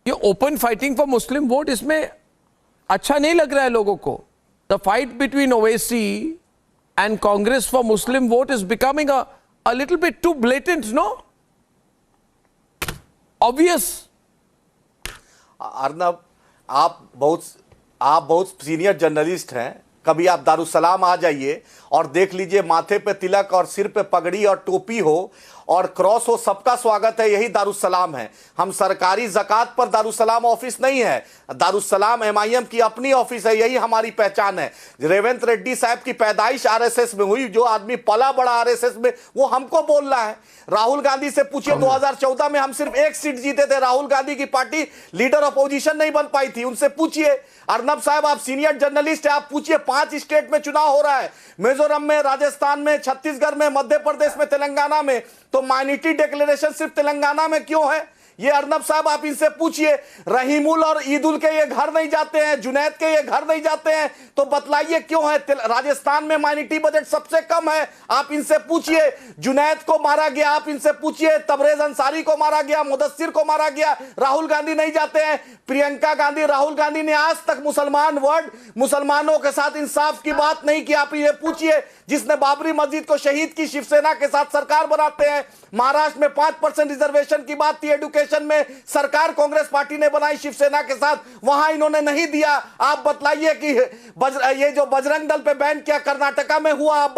ये open fighting for Muslim vote, इसमें अच्छा नहीं लग रहा है लोगों को। The fight between Owaisi and Congress for Muslim vote is becoming a little bit too blatant, no? Obvious. Arnab, आप बहुत सीनियर जर्नलिस्ट हैं, कभी आप दारुसलाम आ जाइए और देख लीजिए, माथे पे तिलक और सिर पे पगड़ी और टोपी हो और क्रॉस हो सबका स्वागत है, यही दारुसलाम है। हम सरकारी ज़कात पर दारुसलाम ऑफिस नहीं है, दारुसलाम एमआईएम की अपनी ऑफिस है, यही हमारी पहचान है। रेवंत रेड्डी साहब की पैदाइश आरएसएस में हुई, जो आदमी पला बड़ा आरएसएस में, वो हमको बोल रहा है। राहुल गांधी से पूछिए, 2014 में हम सिर्फ 1 सीट जीते थे, राहुल गांधी की पार्टी लीडर अपोजिशन नहीं बन पाई थी, उनसे पूछिए। अर्नब साहब आप सीनियर जर्नलिस्ट है, आप पूछिए 5 स्टेट में चुनाव हो रहा है, मिजोरम में, राजस्थान में, छत्तीसगढ़ में, मध्य प्रदेश में, तेलंगाना में, तो माइनॉरिटी डिक्लेरेशन सिर्फ तेलंगाना में क्यों है? ये अर्नब साहब आप इनसे पूछिए। रहीमुल और ईदुल के ये घर नहीं जाते हैं, जुनैद के ये घर नहीं जाते हैं, तो बतलाइए क्यों है? राजस्थान में माइनॉरिटी बजट सबसे कम है, आप इनसे पूछिए। जुनैद को मारा गया, आप इनसे पूछिए। तबरेज अंसारी को मारा गया, मुदस्सिर को मारा गया, राहुल गांधी नहीं जाते हैं। प्रियंका गांधी, राहुल गांधी ने आज तक मुसलमानों के साथ इंसाफ की बात नहीं की, आप ये पूछिए। जिसने बाबरी मस्जिद को शहीद की, शिवसेना के साथ सरकार बनाते हैं। महाराष्ट्र में 5% रिजर्वेशन की बात थी एजुकेशन में, सरकार कांग्रेस पार्टी ने बनाई शिवसेना के साथ, वहां इन्होंने नहीं दिया। आप बतलाइए कि ये जो बजरंग दल पे बैन किया कर्नाटका में हुआ, आप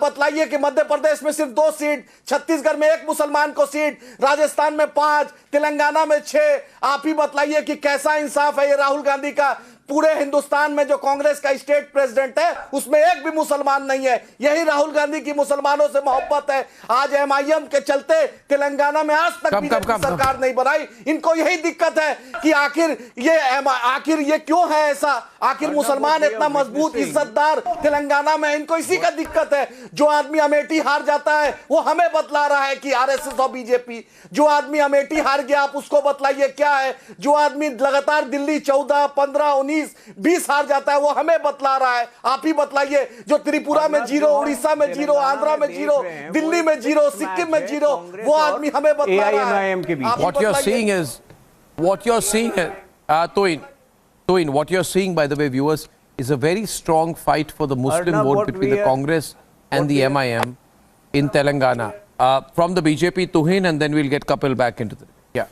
बतलाइए कि मध्य प्रदेश में सिर्फ 2 सीट, छत्तीसगढ़ में 1 मुसलमान को सीट, राजस्थान में 5, तेलंगाना में 6। आप ही बतलाइए कि कैसा इंसाफ है ये राहुल गांधी का? पूरे हिंदुस्तान में जो कांग्रेस का स्टेट प्रेसिडेंट है उसमें एक भी मुसलमान नहीं है, यही राहुल गांधी की मुसलमानों से मोहब्बत है। आज एमआईएम के चलते तेलंगाना में आज तक बीजेपी सरकार नहीं बनाई। इनको यही दिक्कत है कि आखिर ये क्यों है ऐसा? आखिर मुसलमान इतना मजबूत इज्जतदार तेलंगाना में, इनको इसी का दिक्कत है। जो आदमी अमेठी हार जाता है वो हमें बतला रहा है कि आरएसएस और बीजेपी। जो आदमी अमेठी हार गया आप उसको बतलाइए क्या है। जो आदमी लगातार दिल्ली 14, 15, 19, 20 हार जाता है वो हमें बतला रहा है। आप ही बतलाइए। जो त्रिपुरा में 0, उड़ीसा में 0, आंध्रा में 0, दिल्ली में 0, सिक्किम में 0, वो आदमी हमें बतला रहा है। What you're seeing is, Toin, what you're seeing, by the way, viewers, is a very strong fight for the Muslim vote between the Congress and the MIM in Telangana. From the BJP, Tuhin, and then we'll get Kapil back into the... Yeah.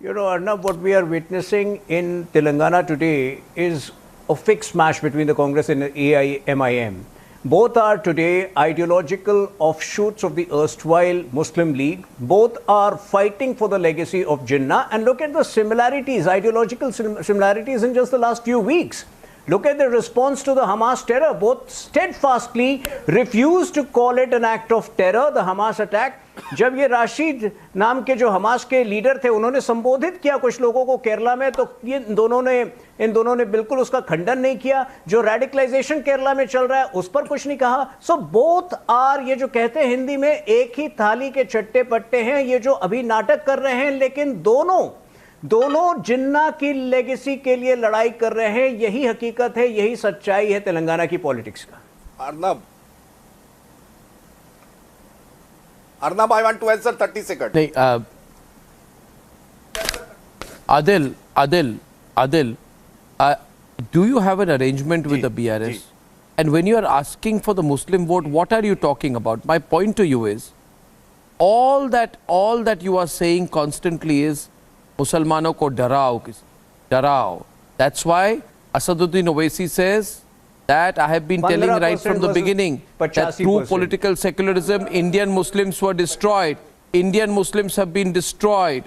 You know, Arnab, what we are witnessing in Telangana today is a fixed match between the Congress and the AIMIM. Both are today ideological offshoots of the erstwhile Muslim League. Both are fighting for the legacy of Jinnah. And look at the similarities, ideological similarities in just the last few weeks. Look at the response to the Hamas terror. Both steadfastly refused to call it an act of terror, the Hamas attack. जब ये राशिद नाम के जो Hamas के leader थे उन्होंने संबोधित किया कुछ लोगों को केरला में, तो इन दोनों ने बिल्कुल उसका खंडन नहीं किया। जो रेडिकलाइजेशन केरला में चल रहा है उस पर कुछ नहीं कहा। सो बोथ आर, ये जो कहते हैं हिंदी में, एक ही थाली के चट्टे पट्टे हैं, ये जो अभी नाटक कर रहे हैं, लेकिन दोनों जिन्ना की लेगेसी के लिए लड़ाई कर रहे हैं। यही हकीकत है, यही सच्चाई है तेलंगाना की पॉलिटिक्स का। Arnab, I want to answer 30 seconds. नहीं, Adil, do you have an arrangement with the BRS? And when you are asking for the Muslim vote, what are you talking about? My point to you is, all that you are saying constantly is, Musalmano ko darao. That's why Asaduddin Owaisi says that I have been telling right from the beginning that through political secularism, Indian Muslims were destroyed. Indian Muslims have been destroyed.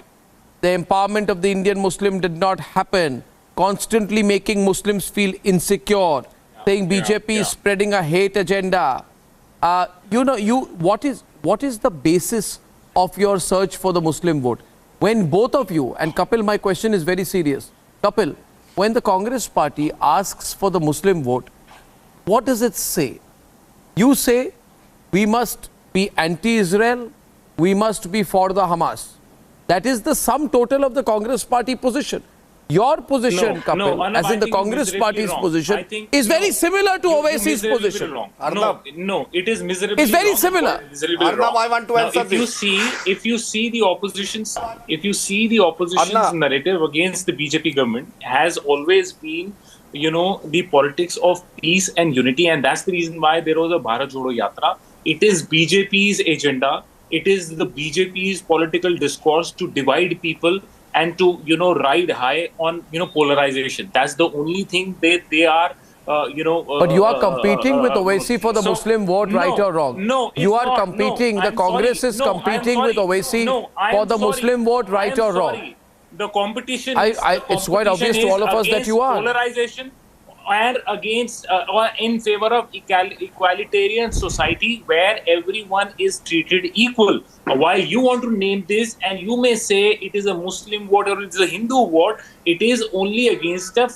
The empowerment of the Indian Muslim did not happen. Constantly making Muslims feel insecure, saying BJP is spreading a hate agenda. What is the basis of your search for the Muslim vote? When both of you, and Kapil, my question is very serious. Kapil, when the Congress party asks for the Muslim vote, what does it say? You say, we must be anti-Israel, we must be for the Hamas. That is the sum total of the Congress party position. Your position, Kapil, Arnab, as in the Congress party's position, is very similar to Owaisi's position. No, it is miserably It's very similar. Arnab, I want to answer this. If you see the opposition's narrative against the BJP government has always been, the politics of peace and unity, and that's the reason why there was a Bharat Jodo Yatra. It is BJP's agenda. It is the BJP's political discourse to divide people and to, ride high on, polarization. That's the only thing they are But you are competing with Owaisi for the Muslim vote, right or wrong? No, you are competing. The Congress is competing with Owaisi for the Muslim vote, right or wrong? The competition. It's quite obvious to all of us that you are. Polarization and against or in favor of equalitarian society where everyone is treated equal. While you want to name this and you may say it is a Muslim vote or it is a Hindu vote, it is only against the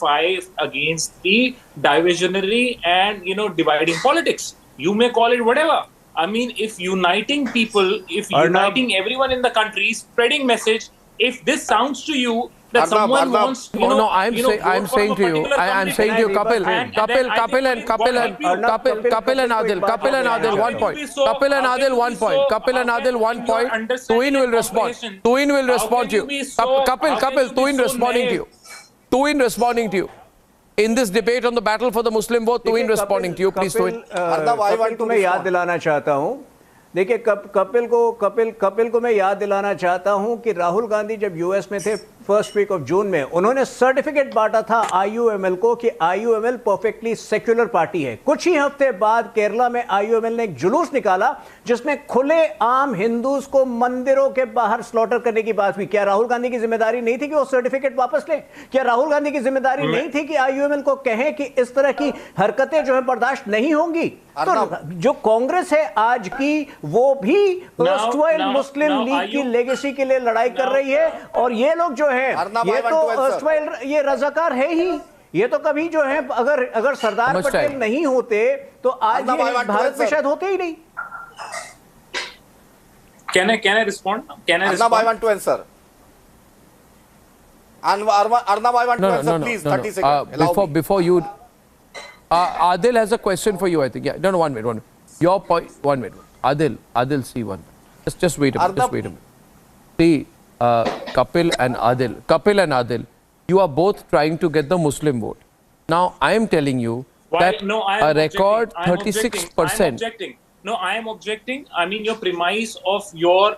divisionary and dividing politics. You may call it whatever. I mean, if uniting people, if uniting everyone in the country, spreading message, if this sounds to you that someone wants, I'm saying to you, Kapil and Adil, 1 point. Kapil and Adil, 1 point. Kapil and Adil, 1 point. Tuin will respond. Tuin will respond to you. Kapil, Tuin responding to you. Tuin responding to you. In this debate on the battle for the Muslim vote, Tuin responding to you. Please, Tuin. Kapil को मैं याद दिलाना चाहता हूँ. देखिए कपिल को मैं याद दिलाना चाहता हूं कि राहुल गांधी जब यूएस में थे फर्स्ट वीक ऑफ जून में, उन्होंने सर्टिफिकेट बांटा था आईयूएमएल को कि आईयूएमएल परफेक्टली सेक्युलर पार्टी है. कुछ ही हफ्ते बाद केरला में आईयूएमएल ने एक जुलूस निकाला जिसमें खुले आम हिंदूज को मंदिरों के बाहर स्लॉटर करने की बात हुई. क्या राहुल गांधी की जिम्मेदारी नहीं थी कि वो सर्टिफिकेट वापस लें? क्या राहुल गांधी की जिम्मेदारी नहीं थी कि आईयूएमएल को कहें कि इस तरह की हरकतें जो है बर्दाश्त नहीं होंगी? तो जो कांग्रेस है आज की, वो भी अर्स्टवाइल मुस्लिम लीग की लेगेसी के लिए लड़ाई कर रही है. और ये लोग जो है ये तो अर्स्टवाइल ये रजाकार है ही. ये तो कभी जो है अगर सरदार पटेल नहीं होते तो आज ये भारत में शायद होते ही नहीं. Can I respond? Arnab, I want to answer. Arnab, I want to answer, please. 30 seconds. Before you, Adil has a question for you, I think. Yeah, no, 1 minute. Your point, 1 minute. Adil, see one. Just wait a minute. See, Kapil and Adil, you are both trying to get the Muslim vote. Now, I am telling you that a record 36%. No, I am objecting. I mean, your premise of your.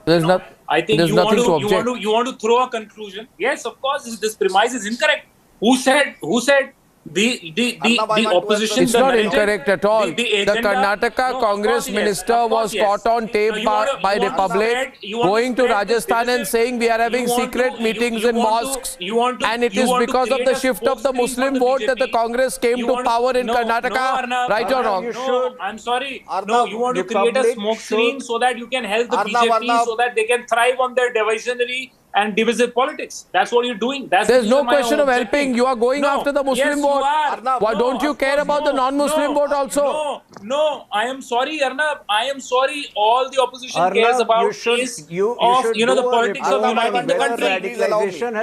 I think you want to throw a conclusion. Yes, of course, this premise is incorrect. Who said? The opposition. It's not incorrect at all. The Karnataka Congress minister was caught on tape by Republic going to Rajasthan and saying we are having secret meetings in mosques, and it is because of the shift of the Muslim vote that the Congress came to power in Karnataka. Right or wrong? No, I'm sorry. No, you want to create a smoke screen so that you can help the BJP so that they can thrive on their divisionary and divisive politics. That's what you're doing. There's no question of helping. You are going after the Muslim vote. Why don't you care about the non-Muslim vote also? No, I am sorry, Arnab. I am sorry. All the opposition cares about is the politics of uniting the country.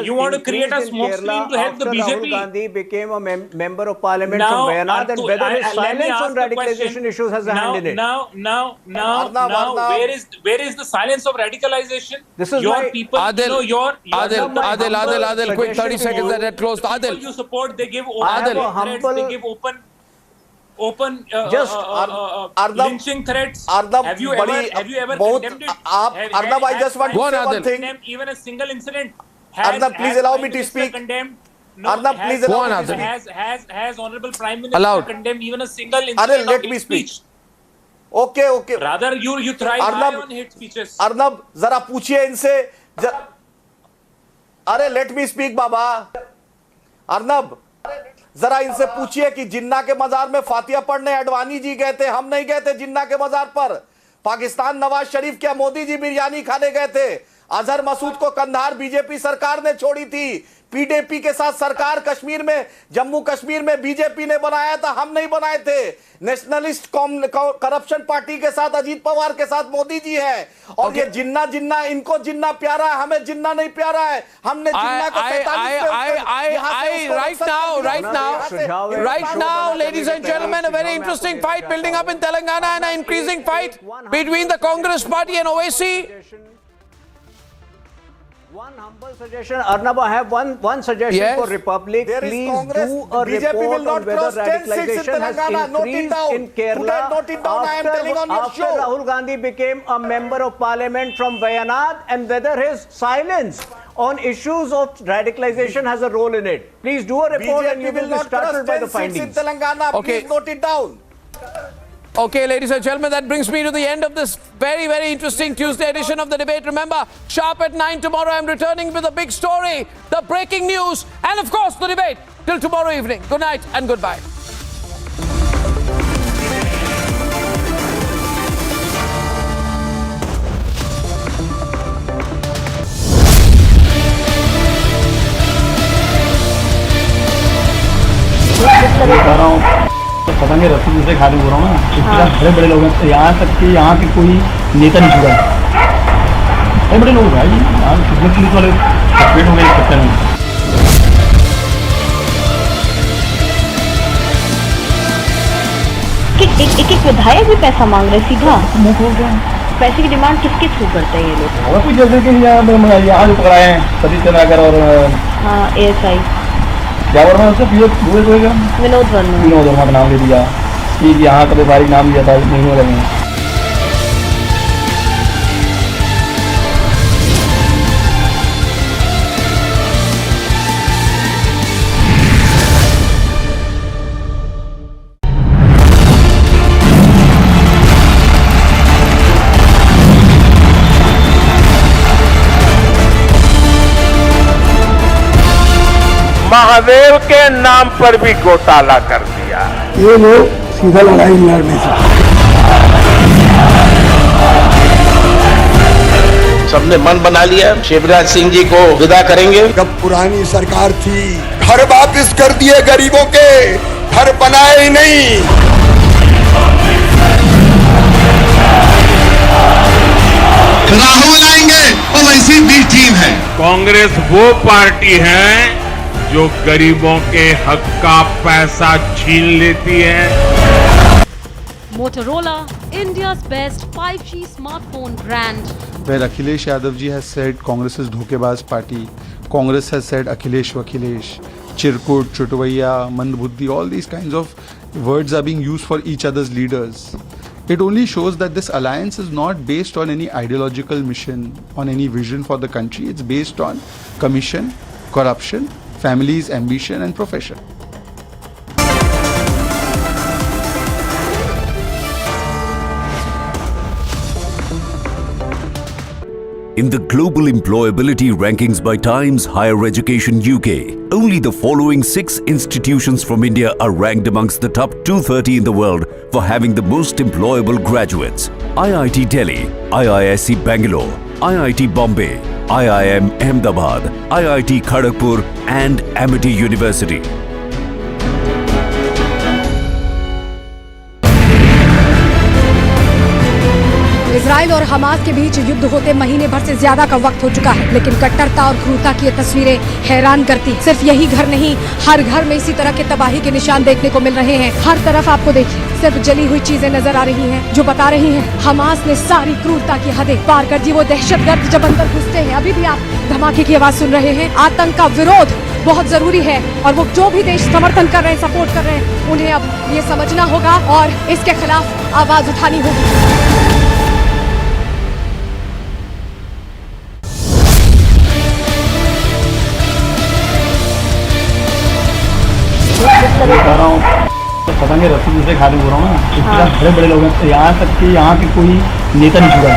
You want to create a smoke screen to help the BJP. Rahul Gandhi became a member of parliament from Wayanad, and whether his silence on radicalization issues has a hand in it. Now, where is the silence of radicalization? This is your people. Adil, quick 30 seconds that are closed. Adil, you support, they give open, they give open lynching threats. Have you ever condemned it? Arnab, I just want to say one thing. Even a single incident. Arnab, please allow me to speak. Arnab, please allow me to speak. Has Honorable Prime Minister condemned even a single incident? Arnab, let me speak. Okay. Rather, you thrive on hate speeches. Arnab, जरा पूछिए इनसे. अरे let me speak बाबा. अर्नब, जरा इनसे पूछिए कि जिन्ना के मजार में फातिया पढ़ने अडवाणी जी गए थे, हम नहीं गए थे जिन्ना के मजार पर. पाकिस्तान नवाज शरीफ क्या मोदी जी बिरयानी खाने गए थे? अजहर मसूद को कंधार बीजेपी सरकार ने छोड़ी थी. पीडीपी के साथ सरकार कश्मीर में, जम्मू कश्मीर में बीजेपी ने बनाया था, हम नहीं बनाए थे. नेशनलिस्ट करप्शन पार्टी के साथ अजीत पवार के साथ मोदी जी है. और ये जिन्ना इनको जिन्ना प्यारा है, हमें जिन्ना नहीं प्यारा है. हमने जिन्ना को right now, ladies and gentlemen, a very interesting fight building up in Telangana and an increasing fight between the Congress party and Owaisi. One humble suggestion, Arnab, I have one suggestion for Republic. Please do a report on whether radicalization has increased in Kerala after Rahul Gandhi became a member of parliament from Wayanad, and whether his silence on issues of radicalization has a role in it. Please do a report and you will be startled by the findings. in Telangana. Okay. Please note it down. Okay, ladies and gentlemen, that brings me to the end of this very, very interesting Tuesday edition of the debate. Remember, sharp at 9 tomorrow, I'm returning with a big story, the breaking news, and of course, the debate. Till tomorrow evening. Good night and goodbye. पता नहीं रस्सी दूसरे खाने हो रहा हूँ ना, इसके साथ बड़े बड़े लोग हैं, यहाँ तक कि यहाँ के कोई नेता नहीं छुड़ा, बड़े बड़े लोग भाई, यहाँ कितने पुलिस वाले सेपरेट हो गए इस चक्कर में। एक विधायक भी पैसा मांग रहे सीधा, पैसे की डिमांड किसके थ्रू करते हैं ये लोग? और कुछ जैसे कि यहाँ जो पकड़ाए हैं सतीश चंद्राकर और ASI क्या वर्मा उससे विनोद वर्मा का नाम ले दिया कि यहाँ का व्यापारिक नाम दिया था, नहीं हो रहे हैं। महादेव के नाम पर भी घोटाला कर दिया। ये लोग सीधा लड़ाई लड़ने से सबने मन बना लिया, शिवराज सिंह जी को विदा करेंगे। जब पुरानी सरकार थी, घर वापस कर दिए गरीबों के, घर बनाए ही नहीं। राहुल आएंगे, ओवैसी बी टीम है। कांग्रेस वो पार्टी है जो गरीबों के हक का पैसा छीन लेती है। Motorola, India's best 5G smartphone brand. Where Akhilesh Yadav ji has said Congress is dhokebaz party, Congress has said Akhilesh Vakhilesh, Chirkut, Chutuvaiya, Mandbuddhi, all these kinds of words are being used for each other's leaders. It only shows that this alliance is not based on any ideological mission, on any vision for the country. It's based on commission, corruption, families, ambition and profession. In the global employability rankings by Times Higher Education UK, only the following 6 institutions from India are ranked amongst the top 230 in the world for having the most employable graduates. IIT Delhi, IISc Bangalore, IIT Bombay, IIM Ahmedabad, IIT Kharagpur and Amity University. Israel और Hamas के बीच युद्ध होते महीने भर से ज्यादा का वक्त हो चुका है, लेकिन कट्टरता और क्रूरता की ये तस्वीरें हैरान करती। सिर्फ यही घर नहीं, हर घर में इसी तरह के तबाही के निशान देखने को मिल रहे हैं। हर तरफ आपको देखिए सिर्फ जली हुई चीजें नजर आ रही हैं, जो बता रही हैं हमास ने सारी क्रूरता की हदें पार कर दी। वो दहशतगर्द जब अंदर घुसते हैं, अभी भी आप धमाके की आवाज सुन रहे हैं। आतंक का विरोध बहुत जरूरी है और वो जो भी देश समर्थन कर रहे हैं, सपोर्ट कर रहे हैं, उन्हें अब ये समझना होगा और इसके खिलाफ आवाज उठानी होगी। पता नहीं रस्सी दूसरे खाने हो रहा हूँ ना, इसके साथ बड़े बड़े लोग हैं, यहाँ तक कि यहाँ के कोई नेता नहीं छुड़ा,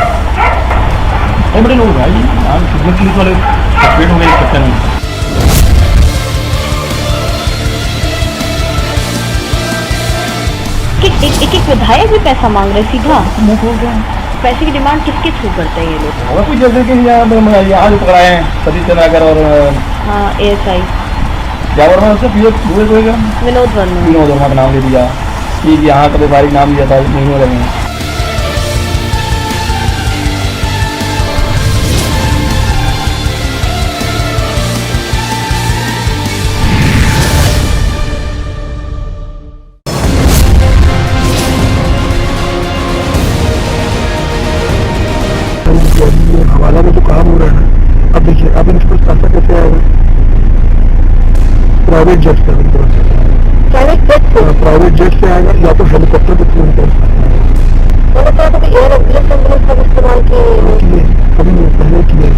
बड़े बड़े लोग भाई, यहाँ कितने पुलिस वाले सेपरेट हो गए इस चक्कर में। एक विधायक भी पैसा मांग रहे सीधा, पैसे की डिमांड किसके थ्रू करते हैं ये लोग? और कुछ जैसे कि यहाँ जो पकड़ाए हैं सतीश चंद्राकर और ASI क्या वर्मा उससे विनोद वर्मा का नाम ले दिया कि यहाँ का व्यापारिक नाम दिया था, नहीं हो रहे हैं। हवाला में जो काम हो रहा है ना, अब देखिए अब इन पर पैसा कैसे आएगा? प्राइवेट जेट से प्राइवेट जेट से आएगा या तो हेलीकॉप्टर के थ्रू इस्तेमाल किए, कभी नहीं पहले किए।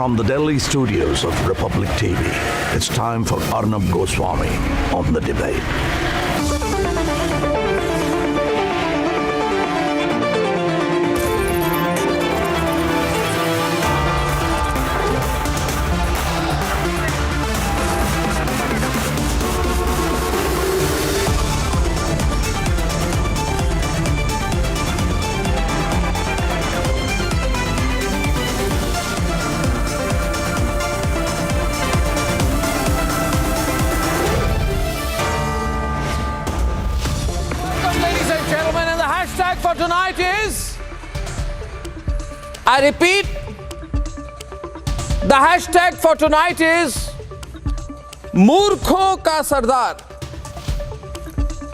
From the Delhi studios of Republic TV, it's time for Arnab Goswami on The Debate. For tonight is, I repeat, the hashtag for tonight is Murkhon ka Sardar.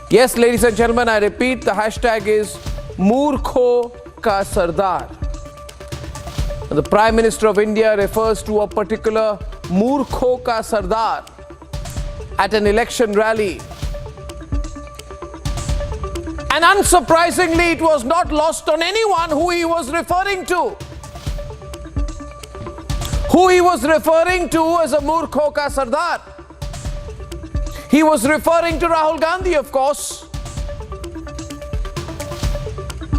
Yes, ladies and gentlemen, I repeat, the hashtag is Murkhon ka Sardar. The Prime Minister of India refers to a particular Murkhon ka Sardar at an election rally. And unsurprisingly, it was not lost on anyone who he was referring to. Who he was referring to as a Murkhon ka Sardar. He was referring to Rahul Gandhi, of course,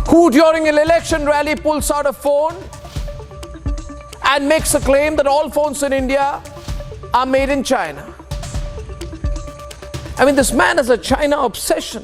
who during an election rally pulls out a phone and makes a claim that all phones in India are made in China. I mean, this man has a China obsession.